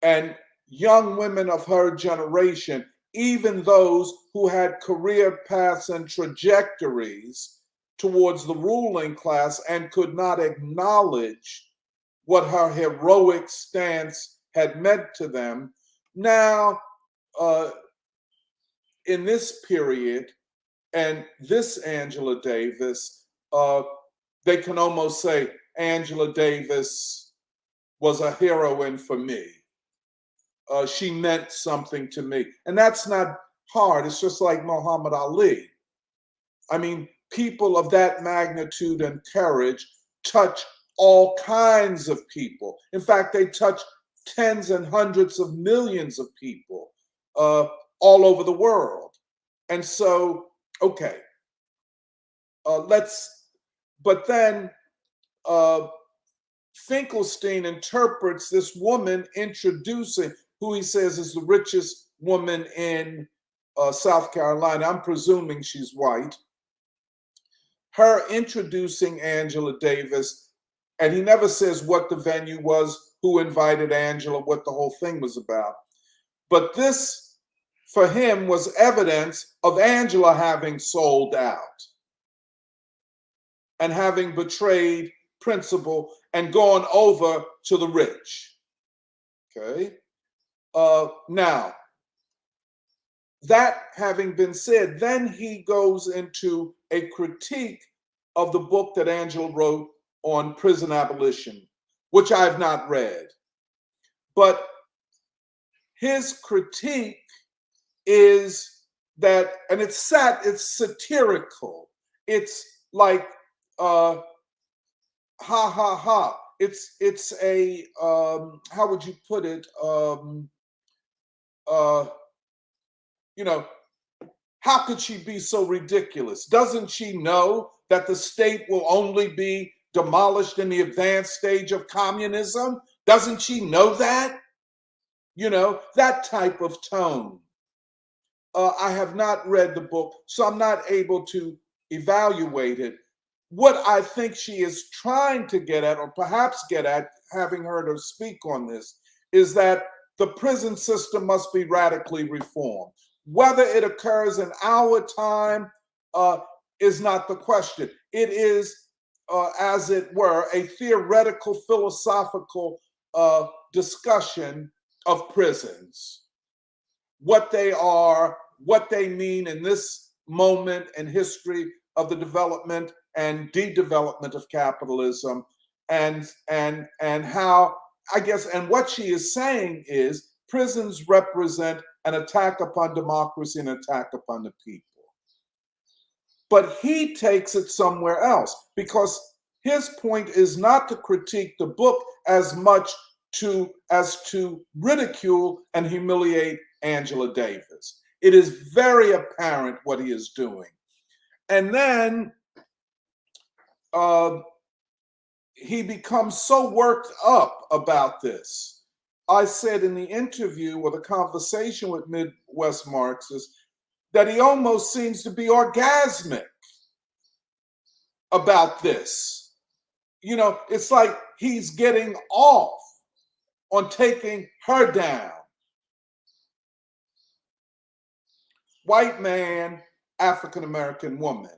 and young women of her generation, even those who had career paths and trajectories towards the ruling class and could not acknowledge what her heroic stance had meant to them. Now, in this period, and this Angela Davis, they can almost say Angela Davis was a heroine for me. She meant something to me. And that's not hard. It's just like Muhammad Ali. I mean, people of that magnitude and courage touch all kinds of people. In fact, they touch tens and hundreds of millions of people all over the world. And so, okay, but then Finkelstein interprets this woman introducing who he says is the richest woman in South Carolina. I'm presuming she's white. Her introducing Angela Davis, and he never says what the venue was, who invited Angela, what the whole thing was about. But this, for him, was evidence of Angela having sold out and having betrayed principle and gone over to the rich. Okay. Now, that having been said, then he goes into a critique of the book that Angela wrote on prison abolition, which I have not read. But his critique is that, and it's satirical. It's like, ha ha ha. It's a, how would you put it? You know, how could she be so ridiculous? Doesn't she know that the state will only be demolished in the advanced stage of communism? Doesn't she know that? You know, that type of tone. I have not read the book, so I'm not able to evaluate it. What I think she is trying to get at, or perhaps get at, having heard her speak on this, is that the prison system must be radically reformed. Whether it occurs in our time is not the question. It is, as it were, a theoretical, philosophical discussion of prisons. What they are, what they mean in this moment in history of the development and de-development of capitalism, and how, I guess, and what she is saying is prisons represent an attack upon democracy, an attack upon the people. But he takes it somewhere else, because his point is not to critique the book as much as to ridicule and humiliate Angela Davis. It is very apparent what he is doing. And then he becomes so worked up about this. I said in the interview or the conversation with Midwest Marxists that he almost seems to be orgasmic about this. You know, it's like he's getting off on taking her down. White man, African American woman.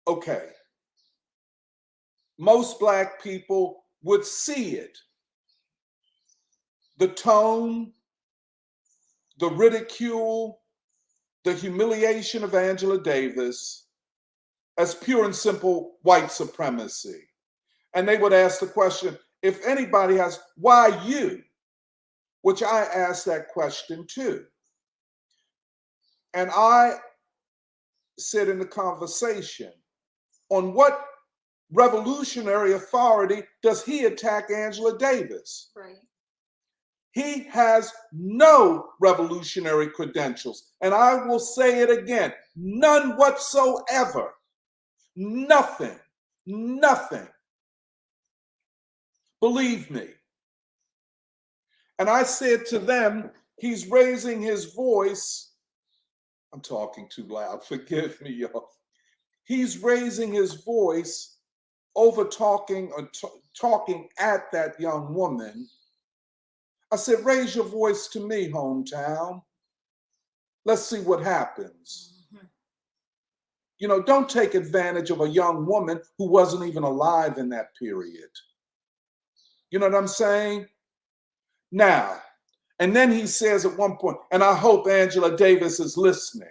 Okay. Most Black people would see it. The tone, the ridicule, the humiliation of Angela Davis as pure and simple white supremacy. And they would ask the question, if anybody has, why you? Which I asked that question too. And I said in the conversation, on what revolutionary authority does he attack Angela Davis? Right. He has no revolutionary credentials. And I will say it again, none whatsoever. Nothing. Nothing. Believe me. And I said to them, he's raising his voice. I'm talking too loud. Forgive me, y'all. He's raising his voice over talking at that young woman. I said, raise your voice to me, hometown. Let's see what happens. Mm-hmm. You know, don't take advantage of a young woman who wasn't even alive in that period. You know what I'm saying? Now, and then he says at one point, and I hope Angela Davis is listening.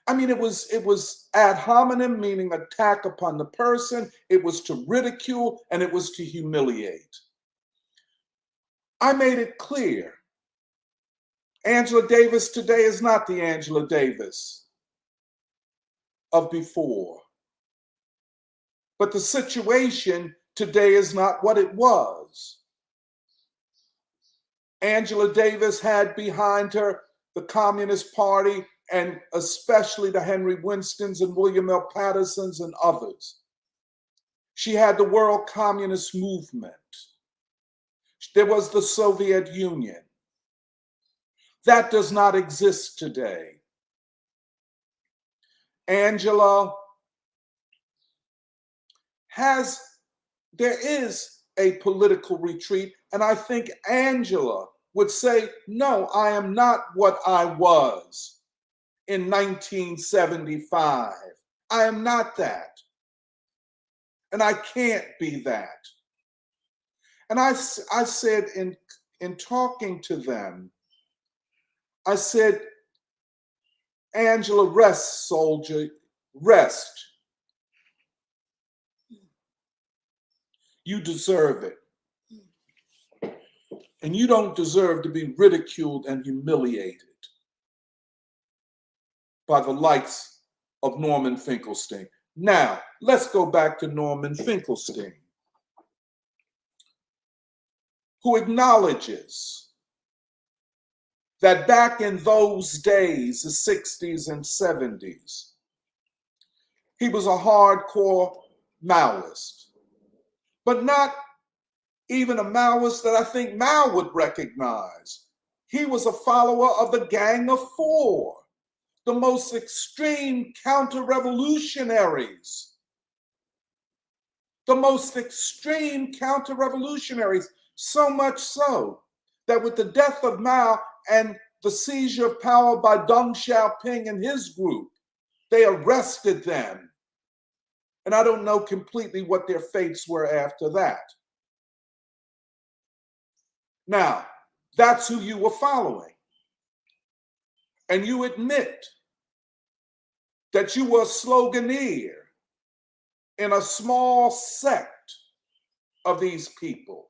I mean, it was ad hominem, meaning attack upon the person. It was to ridicule, and it was to humiliate. I made it clear. Angela Davis today is not the Angela Davis of before. But the situation today is not what it was. Angela Davis had behind her the Communist Party, and especially the Henry Winstons and William L. Pattersons and others. She had the World Communist Movement. There was the Soviet Union. That does not exist today. Angela there is a political retreat, and I think Angela would say, no, I am not what I was in 1975. I am not that. And I can't be that. And I said in talking to them, I said, Angela, rest, soldier, rest. You deserve it. And you don't deserve to be ridiculed and humiliated by the likes of Norman Finkelstein. Now, let's go back to Norman Finkelstein, who acknowledges that back in those days, the 60s and 70s, he was a hardcore Maoist, but not even a Maoist that I think Mao would recognize. He was a follower of the Gang of Four, the most extreme counter-revolutionaries. The most extreme counter-revolutionaries, so much so that with the death of Mao and the seizure of power by Deng Xiaoping and his group, they arrested them. And I don't know completely what their fates were after that. Now, that's who you were following. And you admit that you were a sloganeer in a small sect of these people.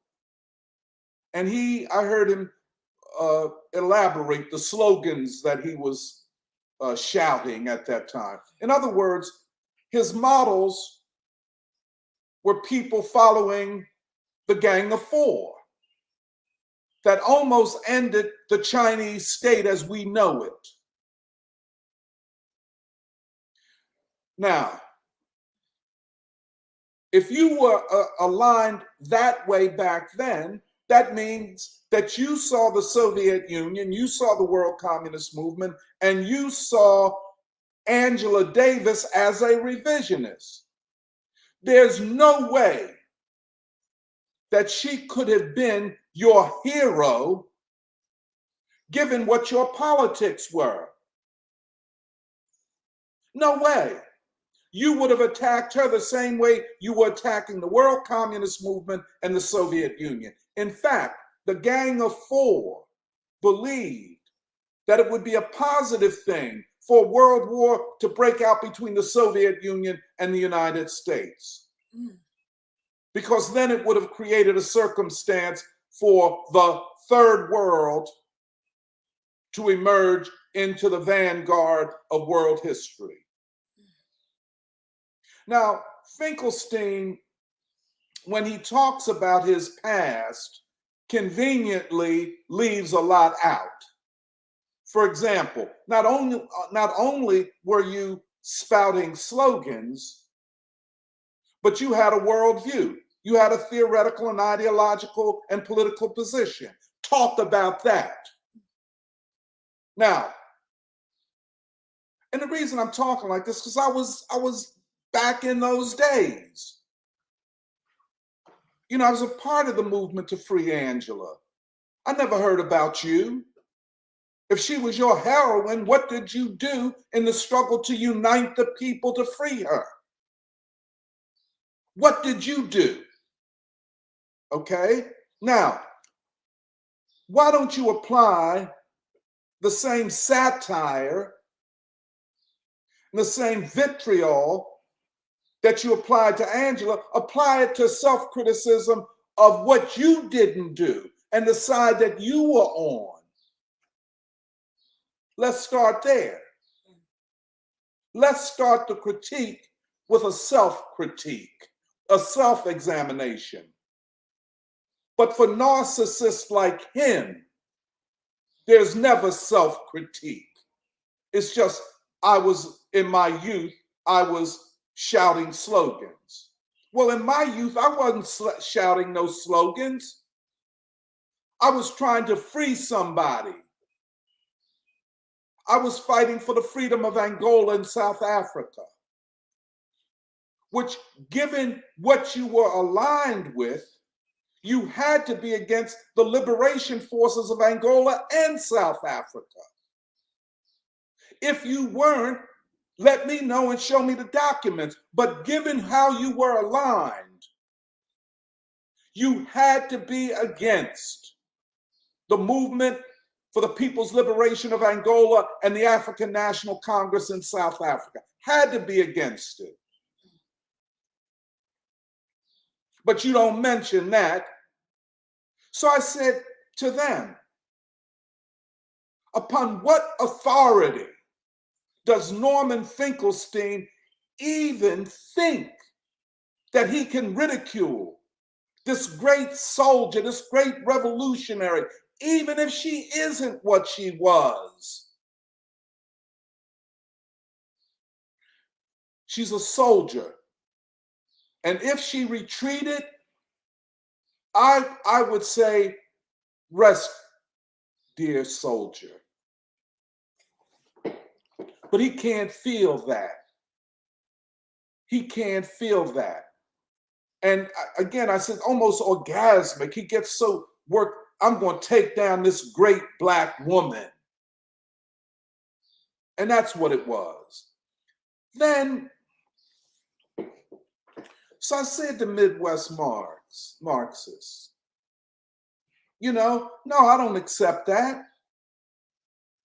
And I heard him elaborate the slogans that he was shouting at that time. In other words, his models were people following the Gang of Four that almost ended the Chinese state as we know it. Now, if you were aligned that way back then, that means that you saw the Soviet Union, you saw the World Communist Movement, and you saw Angela Davis as a revisionist. There's no way that she could have been your hero given what your politics were. No way. You would have attacked her the same way you were attacking the World Communist Movement and the Soviet Union. In fact, the Gang of Four believed that it would be a positive thing for World War to break out between the Soviet Union and the United States. Because then it would have created a circumstance for the third world to emerge into the vanguard of world history. Now, Finkelstein, when he talks about his past, conveniently leaves a lot out. For example, not only were you spouting slogans, but you had a worldview. You had a theoretical and ideological and political position. Talk about that. Now, and the reason I'm talking like this, because I was back in those days. You know, I was a part of the movement to free Angela. I never heard about you. If she was your heroine, what did you do in the struggle to unite the people to free her? What did you do? Okay? Now, why don't you apply the same satire, the same vitriol that you applied to Angela, apply it to self-criticism of what you didn't do and the side that you were on. Let's start there. Let's start the critique with a self-critique, a self-examination. But for narcissists like him, there's never self-critique. It's just, in my youth, I was shouting slogans. Well, in my youth, I wasn't shouting no slogans. I was trying to free somebody. I was fighting for the freedom of Angola and South Africa, which, given what you were aligned with, you had to be against the liberation forces of Angola and South Africa. If you weren't, let me know and show me the documents. But given how you were aligned, you had to be against the movement for the People's Liberation of Angola and the African National Congress in South Africa. Had to be against it. But you don't mention that. So I said to them, upon what authority does Norman Finkelstein even think that he can ridicule this great soldier, this great revolutionary, even if she isn't what she was? She's a soldier. And if she retreated, I would say, rest, dear soldier. But he can't feel that. He can't feel that. And again, I said almost orgasmic. He gets so worked, I'm going to take down this great Black woman. And that's what it was. Then, so I said to Midwest Marxists, no, I don't accept that.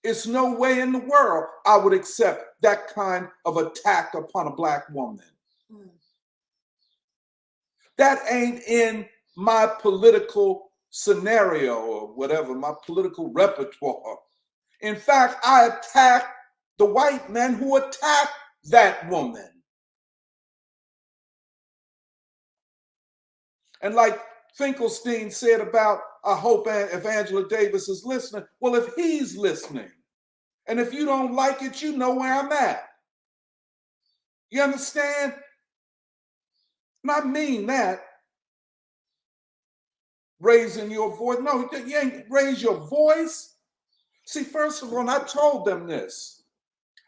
It's no way in the world I would accept that kind of attack upon a Black woman. That ain't in my political scenario or whatever, my political repertoire. In fact, I attack the white men who attacked that woman. And like Finkelstein said about, I hope if Angela Davis is listening, well, if he's listening, and if you don't like it, you know where I'm at. You understand? And I mean that. Raising your voice. No, you ain't raise your voice. See, first of all, and I told them this.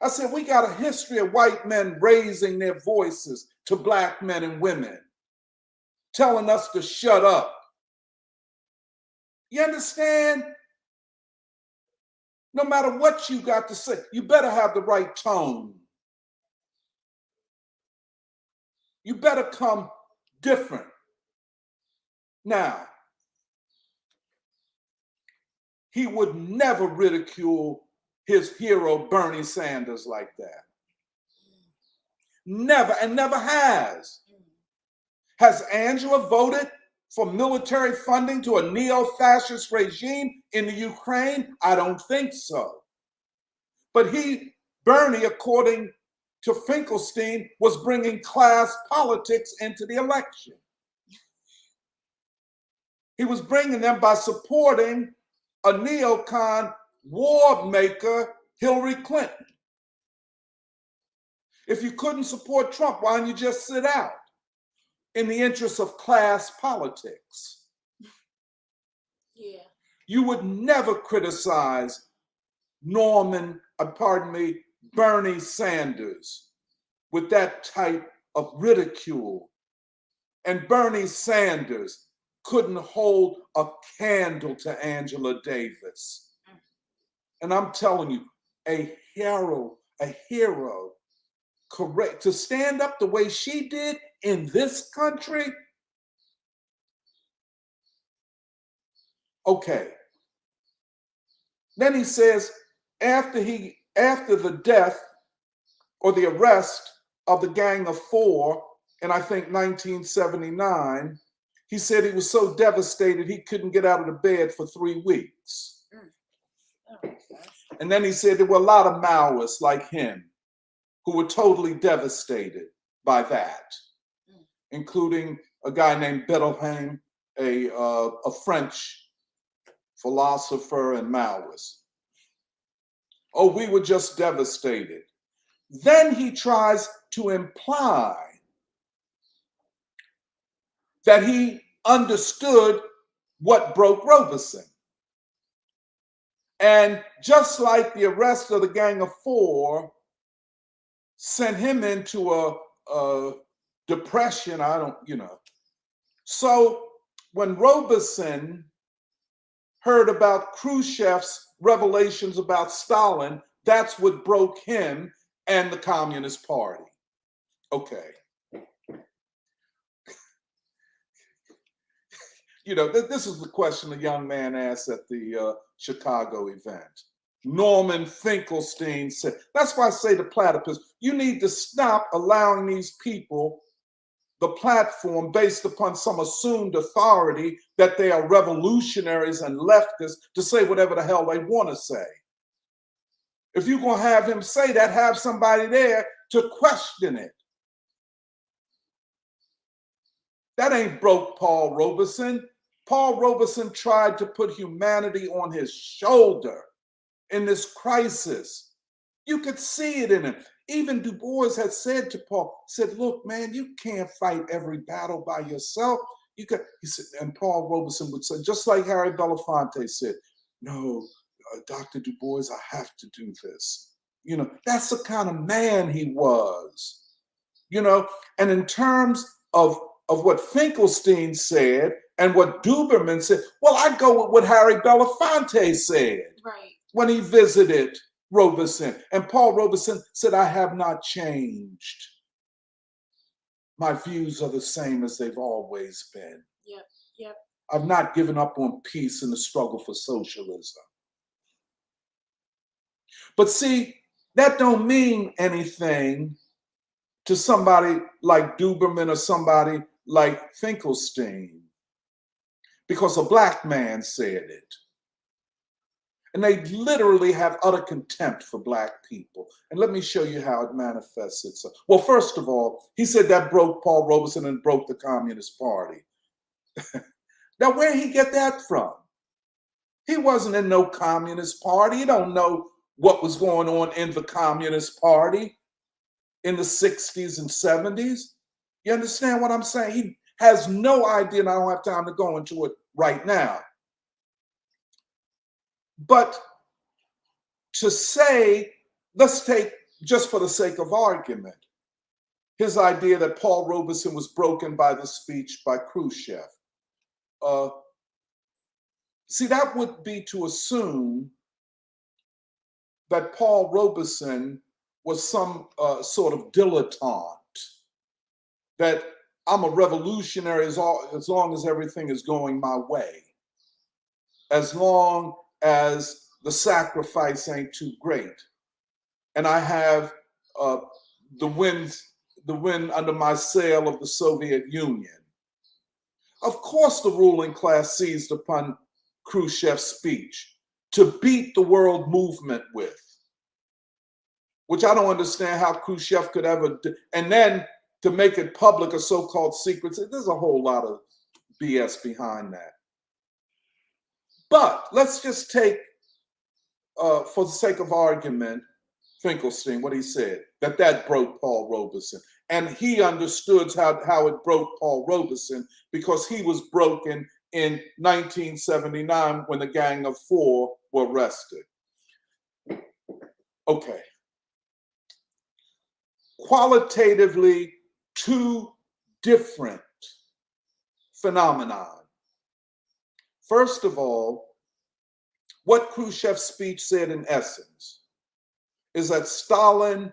I said, we got a history of white men raising their voices to Black men and women, telling us to shut up. You understand? No matter what you got to say, you better have the right tone. You better come different. Now, he would never ridicule his hero, Bernie Sanders, like that. Never, and never has. Has Angela voted for military funding to a neo-fascist regime in the Ukraine? I don't think so. But Bernie, according to Finkelstein, was bringing class politics into the election. He was bringing them by supporting a neocon war maker, Hillary Clinton. If you couldn't support Trump, why don't you just sit out in the interest of class politics? Yeah. You would never criticize Bernie Sanders with that type of ridicule. And Bernie Sanders couldn't hold a candle to Angela Davis. And I'm telling you, a hero, correct, to stand up the way she did in this country. Okay. Then he says, after the death or the arrest of the Gang of Four in, I think, 1979, he said he was so devastated he couldn't get out of the bed for 3 weeks. And then he said there were a lot of Maoists like him who were totally devastated by that, including a guy named Bettelheim, a French philosopher and Maoist. Oh, we were just devastated. Then he tries to imply that he understood what broke Robeson. And just like the arrest of the Gang of Four sent him into a depression, So when Robeson heard about Khrushchev's revelations about Stalin, that's what broke him and the Communist Party. Okay. this is the question the young man asked at the Chicago event. Norman Finkelstein said, that's why I say to Platypus, you need to stop allowing these people the platform based upon some assumed authority that they are revolutionaries and leftists to say whatever the hell they want to say. If you're going to have him say that, have somebody there to question it. That ain't broke Paul Robeson. Paul Robeson tried to put humanity on his shoulder in this crisis. You could see it in him. Even Du Bois had said to Paul, said, look, man, you can't fight every battle by yourself. He said, and Paul Robeson would say, just like Harry Belafonte said, no, Dr. Du Bois, I have to do this. That's the kind of man he was. And in terms of what Finkelstein said and what Duberman said, well, I go with what Harry Belafonte said when he visited Robeson. And Paul Robeson said, I have not changed. My views are the same as they've always been. Yep. I've not given up on peace in the struggle for socialism. But see, that don't mean anything to somebody like Duberman or somebody like Finkelstein, because a black man said it. And they literally have utter contempt for black people. And let me show you how it manifests itself. Well, first of all, he said that broke Paul Robeson and broke the Communist Party. Now, where'd he get that from? He wasn't in no Communist Party. He don't know what was going on in the Communist Party in the 60s and 70s. You understand what I'm saying? He has no idea, and I don't have time to go into it right now. But to say, let's take, just for the sake of argument, his idea that Paul Robeson was broken by the speech by Khrushchev. See, that would be to assume that Paul Robeson was some sort of dilettante, that I'm a revolutionary as long as everything is going my way, as long as the sacrifice ain't too great, and I have the wind under my sail of the Soviet Union. Of course, the ruling class seized upon Khrushchev's speech to beat the world movement with, which I don't understand how Khrushchev could ever do. And then to make it public, a so-called secret, there's a whole lot of BS behind that. But let's just take, for the sake of argument, Finkelstein, what he said, that broke Paul Robeson. And he understood how it broke Paul Robeson because he was broken in 1979 when the Gang of Four were arrested. Okay. Qualitatively, two different phenomena. First of all, what Khrushchev's speech said in essence is that Stalin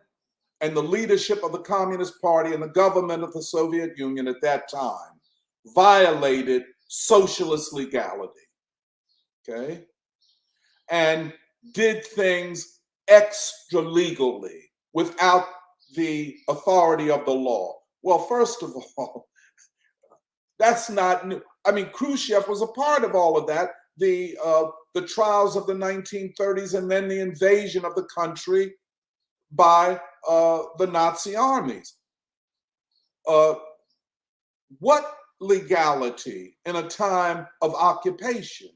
and the leadership of the Communist Party and the government of the Soviet Union at that time violated socialist legality, okay? And did things extra legally without the authority of the law. Well, first of all, that's not new. I mean, Khrushchev was a part of all of that. The trials of the 1930s and then the invasion of the country by the Nazi armies. What legality in a time of occupation?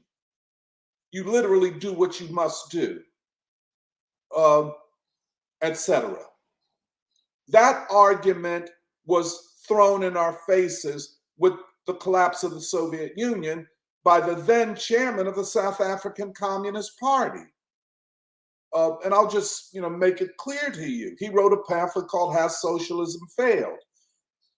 You literally do what you must do, etc. That argument was thrown in our faces with the collapse of the Soviet Union by the then chairman of the South African Communist Party. And I'll just make it clear to you. He wrote a pamphlet called Has Socialism Failed?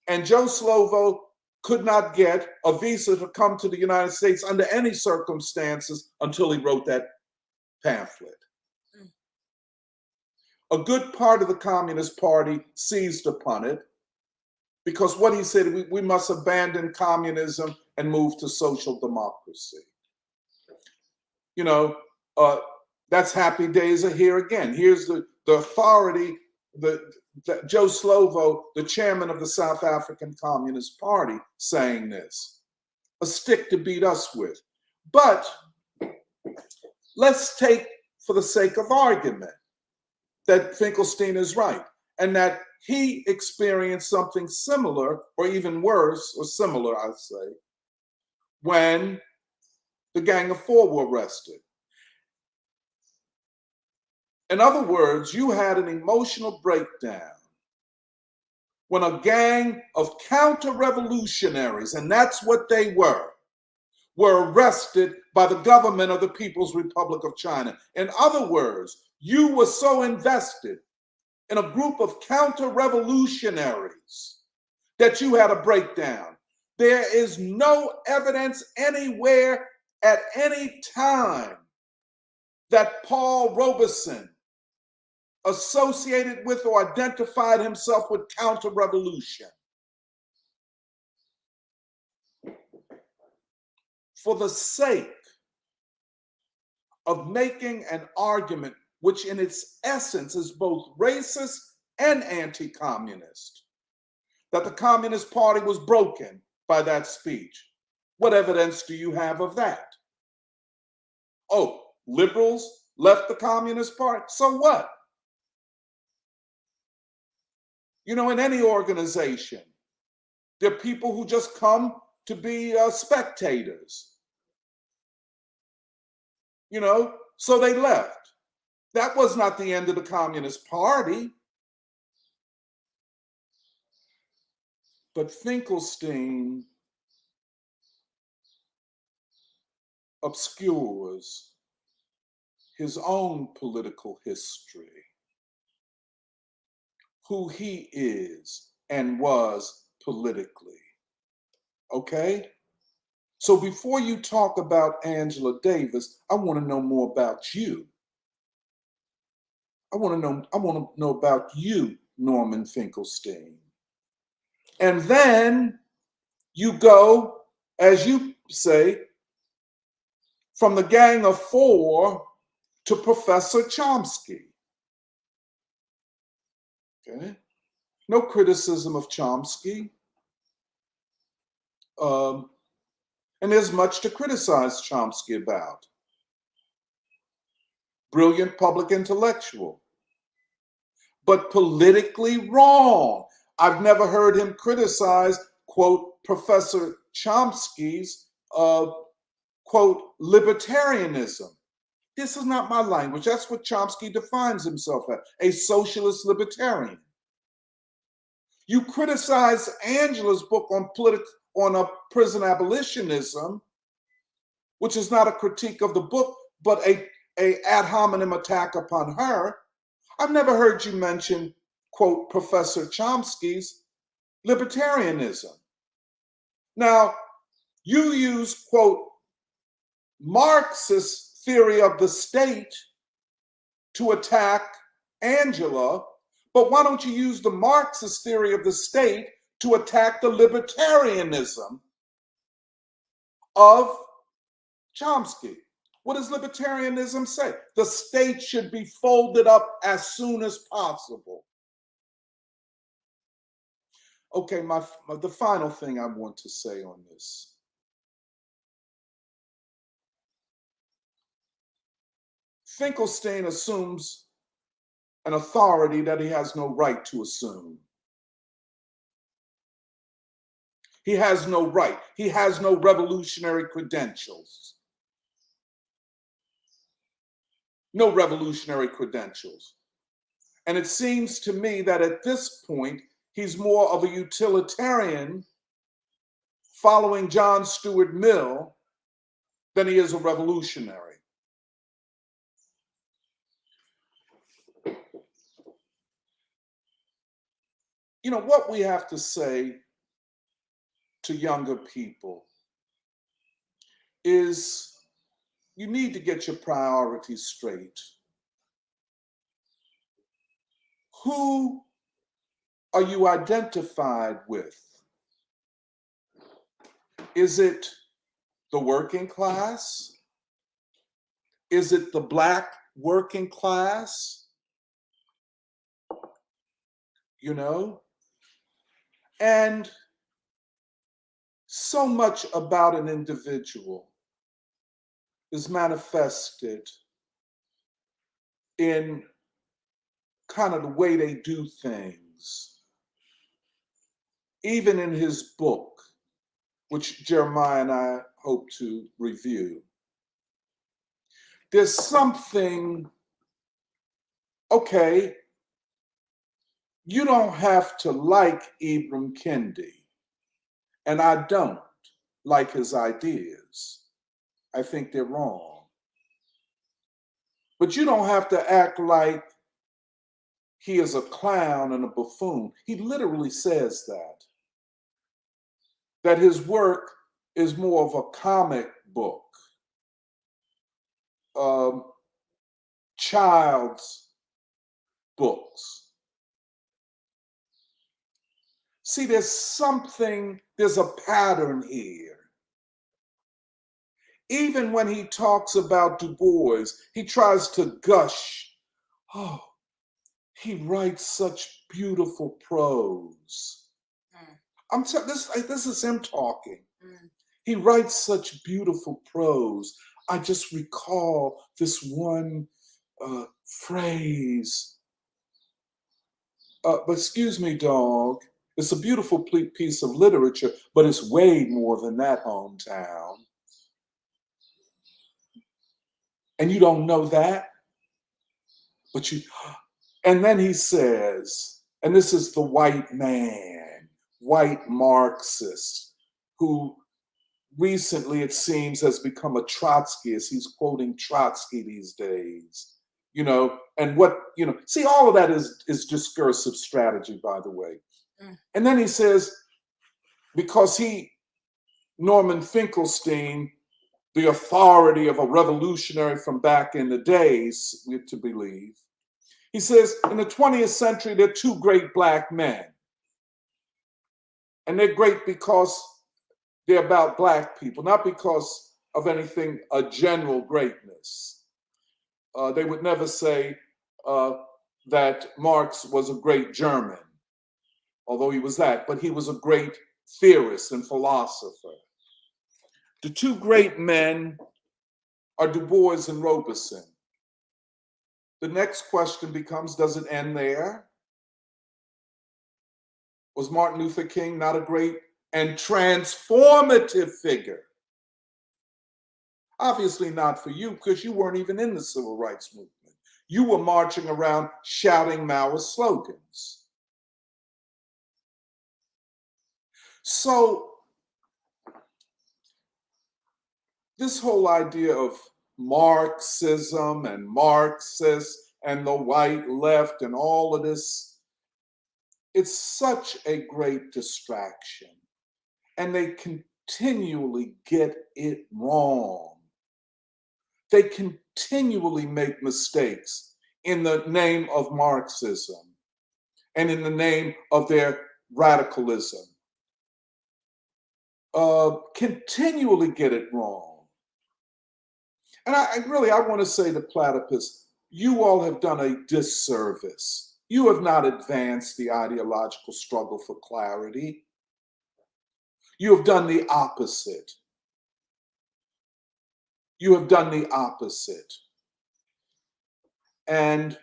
And Joe Slovo could not get a visa to come to the United States under any circumstances until he wrote that pamphlet. A good part of the Communist Party seized upon it because what he said, we must abandon communism and move to social democracy. You know, that's happy days are here again. Here's the authority, Joe Slovo, the chairman of the South African Communist Party, saying this. A stick to beat us with. But let's take, for the sake of argument, that Finkelstein is right and that he experienced something similar, or even worse, or similar, I'd say, when the Gang of Four were arrested. In other words, you had an emotional breakdown when a gang of counter-revolutionaries, and that's what they were arrested by the government of the People's Republic of China. In other words, you were so invested in a group of counter-revolutionaries that you had a breakdown. There is no evidence anywhere at any time that Paul Robeson associated with or identified himself with counter-revolution. For the sake of making an argument which in its essence is both racist and anti-communist, that the Communist Party was broken by that speech. What evidence do you have of that? Oh, liberals left the Communist Party? So what? You know, in any organization, there are people who just come to be spectators. You know, so they left. That was not the end of the Communist Party. But Finkelstein obscures his own political history, who he is and was politically. Okay? So before you talk about Angela Davis, I want to know more about you. I want to know about you, Norman Finkelstein. And then you go, as you say, from the Gang of Four to Professor Chomsky. Okay? No criticism of Chomsky. And there's much to criticize Chomsky about. Brilliant public intellectual, but politically wrong. I've never heard him criticize, quote, Professor Chomsky's, quote, libertarianism. This is not my language. That's what Chomsky defines himself as, a socialist libertarian. You criticize Angela's book on prison abolitionism, which is not a critique of the book, but a ad hominem attack upon her. I've never heard you mention, quote, Professor Chomsky's libertarianism. Now, you use, quote, Marxist theory of the state to attack Angela, but why don't you use the Marxist theory of the state to attack the libertarianism of Chomsky? What does libertarianism say? The state should be folded up as soon as possible. Okay, the final thing I want to say on this. Finkelstein assumes an authority that he has no right to assume. He has no right. He has no revolutionary credentials. No revolutionary credentials. And it seems to me that at this point, he's more of a utilitarian following John Stuart Mill than he is a revolutionary. You know, what we have to say to younger people is you need to get your priorities straight. Who are you identified with? Is it the working class? Is it the Black working class? You know? And so much about an individual is manifested in kind of the way they do things. Even in his book, which Jeremiah and I hope to review, there's something, okay, you don't have to like Ibram Kendi, and I don't like his ideas. I think they're wrong. But you don't have to act like he is a clown and a buffoon. He literally says that his work is more of a comic book, child's books. See, there's a pattern here. Even when he talks about Du Bois, he tries to gush. Oh, he writes such beautiful prose. I'm telling this is him talking. He writes such beautiful prose. I just recall this one phrase. But excuse me, dog. It's a beautiful piece of literature, but it's way more than that, hometown. And you don't know that, but you. And then he says, and this is the white man, white Marxist, who recently, it seems, has become a Trotskyist. He's quoting Trotsky these days, you know, and what, you know, see, all of that is discursive strategy, by the way. And then he says, because Norman Finkelstein, the authority of a revolutionary from back in the days, we're to believe, he says, in the 20th century, there are two great Black men. And they're great because they're about Black people, not because of anything, a general greatness. They would never say that Marx was a great German, although he was that, but he was a great theorist and philosopher. The two great men are Du Bois and Robeson. The next question becomes, does it end there? Was Martin Luther King not a great and transformative figure? Obviously not for you, because you weren't even in the civil rights movement. You were marching around shouting Maoist slogans. So this whole idea of Marxism and Marxists and the white left and all of this, it's such a great distraction. And they continually get it wrong. They continually make mistakes in the name of Marxism and in the name of their radicalism. Continually get it wrong. And I want to say to Platypus, you all have done a disservice. You have not advanced the ideological struggle for clarity. You have done the opposite. You have done the opposite. And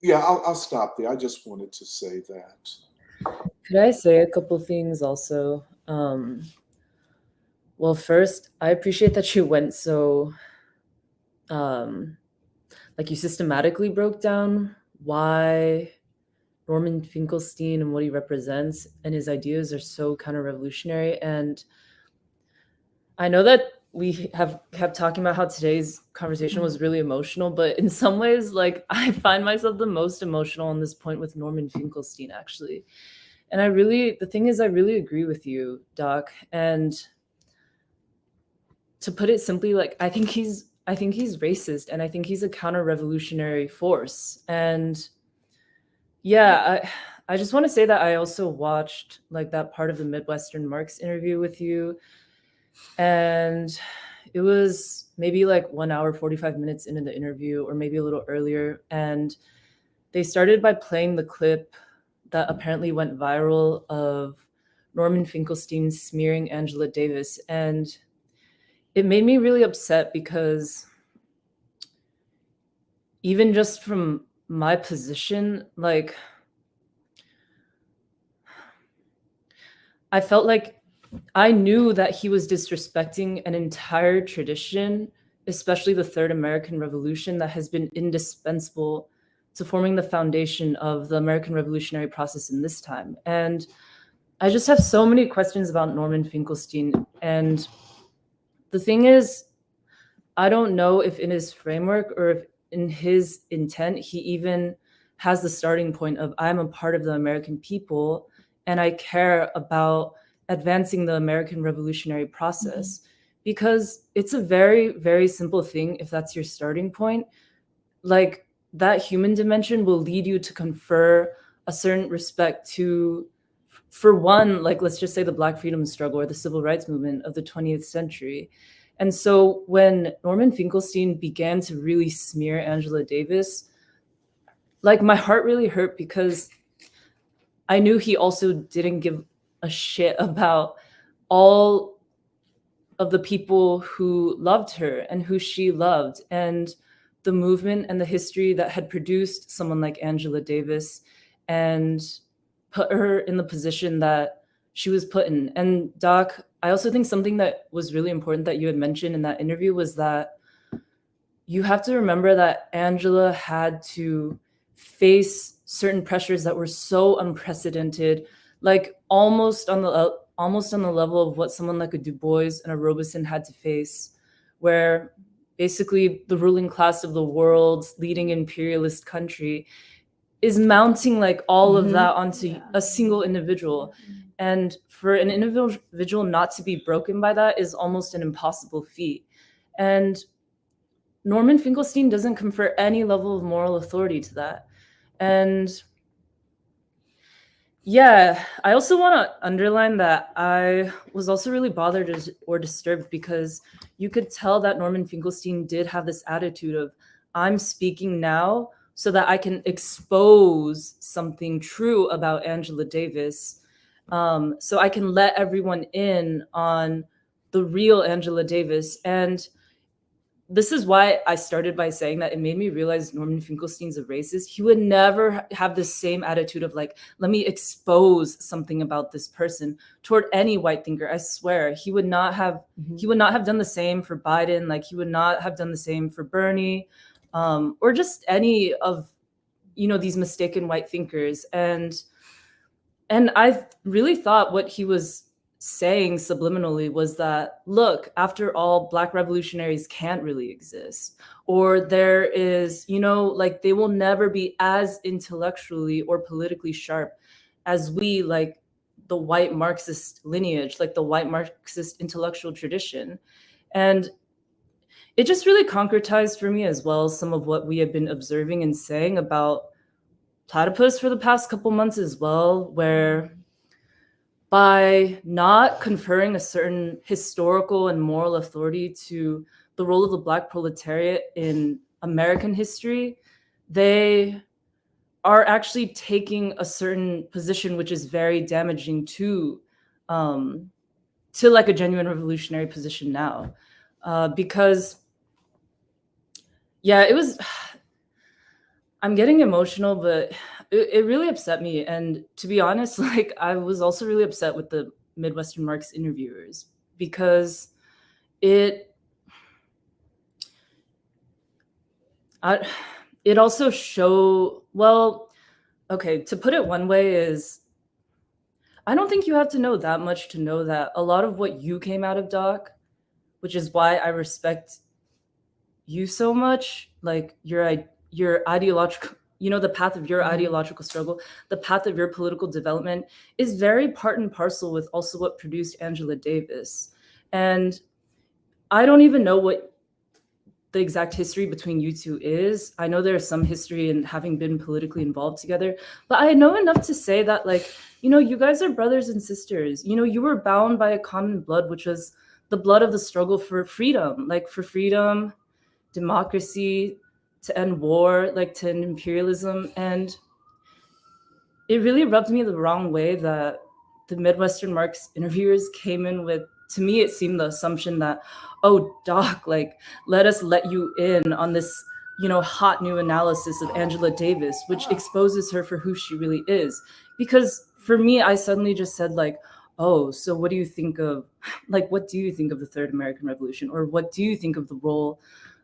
yeah, I'll stop there. I just wanted to say that. Could I say a couple things also? Well, first, I appreciate that you went so, like you systematically broke down why Norman Finkelstein and what he represents and his ideas are so counter-revolutionary. And I know that we have kept talking about how today's conversation was really emotional, but in some ways, like I find myself the most emotional on this point with Norman Finkelstein, actually. And the thing is, I really agree with you, Doc. And to put it simply, like, I think he's racist, and I think he's a counter-revolutionary force. And yeah, I just want to say that I also watched like that part of the Midwestern Marx interview with you. And it was maybe like 1 hour, 45 minutes into the interview, or maybe a little earlier. And they started by playing the clip that apparently went viral of Norman Finkelstein smearing Angela Davis. And it made me really upset because even just from my position, like, I felt like I knew that he was disrespecting an entire tradition, especially the Third American Revolution, that has been indispensable to forming the foundation of the American revolutionary process in this time. And I just have so many questions about Norman Finkelstein. And the thing is, I don't know if in his framework or if in his intent, he even has the starting point of, I'm a part of the American people and I care about advancing the American revolutionary process. Because it's a very, very simple thing if that's your starting point. Like, that human dimension will lead you to confer a certain respect to, for one, like, let's just say the Black freedom struggle or the civil rights movement of the 20th century. And so when Norman Finkelstein began to really smear Angela Davis, like, my heart really hurt because I knew he also didn't give a shit about all of the people who loved her and who she loved, and the movement and the history that had produced someone like Angela Davis and put her in the position that she was put in. And Doc, I also think something that was really important that you had mentioned in that interview was that you have to remember that Angela had to face certain pressures that were so unprecedented, like almost on the level of what someone like a Du Bois and a Robeson had to face, where basically the ruling class of the world's leading imperialist country is mounting like all of that onto a single individual. And for an individual not to be broken by that is almost an impossible feat. And Norman Finkelstein doesn't confer any level of moral authority to that. And yeah, I also want to underline that I was also really bothered or disturbed because you could tell that Norman Finkelstein did have this attitude of, I'm speaking now so that I can expose something true about Angela Davis, so I can let everyone in on the real Angela Davis. And this is why I started by saying that it made me realize Norman Finkelstein's a racist. He would never have the same attitude of like, let me expose something about this person toward any white thinker. I swear he would not have done the same for Biden. Like, he would not have done the same for Bernie, or just any of, these mistaken white thinkers. And I really thought what he was saying subliminally was that, look, after all, Black revolutionaries can't really exist, or there is, like, they will never be as intellectually or politically sharp as we, like the white Marxist lineage, like the white Marxist intellectual tradition. And it just really concretized for me as well some of what we have been observing and saying about Platypus for the past couple months as well, where by not conferring a certain historical and moral authority to the role of the Black proletariat in American history, they are actually taking a certain position which is very damaging to like a genuine revolutionary position now. Because, yeah, it was, I'm getting emotional, but it really upset me. And to be honest, like, I was also really upset with the Midwestern Marx interviewers because it also okay, to put it one way is, I don't think you have to know that much to know that a lot of what you came out of, Doc, which is why I respect you so much, like your ideological, the path of your ideological struggle, the path of your political development is very part and parcel with also what produced Angela Davis. And I don't even know what the exact history between you two is. I know there's some history in having been politically involved together, but I know enough to say that, like, you guys are brothers and sisters. You were bound by a common blood, which was the blood of the struggle for freedom, like for freedom, democracy, to end war, like to end imperialism. And it really rubbed me the wrong way that the Midwestern Marx interviewers came in with, to me, it seemed the assumption that, oh, Doc, like, let us let you in on this, hot new analysis of Angela Davis, which exposes her for who she really is. Because for me, I suddenly just said, like, oh, so what do you think of, like, what do you think of the Third American Revolution? Or what do you think of the role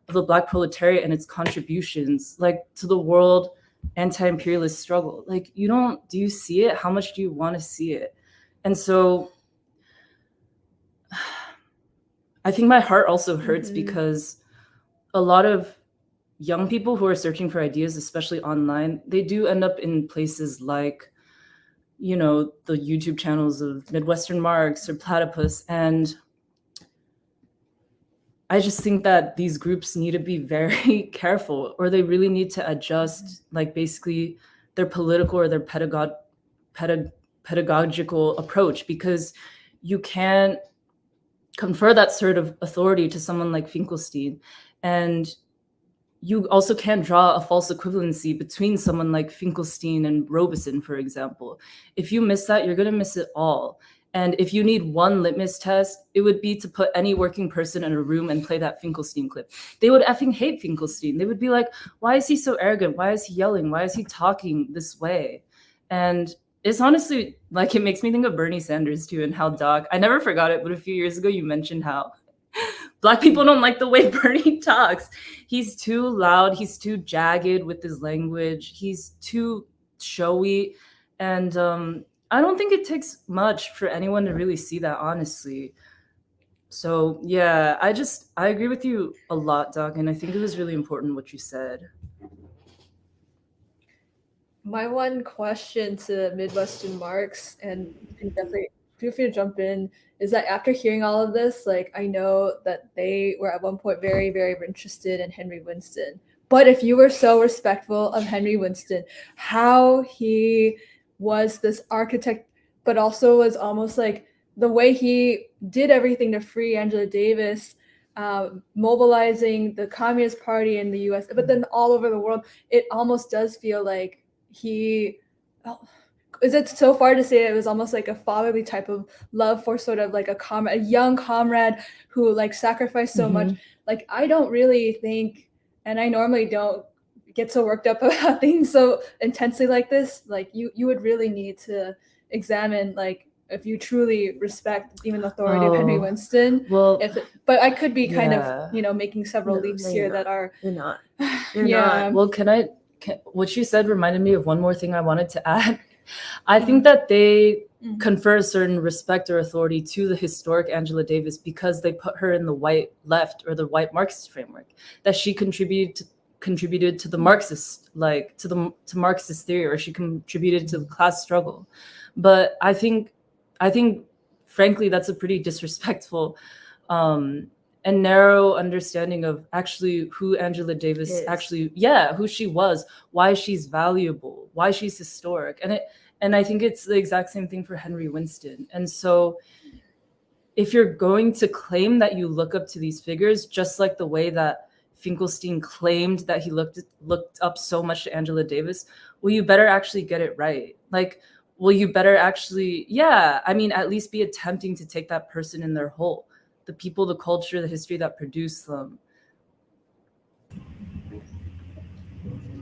of the Black proletariat and its contributions, like, to the world anti-imperialist struggle? Like, do you see it? How much do you want to see it? And so I think my heart also hurts because a lot of young people who are searching for ideas, especially online, they do end up in places like, the YouTube channels of Midwestern Marx or Platypus. And I just think that these groups need to be very careful, or they really need to adjust, like, basically their political or their pedagogical approach, because you can't confer that sort of authority to someone like Finkelstein. And you also can't draw a false equivalency between someone like Finkelstein and Robeson, for example. If you miss that, you're going to miss it all. And if you need one litmus test, it would be to put any working person in a room and play that Finkelstein clip. They would effing hate Finkelstein. They would be like, why is he so arrogant? Why is he yelling? Why is he talking this way? And it's honestly, like, it makes me think of Bernie Sanders too, and how I never forgot it, but a few years ago you mentioned how Black people don't like the way Bernie talks. He's too loud. He's too jagged with his language. He's too showy. And I don't think it takes much for anyone to really see that, honestly. So yeah, I agree with you a lot, Doc. And I think it was really important what you said. My one question to Midwestern Marx, and you can definitely feel free to jump in, is that after hearing all of this, like, I know that they were at one point very, very interested in Henry Winston. But if you were so respectful of Henry Winston, how he was this architect, but also was almost like the way he did everything to free Angela Davis, mobilizing the Communist Party in the US, but then all over the world, it almost does feel like is it so far to say it was almost like a fatherly type of love for sort of like a young comrade who like sacrificed so much. Like, I don't really think, and I normally don't get so worked up about things so intensely like this, like you would really need to examine, like, if you truly respect even the authority of Henry Winston. Well, but I could be kind of, making several leaps here that are. You're not. You're not. Well, what you said reminded me of one more thing I wanted to add. I think that they confer a certain respect or authority to the historic Angela Davis because they put her in the white left or the white Marxist framework, that she contributed to the Marxist, like to Marxist theory, or she contributed to the class struggle. But I think frankly that's a pretty disrespectful and narrow understanding of actually who Angela Davis who she was, why she's valuable, why she's historic. And I think it's the exact same thing for Henry Winston. And so if you're going to claim that you look up to these figures, just like the way that Finkelstein claimed that he looked up so much to Angela Davis, well, you better actually get it right. Like, well, you better actually, at least be attempting to take that person in their whole. The people, the culture, the history that produced them.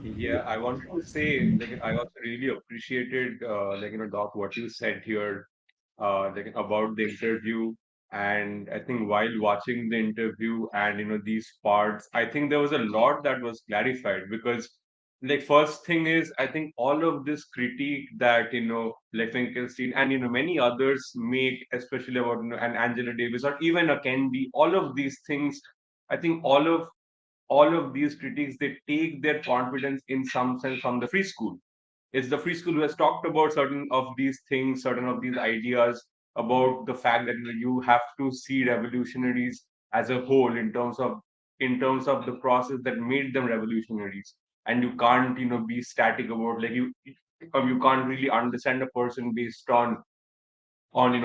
Yeah, I wanted to say, like, I also really appreciated, Doc, what you said here, about the interview. And I think while watching the interview and, these parts, I think there was a lot that was clarified because, like, first thing is, I think all of this critique that, like Finkelstein and, many others make, especially about, and Angela Davis or even a Kennedy, all of these things, I think all of these critiques, they take their confidence in some sense from the free school. It's the free school who has talked about certain of these things, certain of these ideas, about the fact that you have to see revolutionaries as a whole in terms of the process that made them revolutionaries, and you can't be static about, like, you can't really understand a person based on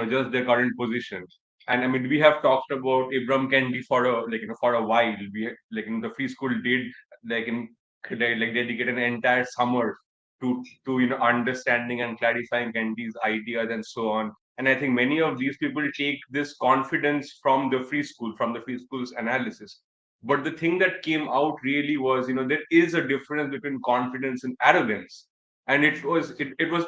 just their current position. And I mean, we have talked about Ibram Kendi for a for a while. We the free school did like in like dedicate an entire summer to understanding and clarifying Kendi's ideas and so on. And I think many of these people take this confidence from the free school, from the free school's analysis. But the thing that came out really was, there is a difference between confidence and arrogance. And it was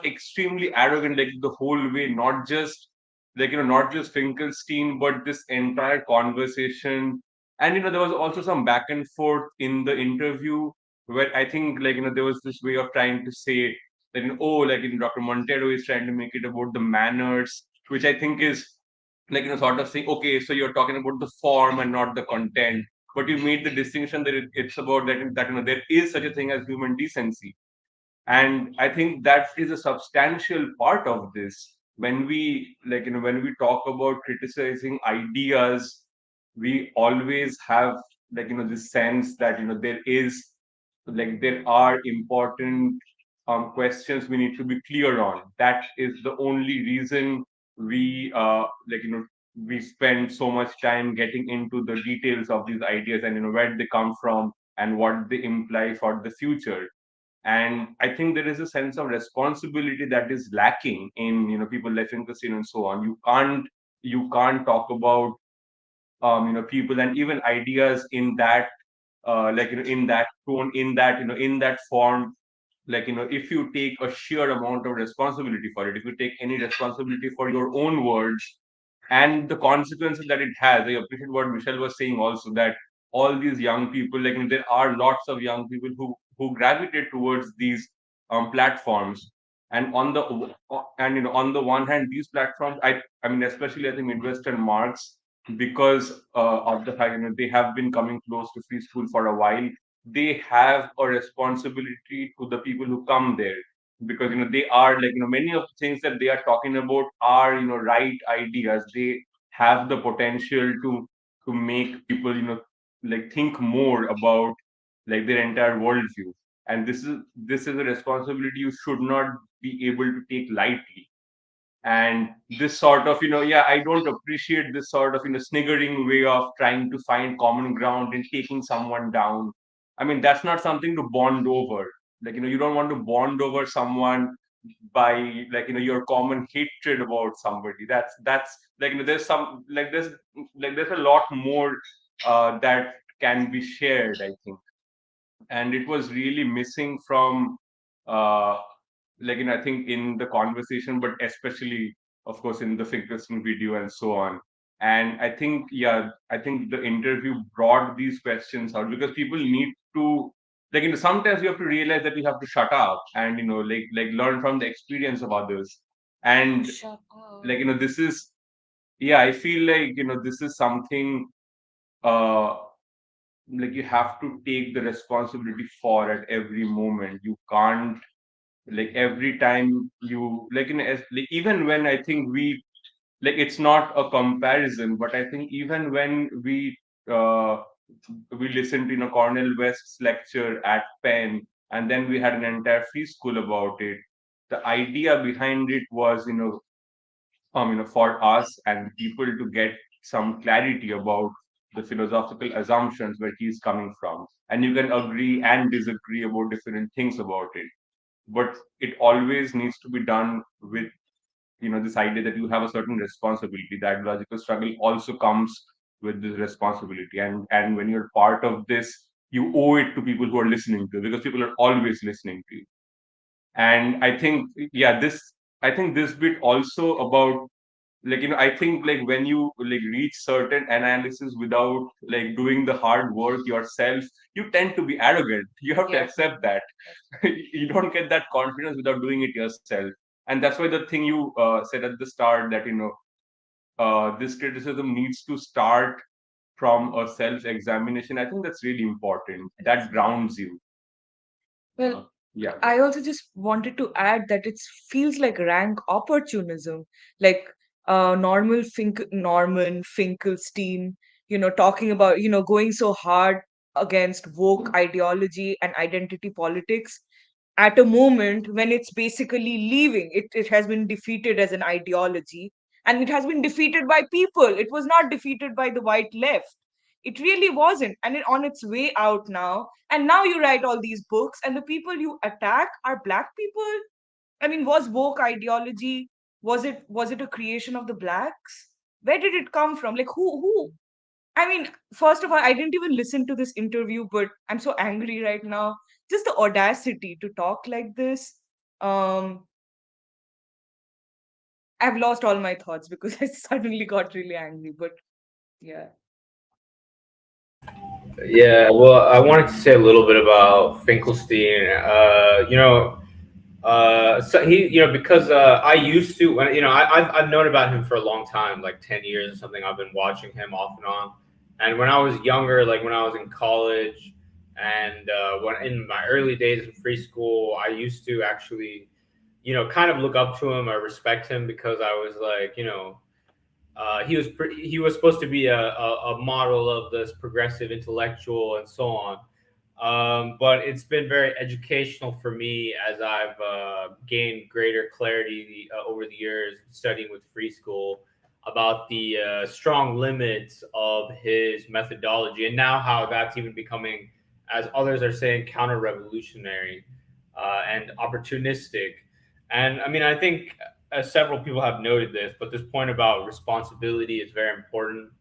extremely arrogant, like the whole way, not just not just Finkelstein, but this entire conversation. And there was also some back and forth in the interview where I think there was this way of trying to say that oh, Dr. Montero is trying to make it about the manners, which I think is sort of saying, okay, so you're talking about the form and not the content. But you made the distinction that it's about that there is such a thing as human decency. And I think that is a substantial part of this. When we when we talk about criticizing ideas, we always have this sense that there is there are important questions we need to be clear on. That is the only reason we we spend so much time getting into the details of these ideas and where they come from and what they imply for the future. And I think there is a sense of responsibility that is lacking in people like Finkelstein and so on. You can't talk about people and even ideas in that in that tone, in that form. If you take a sheer amount of responsibility for it, if you take any responsibility for your own words and the consequences that it has. I appreciate what Michelle was saying also, that all these young people, there are lots of young people who gravitate towards these platforms. And on the one hand, these platforms, I mean, especially I think Midwestern marks, because of the fact they have been coming close to free school for a while, they have a responsibility to the people who come there, because they are many of the things that they are talking about are right ideas. They have the potential to make people think more about their entire worldview. And this is a responsibility you should not be able to take lightly. And this sort of yeah, I don't appreciate this sort of sniggering way of trying to find common ground and taking someone down. I mean, that's not something to bond over. You don't want to bond over someone by your common hatred about somebody. That's there's some there's a lot more that can be shared, I think. And it was really missing from uh I think in the conversation, but especially of course in the Finkelstein video and so on. And I think, yeah, I think the interview brought these questions out because people need to sometimes you have to realize that you have to shut up and learn from the experience of others. And this is, yeah, I feel this is something uh you have to take the responsibility for at every moment. You can't every time you even when I think we it's not a comparison, but I think even when uh we listened to Cornel West's lecture at Penn, and then we had an entire free school about it. The idea behind it was for us and people to get some clarity about the philosophical assumptions where he's coming from. And you can agree and disagree about different things about it, but it always needs to be done with this idea that you have a certain responsibility. That logical struggle also comes with this responsibility, and when you're part of this, you owe it to people who are listening to you, because people are always listening to you. And I think, yeah, I think this bit also about I think when you reach certain analysis without doing the hard work yourself, you tend to be arrogant. You have to accept that. You don't get that confidence without doing it yourself. And that's why the thing you said at the start, that this criticism needs to start from a self examination. I think that's really important. That grounds you. Well, Yeah. I also just wanted to add that it feels like rank opportunism, like Norman Finkelstein, talking about, going so hard against woke ideology and identity politics at a moment when it's basically leaving. It has been defeated as an ideology. and it has been defeated by people. It was not defeated by the white left. It really wasn't. And on its way out now. And now you write all these books, and the people you attack are Black people. I mean, was woke ideology, was it a creation of the Blacks? Where did it come from? Like who? I mean, first of all, I didn't even listen to this interview, but I'm so angry right now. Just the audacity to talk like this. Um, I've lost all my thoughts because I suddenly got really angry. But yeah. Yeah, well, I wanted to say a little bit about Finkelstein. So he, because I used to, when I've known about him for a long time, like 10 years or something. I've been watching him off and on, and when I was younger, like when I was in college, and when in my early days in free school, I used to actually, kind of look up to him. I respect him because I was like, he was supposed to be a model of this progressive intellectual and so on. But it's been very educational for me as I've gained greater clarity over the years studying with free school about the strong limits of his methodology, and now how that's even becoming, as others are saying, counter-revolutionary and opportunistic. And I mean, I think several people have noted this, but this point about responsibility is very important.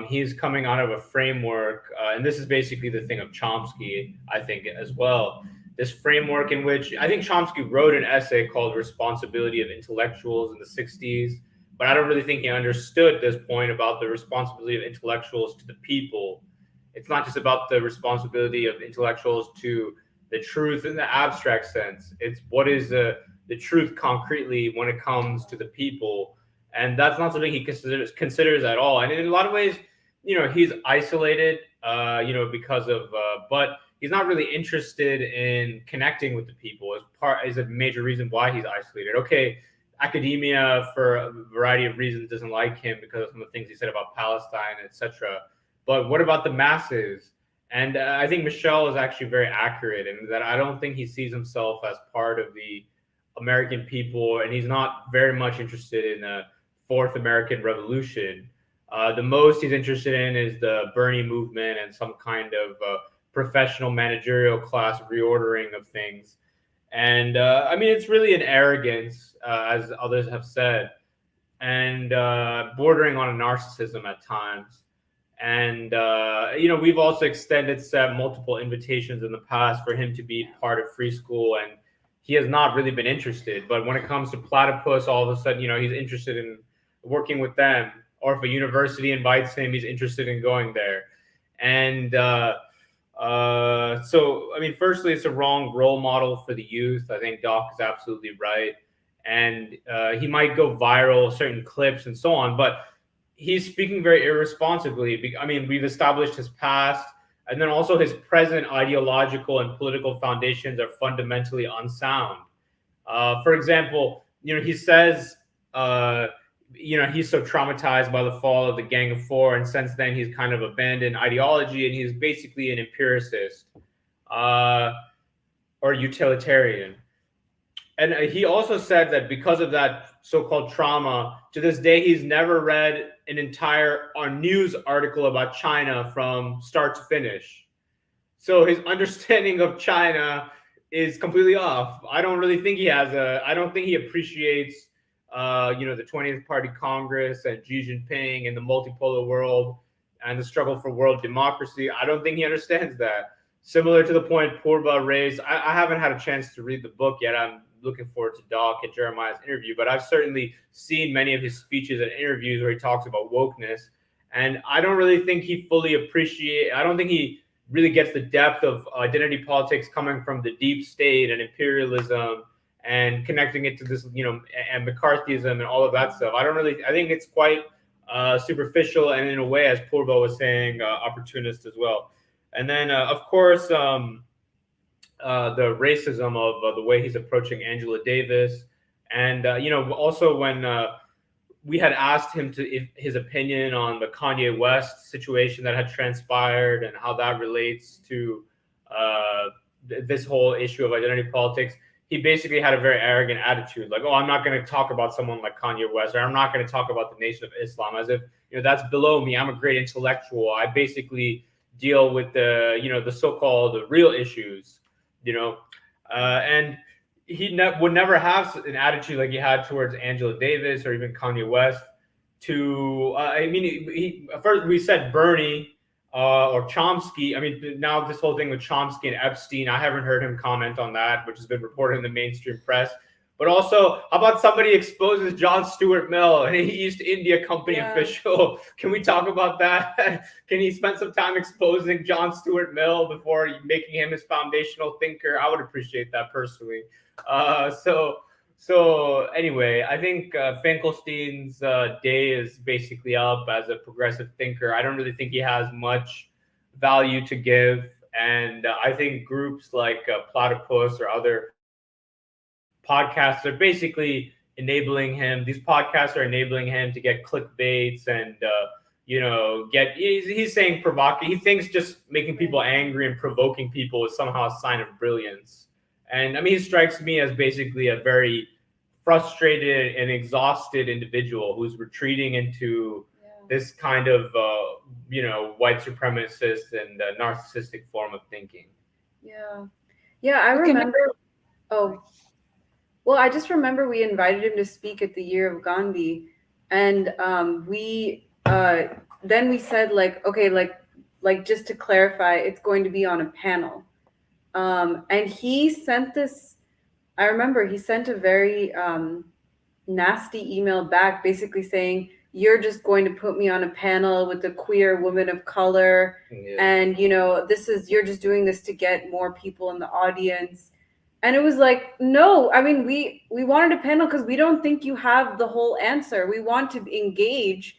He's coming out of a framework, and this is basically the thing of Chomsky, I think, as well. This framework in which I think Chomsky wrote an essay called Responsibility of Intellectuals in the 60s, but I don't really think he understood this point about the responsibility of intellectuals to the people. It's not just about the responsibility of intellectuals to the truth in the abstract sense. It's what is the truth concretely when it comes to the people. And that's not something he considers at all. And in a lot of ways, he's isolated, because of, but he's not really interested in connecting with the people is a major reason why he's isolated. Okay, academia, for a variety of reasons, doesn't like him because of some of the things he said about Palestine, etc. But what about the masses? And I think Michelle is actually very accurate in that I don't think he sees himself as part of the American people, and he's not very much interested in the Fourth American Revolution. The most he's interested in is the Bernie movement and some kind of professional managerial class reordering of things. And I mean, it's really an arrogance, as others have said, and bordering on a narcissism at times. And we've also extended multiple invitations in the past for him to be part of free school, and he has not really been interested. But when it comes to Platypus, all of a sudden, he's interested in working with them. Or if a university invites him, he's interested in going there. And so, I mean, firstly, it's a wrong role model for the youth. I think Doc is absolutely right. And he might go viral, certain clips and so on, but he's speaking very irresponsibly. I mean, we've established his past, and then also his present ideological and political foundations are fundamentally unsound. For example, he says, he's so traumatized by the fall of the Gang of Four, and since then he's kind of abandoned ideology, and he's basically an empiricist or utilitarian. And he also said that because of that so-called trauma, to this day, he's never read an entire news article about China from start to finish. So his understanding of China is completely off. I don't really think I don't think he appreciates, the 20th Party Congress and Xi Jinping and the multipolar world and the struggle for world democracy. I don't think he understands that. Similar to the point Purba raised, I haven't had a chance to read the book yet. I'm looking forward to Doc and Jeremiah's interview, but I've certainly seen many of his speeches and interviews where he talks about wokeness. And I don't really think he I don't think he really gets the depth of identity politics coming from the deep state and imperialism and connecting it to this, and McCarthyism and all of that stuff. I think it's quite superficial and in a way, as Purba was saying, opportunist as well. And then, of course, the racism of the way he's approaching Angela Davis. And, also when we had asked him his opinion on the Kanye West situation that had transpired and how that relates to this whole issue of identity politics, he basically had a very arrogant attitude, like, oh, I'm not going to talk about someone like Kanye West, or I'm not going to talk about the Nation of Islam, as if, you know, that's below me. I'm a great intellectual. I basically deal with the, you know, the so-called real issues, you know, and he would never have an attitude like he had towards Angela Davis or even Kanye West. I mean, first we said Bernie or Chomsky. I mean, now this whole thing with Chomsky and Epstein, I haven't heard him comment on that, which has been reported in the mainstream press. But also, how about somebody exposes John Stuart Mill, an East India Company official? Can we talk about that? Can he spend some time exposing John Stuart Mill before making him his foundational thinker? I would appreciate that personally. So anyway, I think Finkelstein's day is basically up as a progressive thinker. I don't really think he has much value to give. And I think groups like Platypus or other podcasts are basically enabling him. These podcasts are enabling him to get clickbaits and, he's saying provocative. He thinks just making people angry and provoking people is somehow a sign of brilliance. And I mean, he strikes me as basically a very frustrated and exhausted individual who's retreating into this kind of, white supremacist and narcissistic form of thinking. Yeah, I remember. Oh, well, I just remember we invited him to speak at the Year of Gandhi, and then we said, like, okay, like just to clarify, it's going to be on a panel, and he sent this. I remember he sent a very nasty email back, basically saying, "You're just going to put me on a panel with a queer woman of color, and you're just doing this to get more people in the audience." And it was like, no, I mean, we wanted a panel because we don't think you have the whole answer. We want to engage,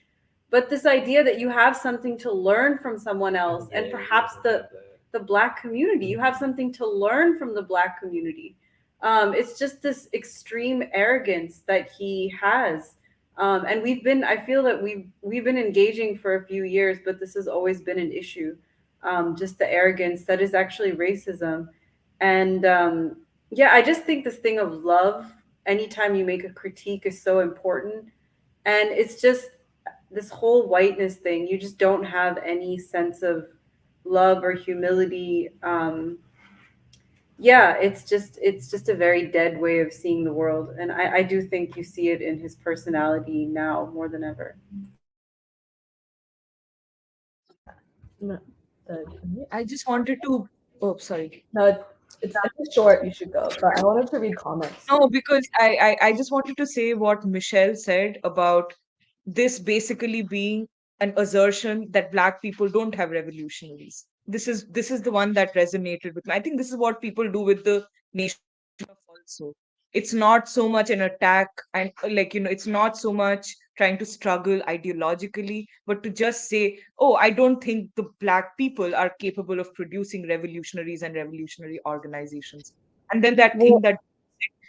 but this idea that you have something to learn from someone else, and perhaps the Black community, you have something to learn from the Black community. It's just this extreme arrogance that he has. And I feel that we've been engaging for a few years, but this has always been an issue. Just the arrogance that is actually racism. And I just think this thing of love, anytime you make a critique, is so important. And it's just this whole whiteness thing. You just don't have any sense of love or humility. It's just a very dead way of seeing the world. And I do think you see it in his personality now more than ever. I just wanted to. Oh, sorry. No, it's short. You should go. But I wanted to read comments. No, because I just wanted to say what Michelle said about this basically being an assertion that Black people don't have revolutionaries. This is the one that resonated with me. I think this is what people do with the nation also. It's not so much an attack, and it's not so much trying to struggle ideologically, but to just say, oh, I don't think the Black people are capable of producing revolutionaries and revolutionary organizations. And then that thing that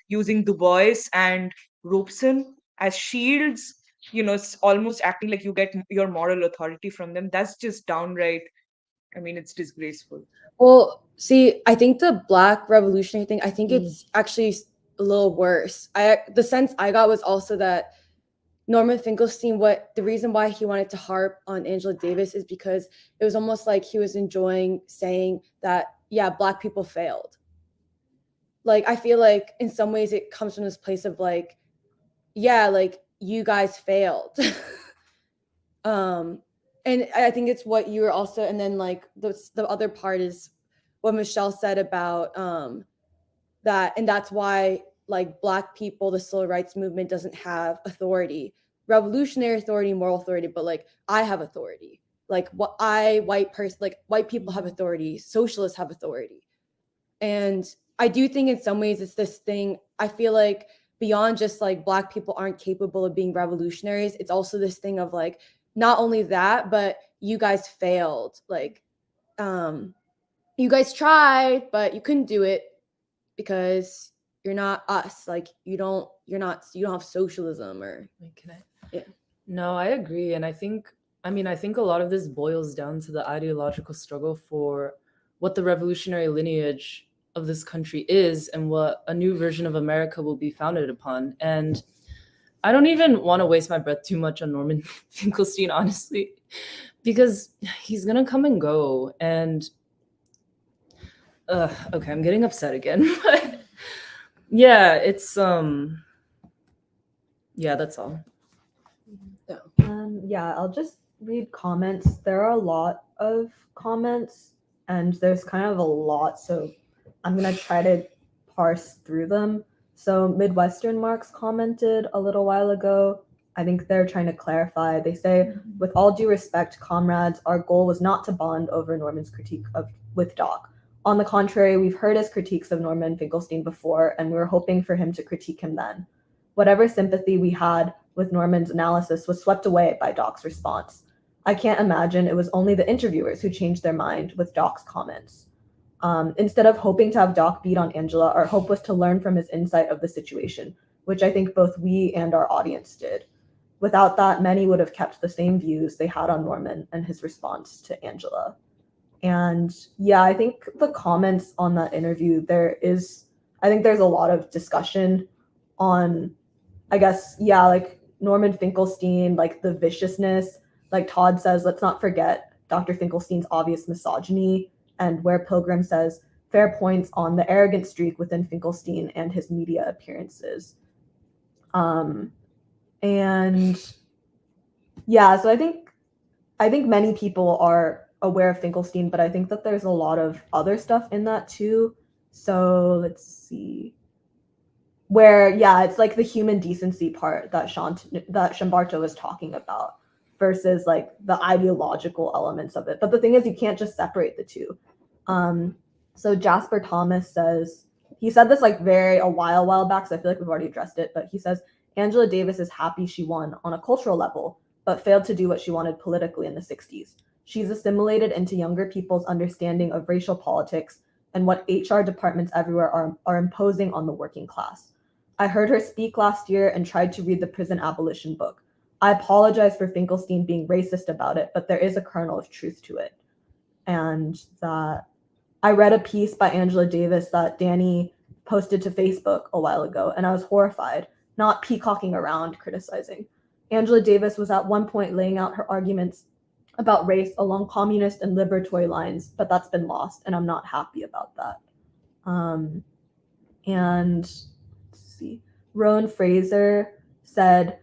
using Du Bois and Robeson as shields, it's almost acting like you get your moral authority from them. That's just downright, I mean, it's disgraceful. Well, see, I think the Black revolutionary thing, I think it's actually a little worse. The sense I got was also that Norman Finkelstein, the reason why he wanted to harp on Angela Davis is because it was almost like he was enjoying saying that, yeah, Black people failed. Like, I feel like in some ways it comes from this place of like, yeah, like you guys failed. And I think it's what you were also, and then like the other part is what Michelle said about that, and that's why like Black people, the civil rights movement doesn't have authority, revolutionary authority, moral authority, but like I have authority. Like white people have authority, socialists have authority. And I do think in some ways it's this thing, I feel like beyond just like Black people aren't capable of being revolutionaries, it's also this thing of like, not only that, but you guys failed. Like, you guys tried, but you couldn't do it because you're not us. Like, you don't have socialism or. Wait, can I? Yeah. No, I agree. And I think a lot of this boils down to the ideological struggle for what the revolutionary lineage of this country is and what a new version of America will be founded upon. And I don't even want to waste my breath too much on Norman Finkelstein, honestly, because he's gonna come and go. And okay, I'm getting upset again. But yeah, it's yeah, that's all. Yeah, I'll just read comments. There are a lot of comments, and there's kind of a lot, so I'm gonna try to parse through them. So Midwestern Marks commented a little while ago. I think they're trying to clarify. They say, with all due respect, comrades, our goal was not to bond over Norman's critique with Doc. On the contrary, we've heard his critiques of Norman Finkelstein before, and we were hoping for him to critique him then. Whatever sympathy we had with Norman's analysis was swept away by Doc's response. I can't imagine it was only the interviewers who changed their mind with Doc's comments. Instead of hoping to have Doc beat on Angela, our hope was to learn from his insight of the situation, which I think both we and our audience did. Without that, many would have kept the same views they had on Norman and his response to Angela. And yeah, I think the comments on that interview, I think there's a lot of discussion on, I guess, yeah, like Norman Finkelstein, like the viciousness, like Todd says, let's not forget Dr. Finkelstein's obvious misogyny, and where Pilgrim says, fair points on the arrogant streak within Finkelstein and his media appearances. And yeah, so I think many people are aware of Finkelstein, but I think that there's a lot of other stuff in that too. So let's see. Where, yeah, it's like the human decency part that Shambarto was talking about versus like the ideological elements of it. But the thing is, you can't just separate the two. So Jasper Thomas says, he said this like a while back, so I feel like we've already addressed it, but he says, Angela Davis is happy she won on a cultural level, but failed to do what she wanted politically in the 60s. She's assimilated into younger people's understanding of racial politics and what HR departments everywhere are imposing on the working class. I heard her speak last year and tried to read the prison abolition book. I apologize for Finkelstein being racist about it, but there is a kernel of truth to it. And that I read a piece by Angela Davis that Danny posted to Facebook a while ago, and I was horrified, not peacocking around criticizing. Angela Davis was at one point laying out her arguments about race along communist and liberatory lines, but that's been lost, and I'm not happy about that. And let's see, Rowan Fraser said,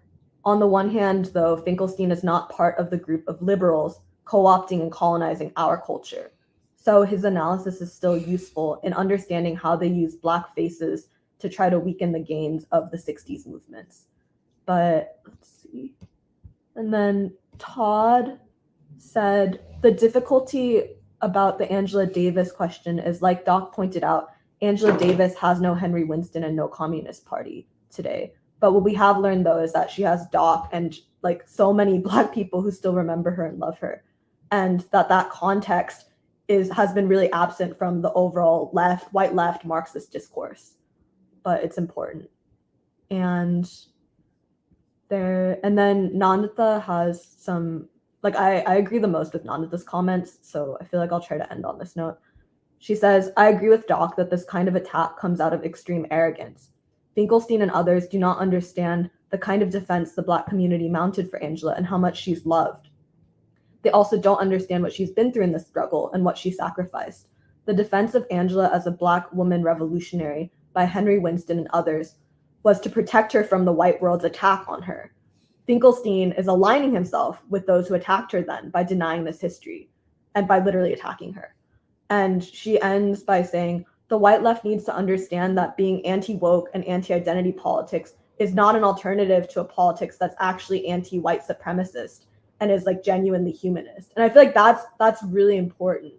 on the one hand, though, Finkelstein is not part of the group of liberals co-opting and colonizing our culture. So his analysis is still useful in understanding how they use Black faces to try to weaken the gains of the 60s movements. But let's see. And then Todd said, the difficulty about the Angela Davis question is, like Doc pointed out, Angela Davis has no Henry Winston and no Communist Party today. But what we have learned, though, is that she has Doc and like so many Black people who still remember her and love her. And that context has been really absent from the overall white left Marxist discourse. But it's important. And then Nandita has some, like I agree the most with Nandita's comments, so I feel like I'll try to end on this note. She says, I agree with Doc that this kind of attack comes out of extreme arrogance. Finkelstein and others do not understand the kind of defense the Black community mounted for Angela and how much she's loved. They also don't understand what she's been through in this struggle and what she sacrificed. The defense of Angela as a Black woman revolutionary by Henry Winston and others was to protect her from the white world's attack on her. Finkelstein is aligning himself with those who attacked her then by denying this history and by literally attacking her. And she ends by saying, the white left needs to understand that being anti-woke and anti-identity politics is not an alternative to a politics that's actually anti-white supremacist and is like genuinely humanist. And I feel like that's really important.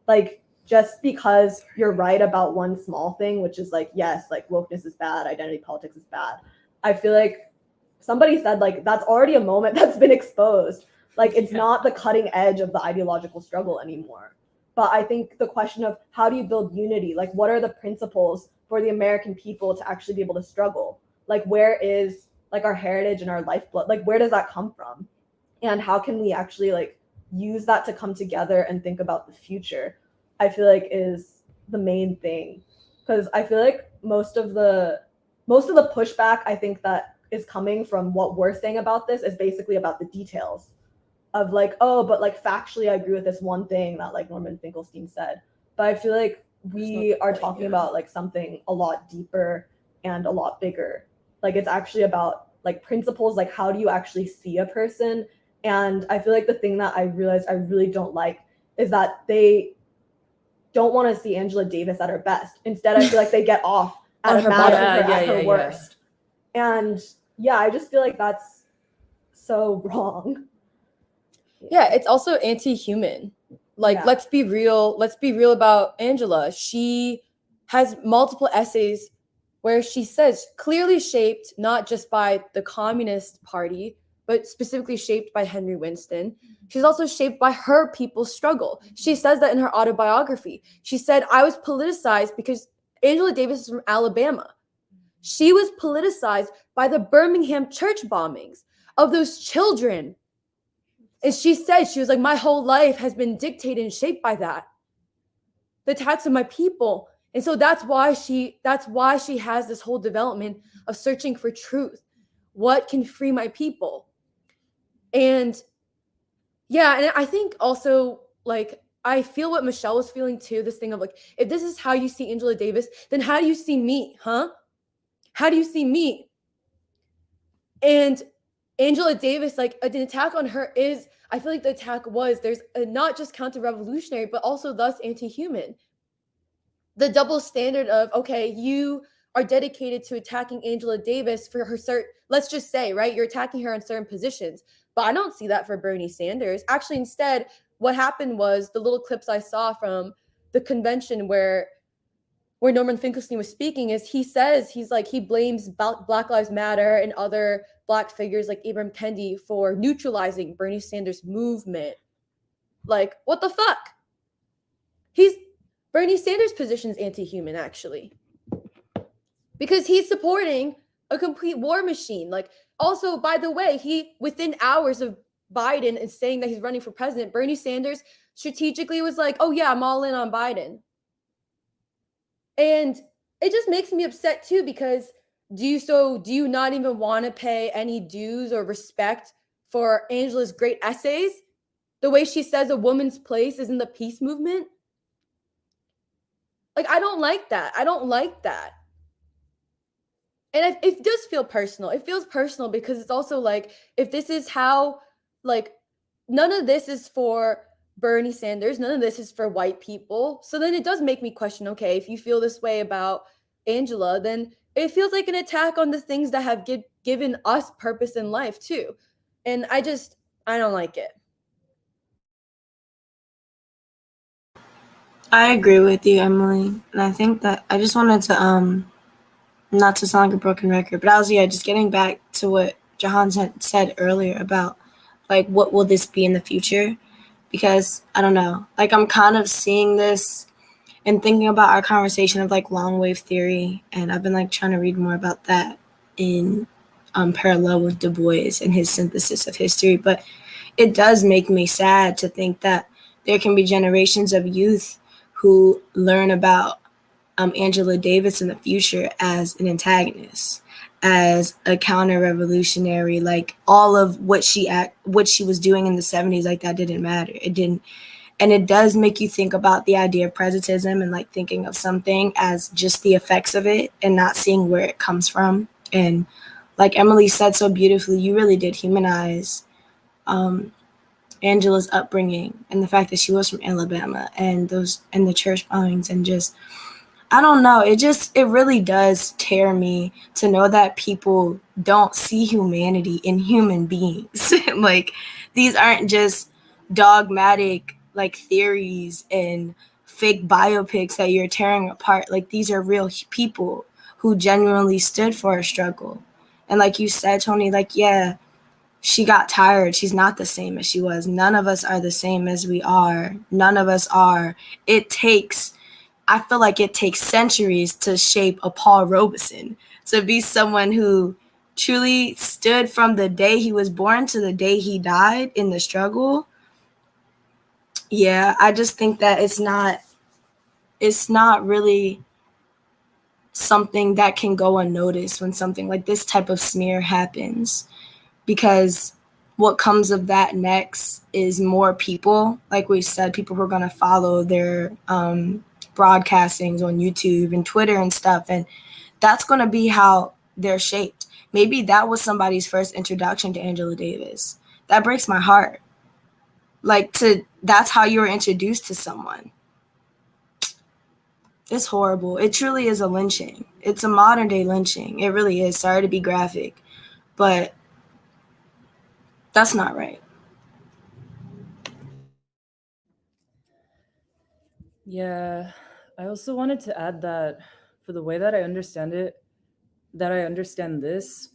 Like, just because you're right about one small thing, which is like, yes, like wokeness is bad, identity politics is bad. I feel like somebody said like, that's already a moment that's been exposed. Like, it's not the cutting edge of the ideological struggle anymore. But I think the question of how do you build unity? Like, what are the principles for the American people to actually be able to struggle? Like, where is like our heritage and our lifeblood? Like, where does that come from? And how can we actually like use that to come together and think about the future? I feel like is the main thing. because I feel like most of the pushback I think that is coming from what we're saying about this is basically about the details of like, oh, but like factually I agree with this one thing that like Norman Finkelstein said. But I feel like we are talking about like something a lot deeper and a lot bigger. Like it's actually about like principles, like how do you actually see a person? And I feel like the thing that I realized I really don't like is that they don't want to see Angela Davis at her best. Instead, I feel like they get off at imagining her at her worst. And yeah, I just feel like that's so wrong. Yeah, it's also anti-human. Like, let's be real about Angela. She has multiple essays where she says clearly shaped not just by the Communist Party, but specifically shaped by Henry Winston. She's also shaped by her people's struggle. She says that in her autobiography. She said, I was politicized because Angela Davis is from Alabama. She was politicized by the Birmingham church bombings of those children. And she said, she was like, my whole life has been dictated and shaped by that. The attacks of my people. And so that's why she has this whole development of searching for truth. What can free my people? And yeah, and I think also like I feel what Michelle was feeling too, this thing of like, if this is how you see Angela Davis, then how do you see me, huh? How do you see me? And Angela Davis, like an attack on her is, I feel like the attack was, there's a, not just counter-revolutionary, but also thus anti-human. The double standard of, okay, you are dedicated to attacking Angela Davis for her let's just say, right, you're attacking her in certain positions. But I don't see that for Bernie Sanders. Actually, instead, what happened was the little clips I saw from the convention where Norman Finkelstein was speaking is he says, he blames Black Lives Matter and other Black figures like Ibram Kendi for neutralizing Bernie Sanders' movement. Like, what the fuck? Bernie Sanders' position is anti-human, actually. Because he's supporting a complete war machine. Like, also, by the way, he, within hours of Biden and saying that he's running for president, Bernie Sanders strategically was like, oh yeah, I'm all in on Biden. And it just makes me upset too, because do you not even want to pay any dues or respect for Angela's great essays? The way she says a woman's place is in the peace movement? Like, I don't like that. And it does feel personal. It feels personal because it's also like, if this is how, like, none of this is for Bernie Sanders, none of this is for white people. So then it does make me question, okay, if you feel this way about Angela, then it feels like an attack on the things that have given us purpose in life too. And I don't like it. I agree with you, Emily. And I think that I just wanted to, not to sound like a broken record, but I was, just getting back to what Jahan said earlier about, like, what will this be in the future? Because, I don't know, like, I'm kind of seeing this and thinking about our conversation of, like, long wave theory, and I've been, like, trying to read more about that in parallel with Du Bois and his synthesis of history. But it does make me sad to think that there can be generations of youth who learn about Angela Davis in the future as an antagonist, as a counter-revolutionary, like all of what she was doing in the 70s, like that didn't matter. It didn't. And it does make you think about the idea of presentism and like thinking of something as just the effects of it and not seeing where it comes from. And like Emily said so beautifully, you really did humanize Angela's upbringing and the fact that she was from Alabama and the church bombings, and just, I don't know, it really does tear me to know that people don't see humanity in human beings. Like, these aren't just dogmatic like theories and fake biopics that you're tearing apart. Like, these are real people who genuinely stood for a struggle. And like you said, Tony, like, yeah, she got tired. She's not the same as she was. None of us are the same as we are. None of us are. I feel like it takes centuries to shape a Paul Robeson, to be someone who truly stood from the day he was born to the day he died in the struggle. Yeah, I just think that it's not really something that can go unnoticed when something like this type of smear happens, because what comes of that next is more people, like we said, people who are going to follow their broadcastings on YouTube and Twitter and stuff, and that's going to be how they're shaped. Maybe that was somebody's first introduction to Angela Davis. That breaks my heart. That's how you were introduced to someone. It's horrible. It truly is a lynching. It's a modern day lynching. It really is. Sorry to be graphic, but that's not right. Yeah, I also wanted to add that for the way that I understand it, that I understand this,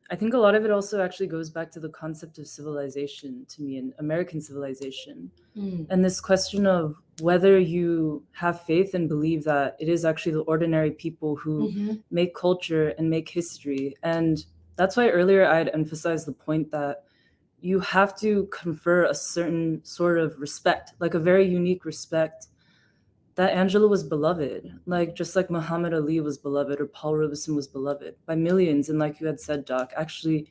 I think a lot of it also actually goes back to the concept of civilization to me, and American civilization. And this question of whether you have faith and believe that it is actually the ordinary people who make culture and make history. And that's why earlier I had emphasized the point that you have to confer a certain sort of respect, like a very unique respect, that Angela was beloved, like just like Muhammad Ali was beloved or Paul Robeson was beloved by millions. And like you had said, Doc, actually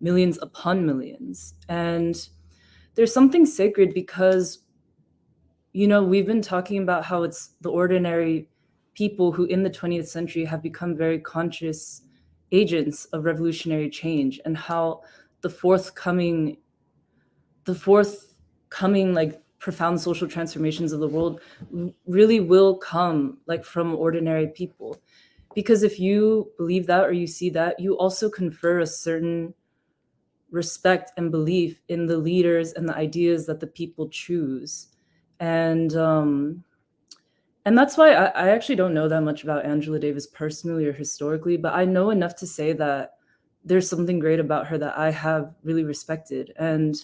millions upon millions. And there's something sacred because, you know, we've been talking about how it's the ordinary people who in the 20th century have become very conscious agents of revolutionary change, and how the forthcoming like profound social transformations of the world really will come like from ordinary people. Because if you believe that or you see that, you also confer a certain respect and belief in the leaders and the ideas that the people choose. And that's why I actually don't know that much about Angela Davis personally or historically, but I know enough to say that there's something great about her that I have really respected. And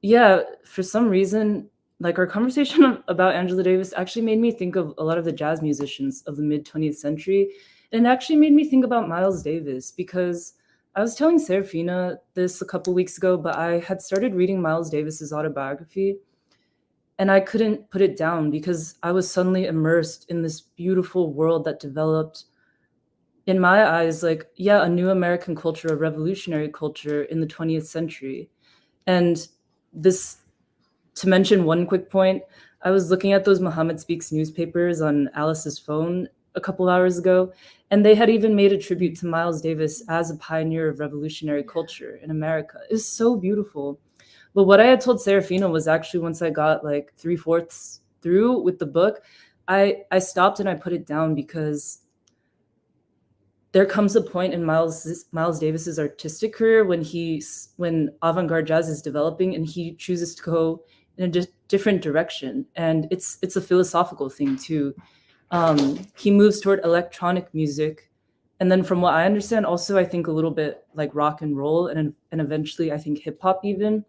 yeah, for some reason, like our conversation about Angela Davis actually made me think of a lot of the jazz musicians of the mid 20th century. And it actually made me think about Miles Davis, because I was telling Serafina this a couple weeks ago, but I had started reading Miles Davis's autobiography and I couldn't put it down because I was suddenly immersed in this beautiful world that developed, in my eyes, like, yeah, a new American culture, a revolutionary culture in the 20th century. And this, to mention one quick point, I was looking at those Muhammad Speaks newspapers on Alice's phone a couple hours ago, and they had even made a tribute to Miles Davis as a pioneer of revolutionary culture in America. It's so beautiful. But what I had told Serafina was actually, once I got like 3/4 through with the book, I stopped and I put it down, because there comes a point in Miles Davis's artistic career when avant-garde jazz is developing and he chooses to go in a different direction. And it's a philosophical thing too. He moves toward electronic music. And then from what I understand, also, I think a little bit like rock and roll and eventually I think hip hop even.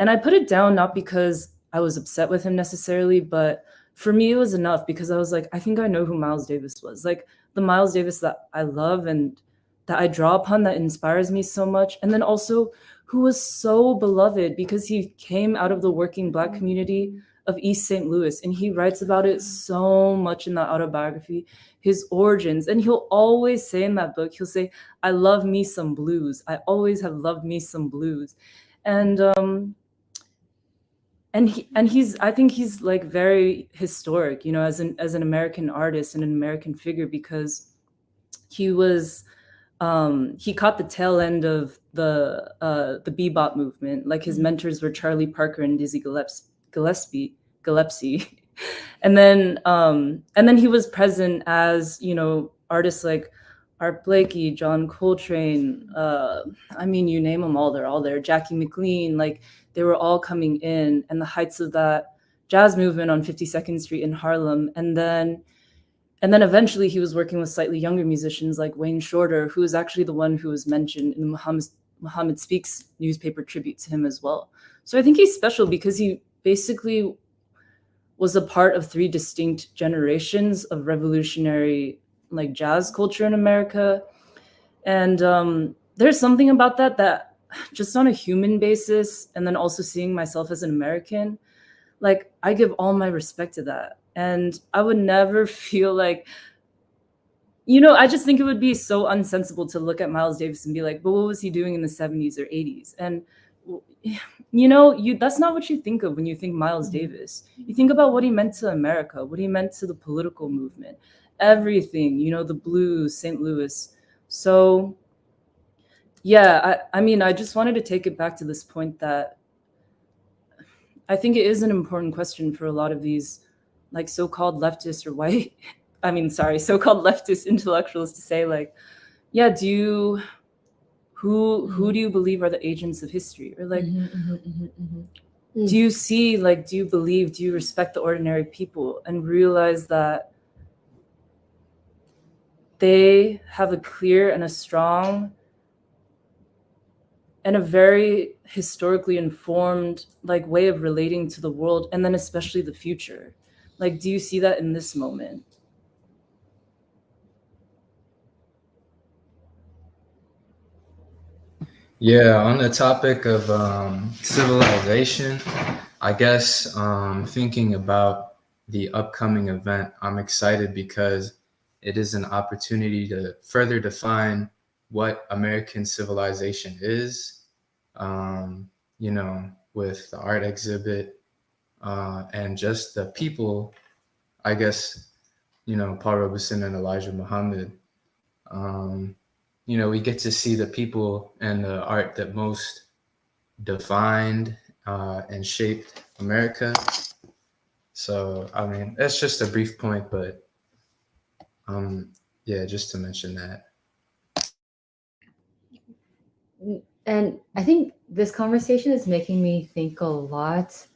And I put it down not because I was upset with him necessarily, but for me, it was enough because I was like, I think I know who Miles Davis was. Like the Miles Davis that I love and that I draw upon, that inspires me so much. And then also who was so beloved because he came out of the working Black community of East St. Louis. And he writes about it so much in that autobiography, his origins. And he'll always say in that book, he'll say, I love me some blues. I always have loved me some blues. And he's, I think he's like very historic, you know, as an American artist and an American figure, because he was he caught the tail end of the bebop movement. Like his mentors were Charlie Parker and Dizzy Gillespie. And then he was present as, you know, artists like Art Blakey, John Coltrane, I mean, you name them all, they're all there. Jackie McLean, like they were all coming in, and the heights of that jazz movement on 52nd Street in Harlem. And then eventually he was working with slightly younger musicians like Wayne Shorter, who is actually the one who was mentioned in the Muhammad Speaks newspaper tribute to him as well. So I think he's special because he basically was a part of 3 distinct generations of revolutionary like jazz culture in America. And there's something about that just on a human basis, and then also seeing myself as an American, like I give all my respect to that. And I would never feel like, I just think it would be so unsensible to look at Miles Davis and be like, but what was he doing in the 70s or 80s? And that's not what you think of when you think Miles Davis. You think about what he meant to America, what he meant to the political movement, everything, the blues, St. Louis. So yeah, I just wanted to take it back to this point that I think it is an important question for a lot of these like so-called leftists or white, so-called leftist intellectuals to say like, yeah, who do you believe are the agents of history? Or like, do you see, like, do you believe, do you respect the ordinary people and realize that they have a clear and a strong and a very historically informed like way of relating to the world, and then especially the future? Like, do you see that in this moment? Yeah, on the topic of civilization, I guess thinking about the upcoming event, I'm excited because it is an opportunity to further define what American civilization is, with the art exhibit and just the people, I guess, Paul Robeson and Elijah Muhammad. We get to see the people and the art that most defined and shaped America. So, that's just a brief point, but yeah, just to mention that. And I think this conversation is making me think a lot,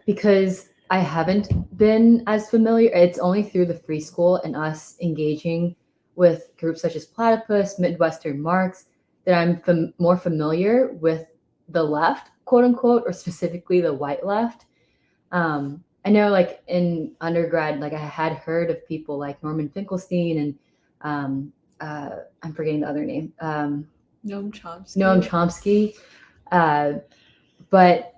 because I haven't been as familiar. It's only through the free school and us engaging with groups such as Platypus, Midwestern Marx, that I'm more familiar with the left, quote unquote, or specifically the white left. I know, like in undergrad, like I had heard of people like Norman Finkelstein and I'm forgetting the other name. Noam Chomsky. Noam Chomsky. But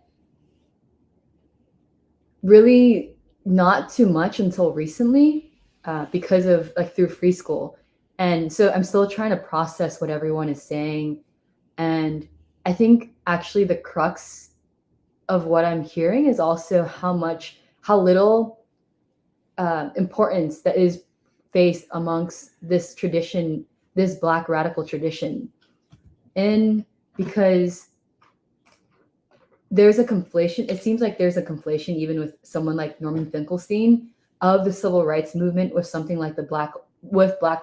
really not too much until recently, because of like through free school. And so I'm still trying to process what everyone is saying. And I think actually the crux of what I'm hearing is also how little importance that is faced amongst this tradition, this Black radical tradition. And because there's a conflation, it seems like there's a conflation even with someone like Norman Finkelstein of the civil rights movement with something like Black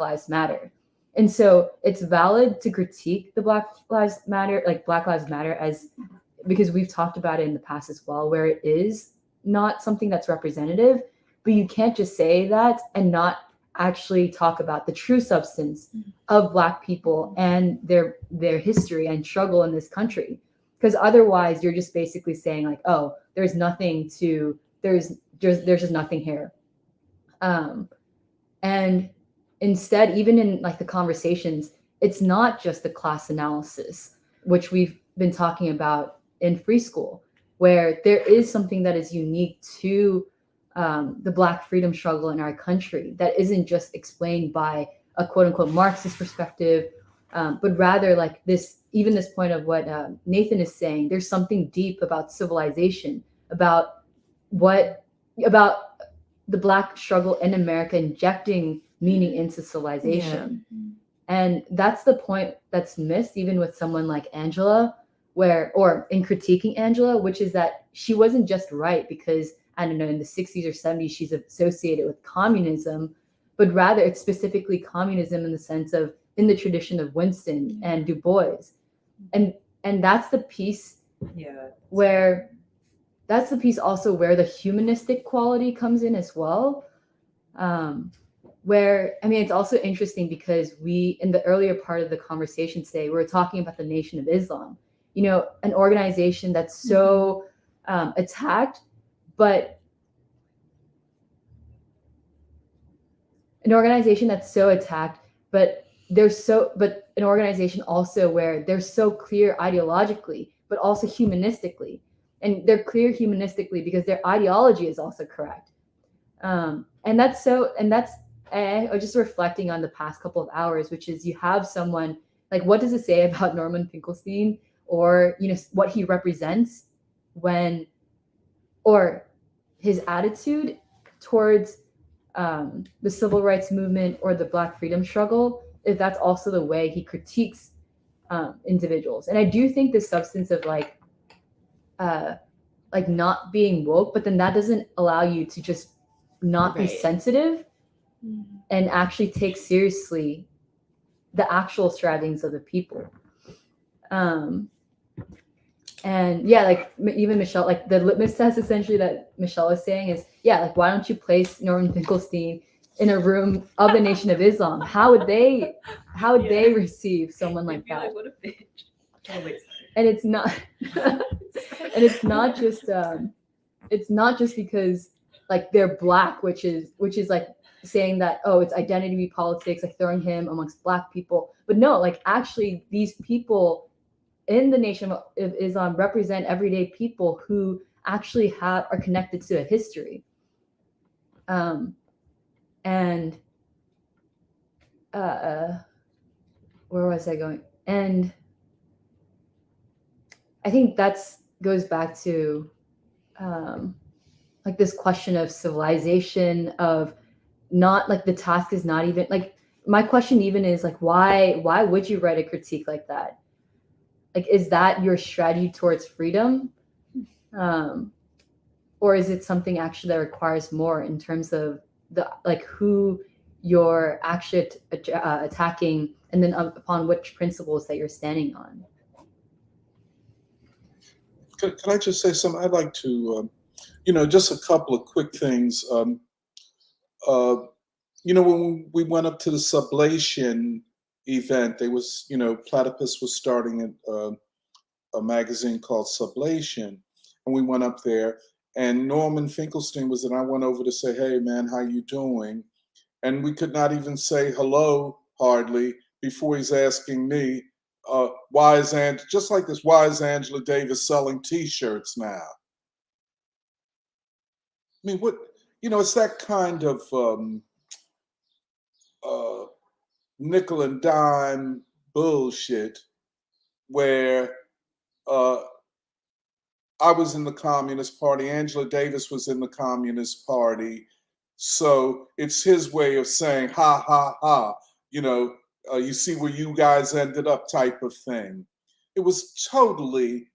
Lives Matter. And so it's valid to critique the Black Lives Matter as, because we've talked about it in the past as well, where it is not something that's representative, but you can't just say that and not actually talk about the true substance of Black people and their history and struggle in this country. Because otherwise you're just basically saying like, oh, there's just nothing here. And instead, even in like the conversations, it's not just the class analysis, which we've been talking about in free school, where there is something that is unique to the Black freedom struggle in our country that isn't just explained by a quote unquote Marxist perspective, but rather like this point of what Nathan is saying. There's something deep about civilization, about the Black struggle in America injecting meaning into civilization. Yeah. And that's the point that's missed even with someone like Angela, or in critiquing Angela, which is that she wasn't just right because, I don't know, in the 60s or 70s, she's associated with communism, but rather it's specifically communism in the sense of in the tradition of Winston and Du Bois. And that's the piece also where the humanistic quality comes in as well. It's also interesting because we, in the earlier part of the conversation today, we were talking about the Nation of Islam, an organization that's so attacked, but an organization also where they're so clear ideologically, but also humanistically. And they're clear humanistically because their ideology is also correct. And that's or just reflecting on the past couple of hours, which is you have someone like, what does it say about Norman Finkelstein, or what he represents when, or his attitude towards the civil rights movement or the Black freedom struggle, if that's also the way he critiques individuals. And I do think the substance of like not being woke, but then that doesn't allow you to just not be sensitive and actually take seriously the actual strivings of the people. And yeah, like even Michelle, like the litmus test essentially that Michelle was saying is, yeah, like why don't you place Norman Finkelstein in a room of the Nation of Islam? How would they receive someone like that? Like, what a bitch. Oh, wait, and it's not and it's not just because like they're Black, which is like saying that, oh, it's identity politics, like throwing him amongst Black people. But no, like actually these people in the Nation of Islam represent everyday people who actually are connected to a history. And where was I going? And I think goes back to like this question of civilization, of not like the task is not even like, my question even is like, why would you write a critique like that? Like, is that your strategy towards freedom? Or is it something actually that requires more in terms of who you're actually attacking, and then upon which principles that you're standing on? Can I just say something? I'd like to, just a couple of quick things. When we went up to the Sublation event, there was, Platypus was starting a magazine called Sublation, and we went up there, and Norman Finkelstein was there. I went over to say, "Hey, man, how you doing?" And we could not even say hello hardly before he's asking me, why is Angela Davis selling T-shirts now? I mean, it's that kind of nickel and dime bullshit where I was in the Communist Party, Angela Davis was in the Communist Party, so it's his way of saying, ha, ha, ha, you see where you guys ended up type of thing. It was totally,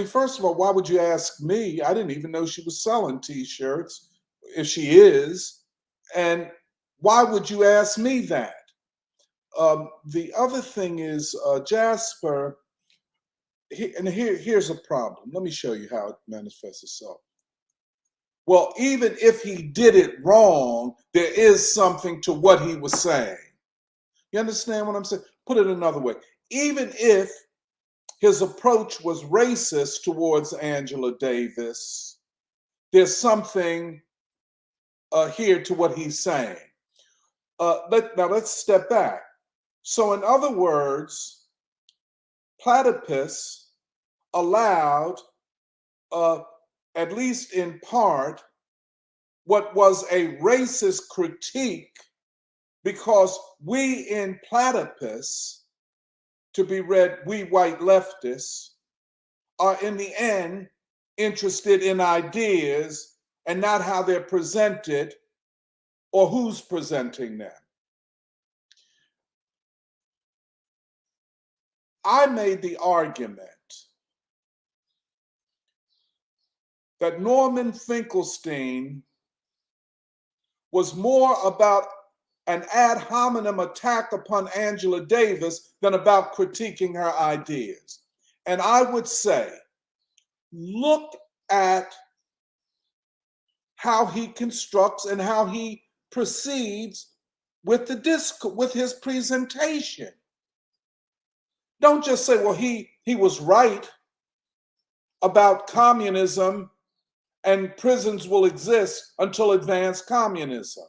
first of all, why would you ask me? I didn't even know she was selling T-shirts, if she is. And why would you ask me that? The other thing is, Jasper, here's a problem. Let me show you how it manifests itself. Well, even if he did it wrong, there is something to what he was saying. You understand what I'm saying? Put it another way. Even if his approach was racist towards Angela Davis, there's something here to what he's saying. Now let's step back. So in other words, Platypus allowed, at least in part, what was a racist critique, because we in Platypus, to be read, we white leftists, are in the end interested in ideas and not how they're presented or who's presenting them. I made the argument that Norman Finkelstein was more about an ad hominem attack upon Angela Davis than about critiquing her ideas. And I would say, look at how he constructs and how he proceeds with with his presentation. Don't just say, well, he was right about communism and prisons will exist until advanced communism.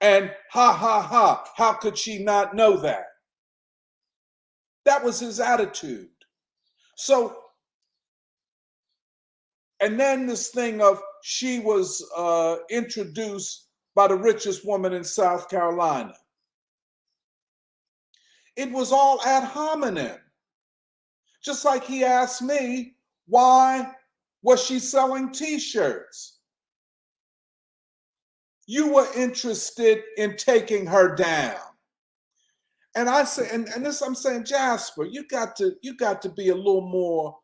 And ha, ha, ha, how could she not know that? That was his attitude. So, and then this thing of she was introduced by the richest woman in South Carolina. It was all ad hominem. Just like he asked me, why was she selling t-shirts? You were interested in taking her down. And I say, and this I'm saying, Jasper, you got to be a little more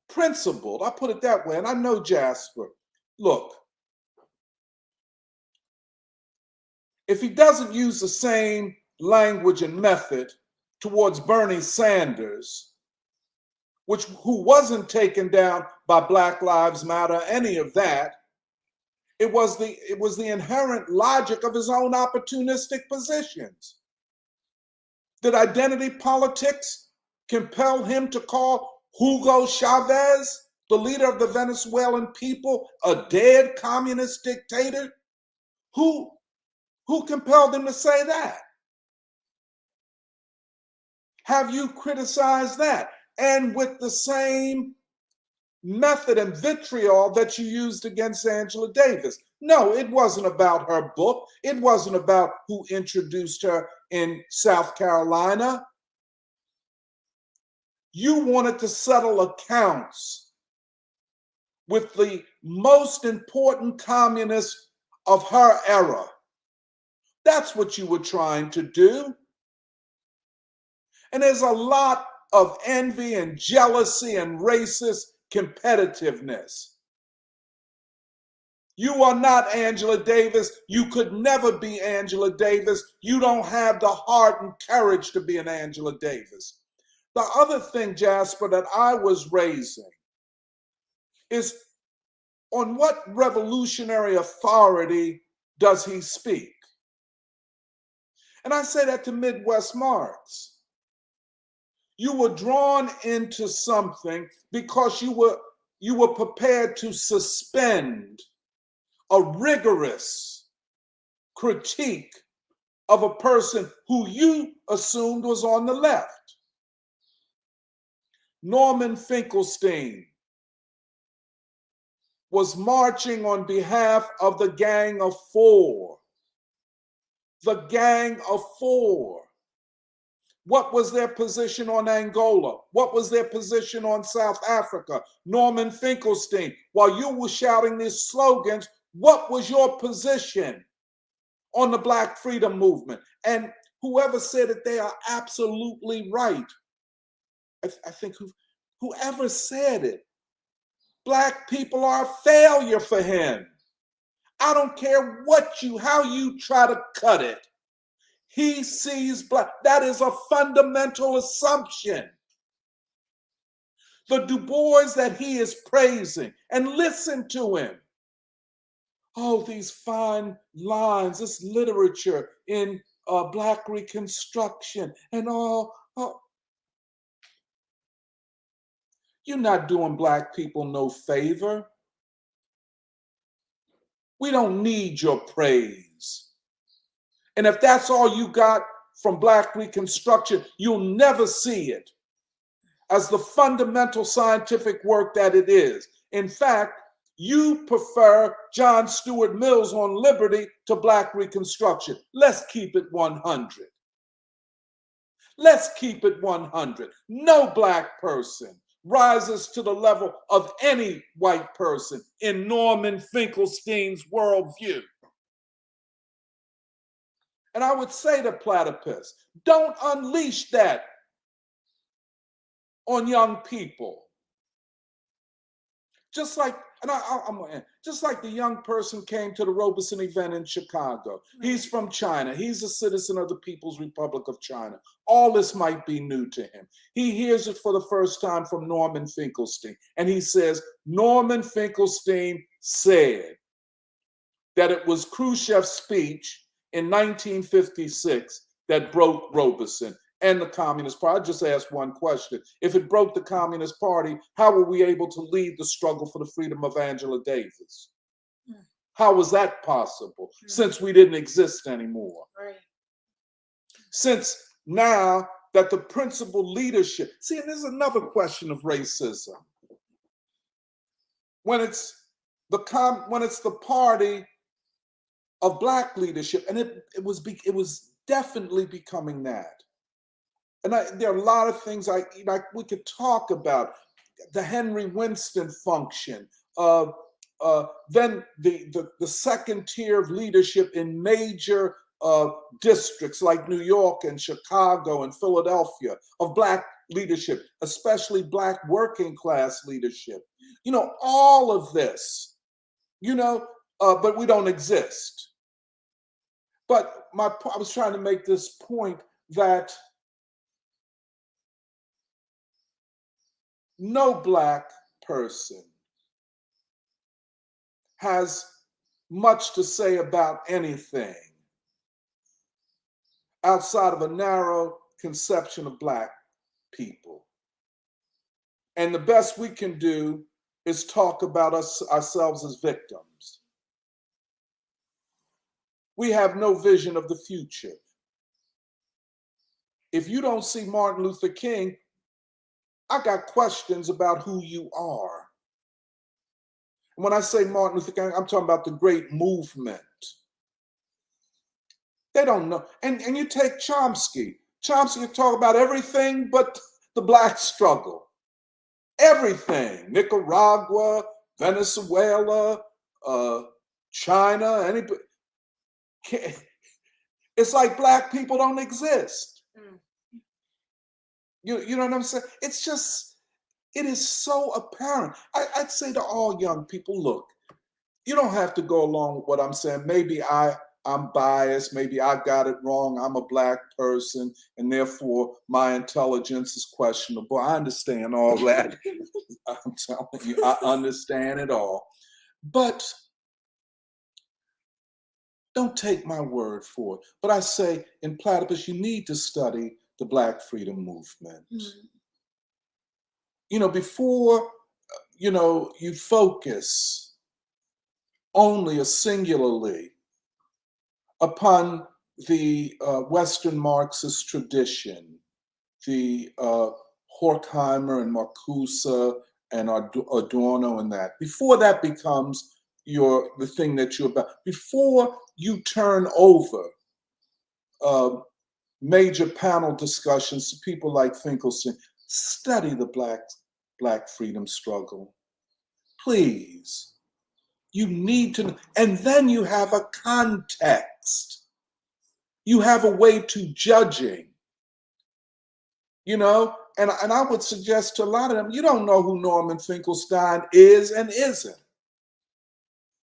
principled. I put it that way. And I know Jasper. Look, if he doesn't use the same language and method towards Bernie Sanders, who wasn't taken down by Black Lives Matter, any of that, it was the inherent logic of his own opportunistic positions. Did identity politics compel him to call Hugo Chavez, the leader of the Venezuelan people, a dead communist dictator? Who compelled him to say that? Have you criticized that? And with the same method and vitriol that you used against Angela Davis. No, it wasn't about her book. It wasn't about who introduced her in South Carolina. You wanted to settle accounts with the most important communist of her era. That's what you were trying to do. And there's a lot of envy and jealousy and racist competitiveness. You are not Angela Davis. You could never be Angela Davis. You don't have the heart and courage to be an Angela Davis. The other thing, Jasper, that I was raising is, on what revolutionary authority does he speak? And I say that to Midwest Marks. You were drawn into something because you were prepared to suspend a rigorous critique of a person who you assumed was on the left. Norman Finkelstein was marching on behalf of the Gang of Four. The Gang of Four. What was their position on Angola? What was their position on South Africa? Norman Finkelstein, while you were shouting these slogans, what was your position on the Black Freedom Movement? And whoever said it, they are absolutely right. I think whoever said it, Black people are a failure for him. I don't care how you try to cut it. He sees Black. That is a fundamental assumption. The Du Bois that he is praising, and listen to him. Oh, these fine lines, this literature in Black Reconstruction and all. Oh. You're not doing Black people no favor. We don't need your praise. And if that's all you got from Black Reconstruction, you'll never see it as the fundamental scientific work that it is. In fact, you prefer John Stuart Mill's on liberty to Black Reconstruction. Let's keep it 100. Let's keep it 100. No Black person rises to the level of any white person in Norman Finkelstein's worldview. And I would say to Platypus, don't unleash that on young people. Just like, just like the young person came to the Robeson event in Chicago. He's from China. He's a citizen of the People's Republic of China. All this might be new to him. He hears it for the first time from Norman Finkelstein. And he says, Norman Finkelstein said that it was Khrushchev's speech in 1956 that broke Robeson and the Communist Party. I just asked one question. If it broke the Communist Party, how were we able to lead the struggle for the freedom of Angela Davis? How was that possible? Since we didn't exist anymore. Right. Since now that the principal leadership, see, and there's another question of racism. when it's the party of Black leadership, and it was definitely becoming that. And there are a lot of things we could talk about. The Henry Winston function, then the second tier of leadership in major districts like New York and Chicago and Philadelphia of Black leadership, especially Black working class leadership. All of this, but we don't exist. But I was trying to make this point that no Black person has much to say about anything outside of a narrow conception of Black people. And the best we can do is talk about ourselves as victims. We have no vision of the future. If you don't see Martin Luther King, I got questions about who you are. When I say Martin Luther King, I'm talking about the great movement. They don't know. And you take Chomsky. Chomsky can talk about everything but the Black struggle. Everything. Nicaragua, Venezuela, China, anybody. It's like Black people don't exist. You know what I'm saying? It is so apparent. I'd say to all young people, look, you don't have to go along with what I'm saying. Maybe I'm biased. Maybe I got it wrong. I'm a Black person, and therefore my intelligence is questionable. I understand all that. I'm telling you, I understand it all. But don't take my word for it. But I say, in Platypus, you need to study the Black freedom movement. Before, you focus only or singularly upon the Western Marxist tradition, the Horkheimer and Marcuse and Adorno and that. Before that becomes the thing that you're about, before you turn over major panel discussions to people like Finkelstein, study the Black freedom struggle. Please. You need to, and then you have a context. You have a way to judging. And I would suggest to a lot of them, you don't know who Norman Finkelstein is and isn't.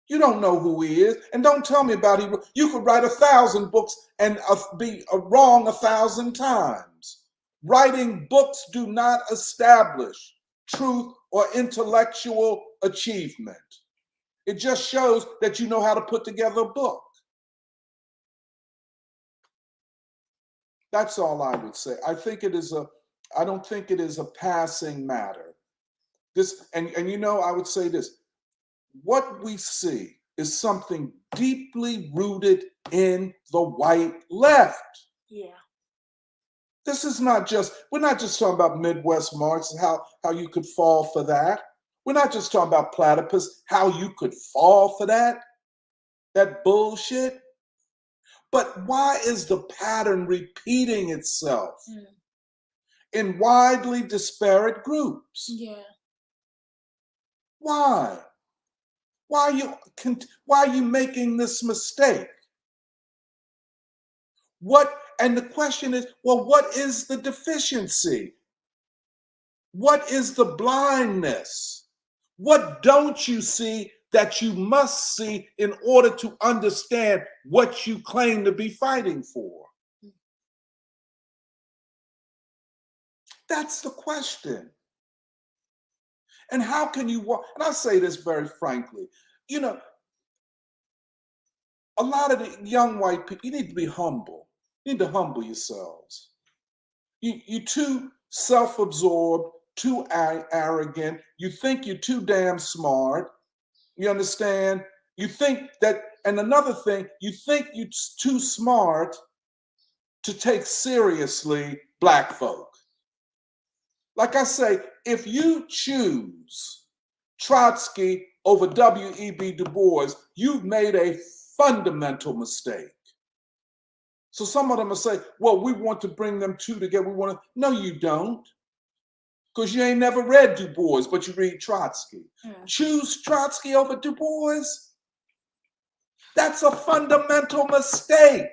You don't know who he is, and don't tell me about him. You could write 1,000 books and be wrong 1,000 times. Writing books do not establish truth or intellectual achievement. It just shows that you know how to put together a book. That's all I would say. I don't think it is a passing matter. I would say this. What we see is something deeply rooted in the white left. Yeah. This is we're not just talking about Midwest Marx and how you could fall for that. We're not just talking about Platypus, how you could fall for that bullshit. But why is the pattern repeating itself in widely disparate groups? Yeah. Why? Why are you making this mistake? And the question is, well, what is the deficiency? What is the blindness? What don't you see that you must see in order to understand what you claim to be fighting for? That's the question. And how can you walk? And I say this very frankly, a lot of the young white people, you need to be humble. You need to humble yourselves. You're too self-absorbed, too arrogant. You think you're too damn smart. You understand? You think that, and another thing, you think you're too smart to take seriously Black folk. Like I say, if you choose Trotsky over W.E.B. Du Bois, you've made a fundamental mistake. So some of them will say, well, we want to bring them two together. We want to. No, you don't. Because you ain't never read Du Bois, but you read Trotsky. Choose Trotsky over Du Bois? That's a fundamental mistake.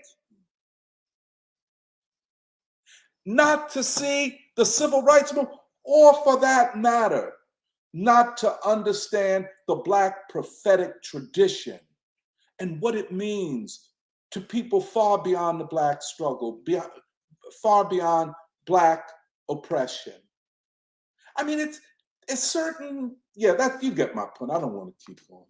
Not to see the civil rights movement, or for that matter, not to understand the Black prophetic tradition and what it means to people far beyond the Black struggle, far beyond Black oppression. I mean, it's certain, yeah, that you get my point. I don't want to keep going.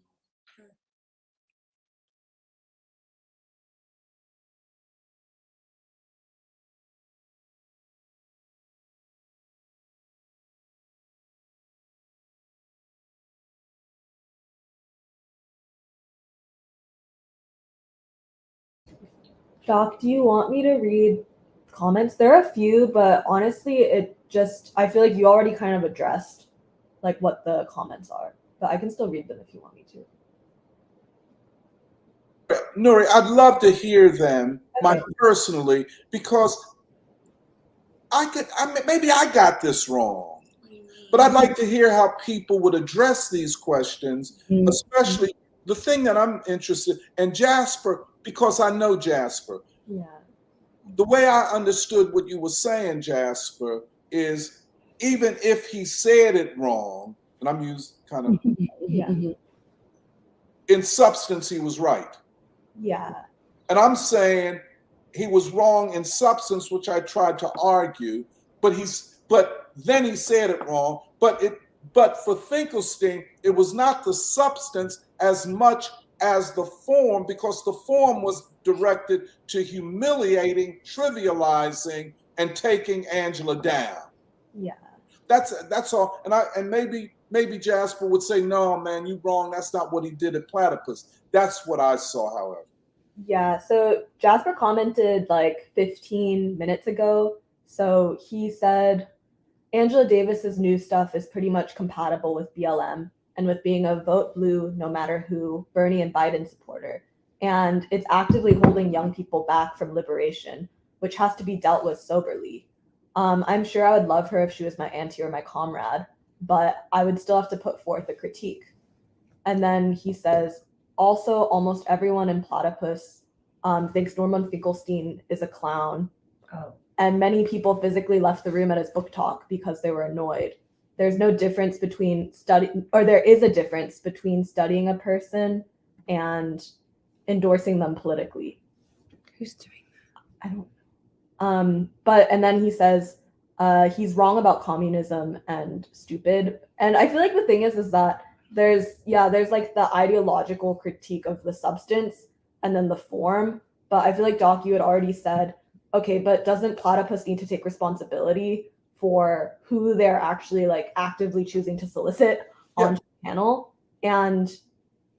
Doc, do you want me to read comments? There are a few, but honestly, I feel like you already kind of addressed like what the comments are, but I can still read them if you want me to. Nuri, I'd love to hear them, personally, because maybe I got this wrong, but I'd like to hear how people would address these questions, especially the thing that I'm interested in, Jasper, because I know Jasper. Yeah. The way I understood what you were saying, Jasper, is even if he said it wrong, and I'm used kind of, in substance, he was right. Yeah. And I'm saying he was wrong in substance, which I tried to argue, but then he said it wrong. But for Finkelstein, it was not the substance as much as the form, because the form was directed to humiliating, trivializing, and taking Angela down. Yeah. That's all. And maybe Jasper would say, no, man, you wrong. That's not what he did at Platypus. That's what I saw, however. Yeah, so Jasper commented like 15 minutes ago. So he said, Angela Davis's new stuff is pretty much compatible with BLM and with being a vote blue, no matter who, Bernie and Biden supporter. And it's actively holding young people back from liberation, which has to be dealt with soberly. I'm sure I would love her if she was my auntie or my comrade, but I would still have to put forth a critique. And then he says, also, almost everyone in Platypus thinks Norman Finkelstein is a clown. Oh. And many people physically left the room at his book talk because they were annoyed. There's no difference between there is a difference between studying a person and endorsing them politically. Who's doing that? I don't know. And then he says he's wrong about communism and stupid. And I feel like the thing is that there's like the ideological critique of the substance and then the form. But I feel like, Doc, you had already said, okay, but doesn't Platypus need to take responsibility for who they're actually like actively choosing to solicit on the panel? And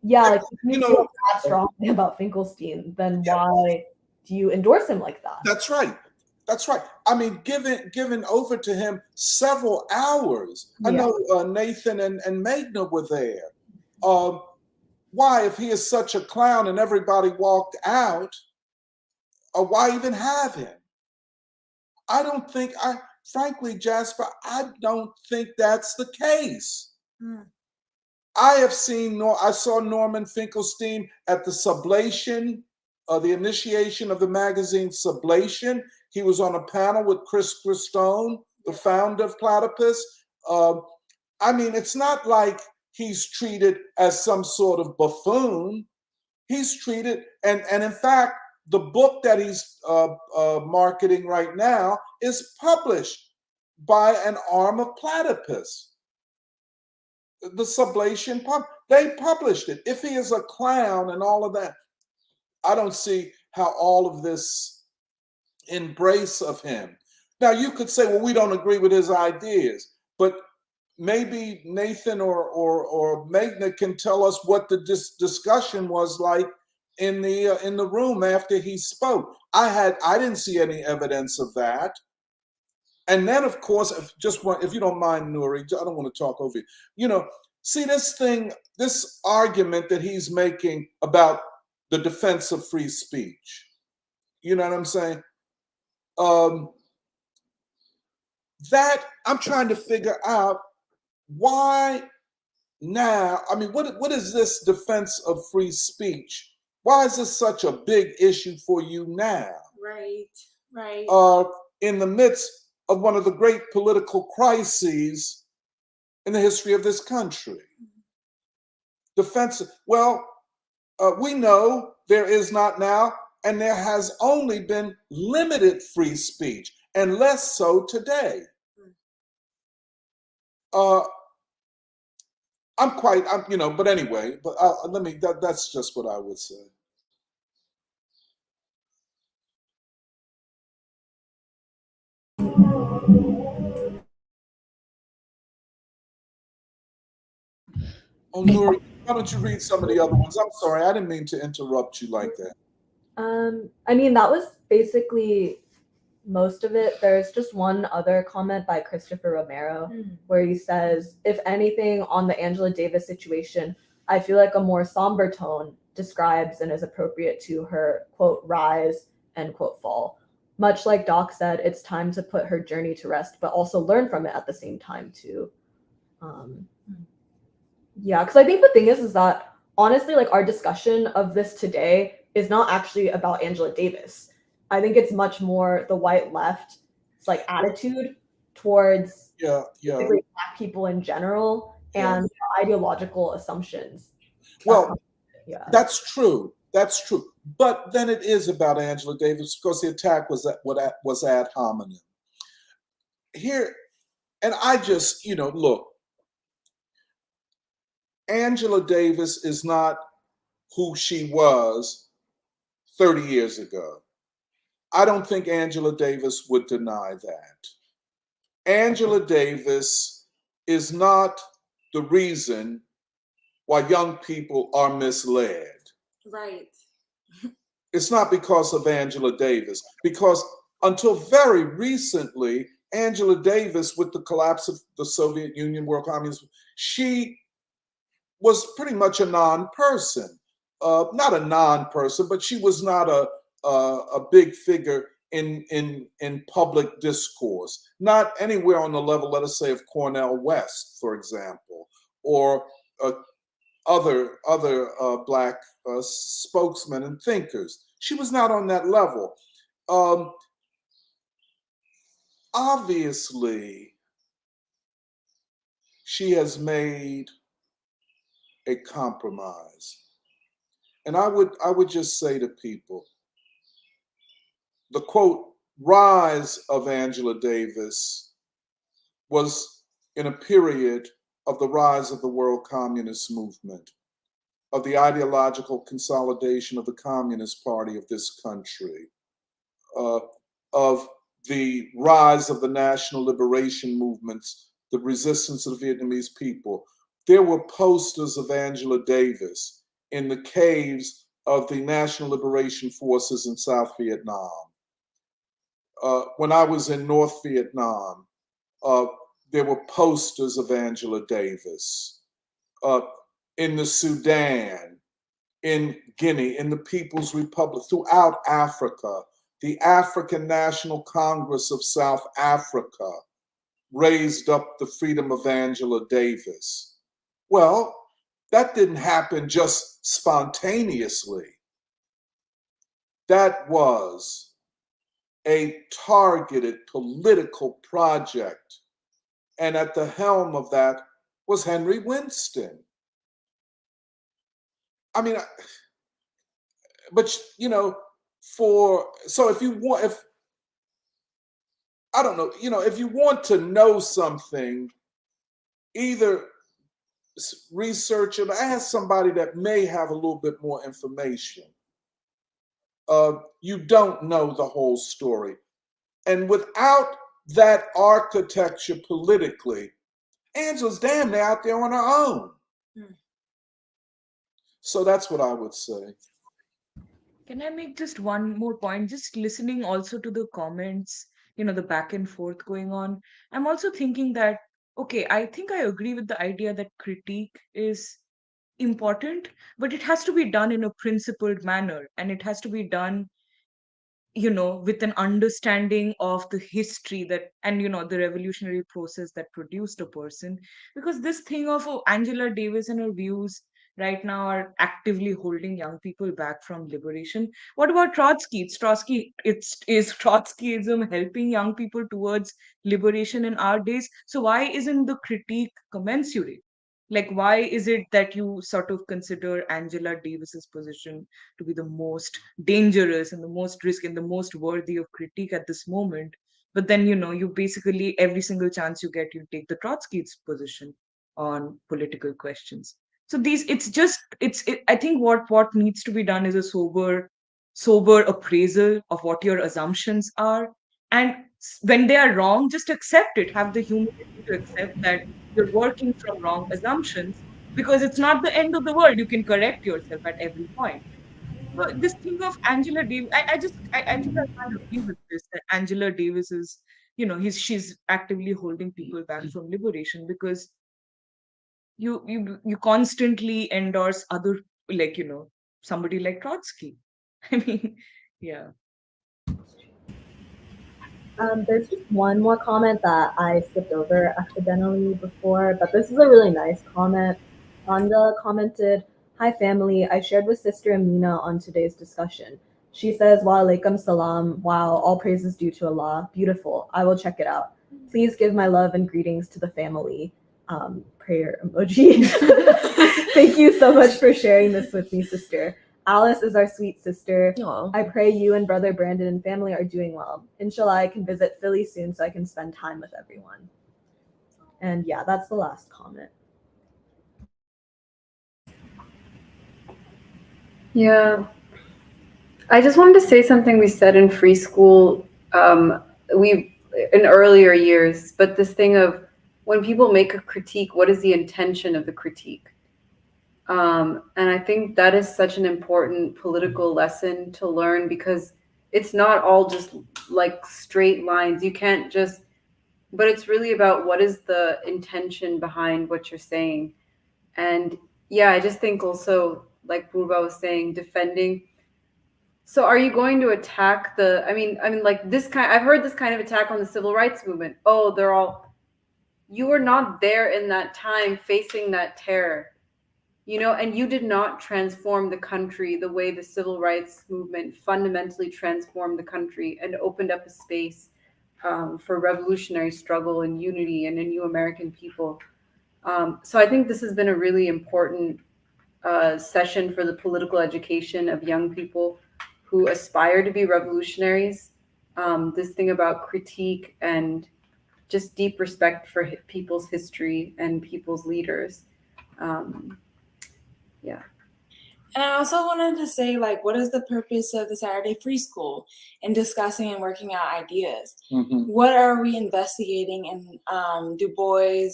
like if you feel that strongly about Finkelstein, then why do you endorse him like that? That's right. That's right. I mean, given over to him several hours. I know Nathan and Magna were there. Why, if he is such a clown and everybody walked out, why even have him? Frankly, Jasper, I don't think that's the case. I saw Norman Finkelstein at the sublation, the initiation of the magazine Sublation. He was on a panel with Christopher Stone, the founder of Platypus. I mean, it's not like he's treated as some sort of buffoon. He's treated, and in fact, the book that he's marketing right now is published by an arm of Platypus. The Sublation, they published it. If he is a clown and all of that, I don't see how all of this embrace of him. Now, you could say, well, we don't agree with his ideas, but maybe Nathan or Magna can tell us what the discussion was like in the room after he spoke. I didn't see any evidence of that. And then, of course, if you don't mind, Nuri, I don't want to talk over you. See, this argument that he's making about the defense of free speech, you know what I'm saying? That I'm trying to figure out why now. I mean, what is this defense of free speech? Why is this such a big issue for you now? Right. In the midst of one of the great political crises in the history of this country. Defense, well, we know there is not now, and there has only been limited free speech, and less so today. But anyway, that's just what I would say. Oh, Nuri, why don't you read some of the other ones? I'm sorry, I didn't mean to interrupt you like that. I mean, that was basically most of it. There's just one other comment by Christopher Romero where he says, if anything, on the Angela Davis situation, I feel like a more somber tone describes and is appropriate to her, quote, rise and quote, fall. Much like Doc said, it's time to put her journey to rest, but also learn from it at the same time too. Yeah, because I think the thing is that honestly, like our discussion of this today is not actually about Angela Davis. I think it's much more the white left's like attitude towards basically Black people in general and ideological assumptions. Well, that's true. That's true. But then it is about Angela Davis because the attack was ad hominem. Here, and I just, look, Angela Davis is not who she was 30 years ago. I don't think Angela Davis would deny that. Angela Davis is not the reason why young people are misled. Right. It's not because of Angela Davis, because until very recently, Angela Davis, with the collapse of the Soviet Union, world communism, she was pretty much a non-person. Not a non-person, but she was not a big figure in public discourse. Not anywhere on the level, let us say, of Cornel West, for example, or other Black spokesmen and thinkers. She was not on that level. Obviously, she has made a compromise. And I would just say to people, the quote, rise of Angela Davis was in a period of the rise of the world communist movement, of the ideological consolidation of the Communist Party of this country, of the rise of the national liberation movements, the resistance of the Vietnamese people. There were posters of Angela Davis in the caves of the National Liberation Forces in South Vietnam. When I was in North Vietnam, there were posters of Angela Davis. In the Sudan, in Guinea, in the People's Republic, throughout Africa, the African National Congress of South Africa raised up the freedom of Angela Davis. Well, that didn't happen just spontaneously. That was a targeted political project. And at the helm of that was Henry Winston. I mean, but if you want to know something, either research it or ask somebody that may have a little bit more information. You don't know the whole story. And without that architecture politically, Angela's damn near out there on her own. So that's what I would say. Can I make just one more point? Just listening also to the comments, the back and forth going on. I'm also thinking that okay, I think I agree with the idea that critique is important, but it has to be done in a principled manner, and it has to be done, with an understanding of the history that, and the revolutionary process that produced a person. Because this thing of, oh, Angela Davis and her views right now are actively holding young people back from liberation. What about Trotsky? Is Trotskyism helping young people towards liberation in our days? So why isn't the critique commensurate? Like, why is it that you sort of consider Angela Davis's position to be the most dangerous and the most risky and the most worthy of critique at this moment? But then, you basically, every single chance you get, you take the Trotsky's position on political questions. So I think what needs to be done is a sober appraisal of what your assumptions are. And when they are wrong, just accept it. Have the humility to accept that you're working from wrong assumptions, because it's not the end of the world. You can correct yourself at every point. But this thing of Angela Davis, I think I can't agree with this, that Angela Davis is, she's actively holding people back from liberation, because you constantly endorse other, like, somebody like Trotsky. I mean, yeah. There's just one more comment that I skipped over accidentally before, but this is a really nice comment. Rhonda commented, "Hi family, I shared with Sister Amina on today's discussion. She says, Wa alaikum salam, wow, all praise is due to Allah. Beautiful. I will check it out. Please give my love and greetings to the family." Prayer emoji. Thank you so much for sharing this with me, sister. Alice is our sweet sister. Aw. I pray you and brother Brandon and family are doing well. Inshallah, I can visit Philly soon so I can spend time with everyone. And yeah, that's the last comment. Yeah. I just wanted to say something we said in free school, we in earlier years, but this thing of when people make a critique, what is the intention of the critique? And I think that is such an important political lesson to learn, because it's not all just like straight lines. You can't just, but it's really about what is the intention behind what you're saying. And yeah, I just think also, like Purva was saying, defending. So are you going to attack I mean like this kind, I've heard this kind of attack on the civil rights movement. Oh, you were not there in that time facing that terror. And you did not transform the country the way the civil rights movement fundamentally transformed the country and opened up a space for revolutionary struggle and unity and a new American people. So I think this has been a really important session for the political education of young people who aspire to be revolutionaries. This thing about critique and just deep respect for people's history and people's leaders. Yeah. And I also wanted to say, like, what is the purpose of the Saturday Free School and discussing and working out ideas? Mm-hmm. What are we investigating in Du Bois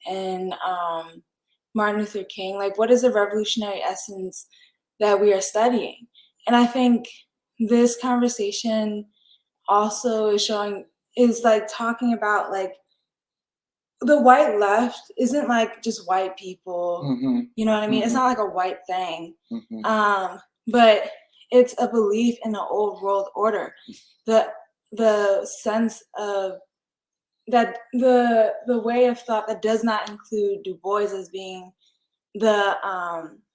and Martin Luther King? Like, what is the revolutionary essence that we are studying? And I think this conversation also is like talking about, like, the white left isn't like just white people. Mm-hmm. You know what I mean? Mm-hmm. It's not like a white thing. Mm-hmm. But it's a belief in the old world order. The sense of that the way of thought that does not include Du Bois as being the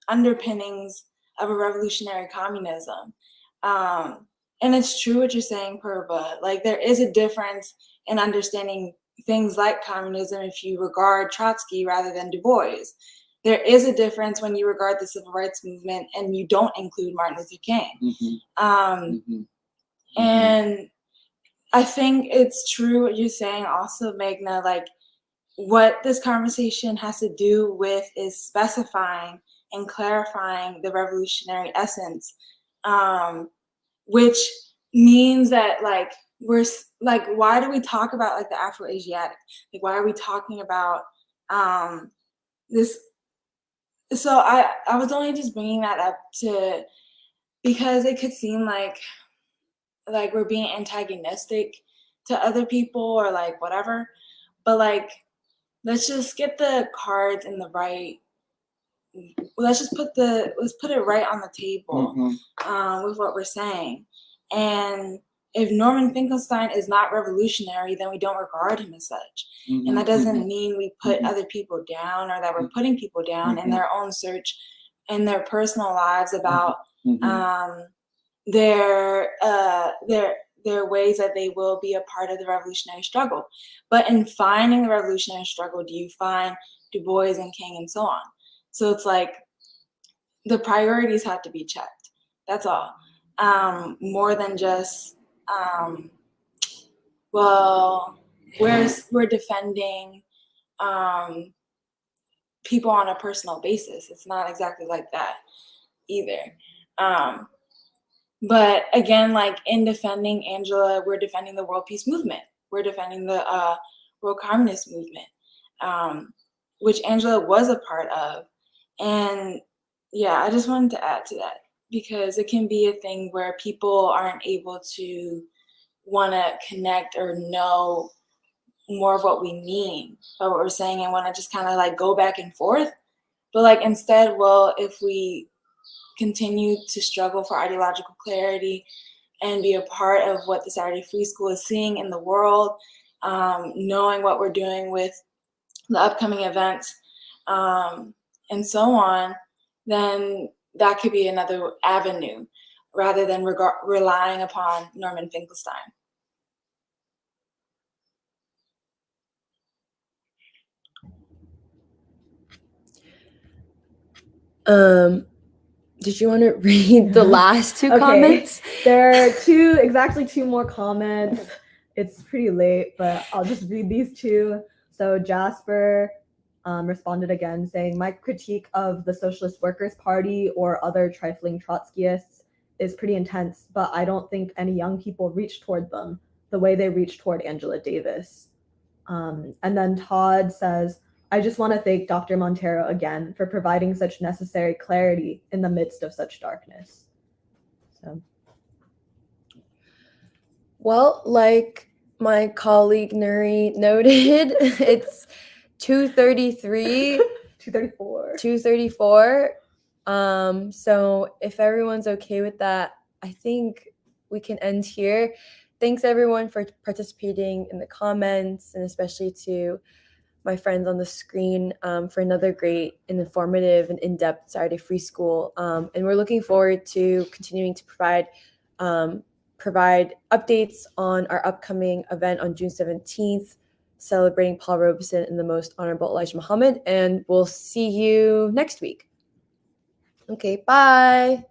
underpinnings of a revolutionary communism. And it's true what you're saying, Purva. Like, there is a difference in understanding things like communism if you regard Trotsky rather than Du Bois. There is a difference when you regard the civil rights movement and you don't include Martin Luther King. Mm-hmm. And I think it's true what you're saying also, Meghna, like, what this conversation has to do with is specifying and clarifying the revolutionary essence, which means that, like, we're like, why do we talk about, like, the Afro-Asiatic? Like, why are we talking about this? So I was only just bringing that up because it could seem like we're being antagonistic to other people or like whatever, but like let's just get the cards in the right. Let's put it right on the table with what we're saying. And if Norman Finkelstein is not revolutionary, then we don't regard him as such. And that doesn't mean we put other people down or that we're putting people down in their own search in their personal lives about their ways that they will be a part of the revolutionary struggle. But in finding the revolutionary struggle, do you find Du Bois and King and so on? So it's like the priorities have to be checked. That's all. More than just, we're defending people on a personal basis. It's not exactly like that either. But again, like in defending Angela, we're defending the world peace movement. We're defending the world communist movement, which Angela was a part of. And yeah, I just wanted to add to that because it can be a thing where people aren't able to want to connect or know more of what we mean by what we're saying and want to just kind of like go back and forth. But like instead, well, if we continue to struggle for ideological clarity and be a part of what the Saturday Free School is seeing in the world, knowing what we're doing with the upcoming events, and so on, then that could be another avenue rather than relying upon Norman Finkelstein. Did you want to read the last two comments? There are exactly two more comments. It's pretty late, but I'll just read these two. So Jasper responded again saying, my critique of the Socialist Workers' Party or other trifling Trotskyists is pretty intense, but I don't think any young people reach toward them the way they reach toward Angela Davis. And then Todd says, I just want to thank Dr. Montero again for providing such necessary clarity in the midst of such darkness. So. Well, like my colleague Nuri noted, it's 2:33. 2:34. So if everyone's okay with that, I think we can end here. Thanks everyone for participating in the comments, and especially to my friends on the screen for another great and informative and in-depth Saturday Free School. And we're looking forward to continuing to provide updates on our upcoming event on June 17th, celebrating Paul Robeson and the Most Honorable Elijah Muhammad. And we'll see you next week. Okay, bye.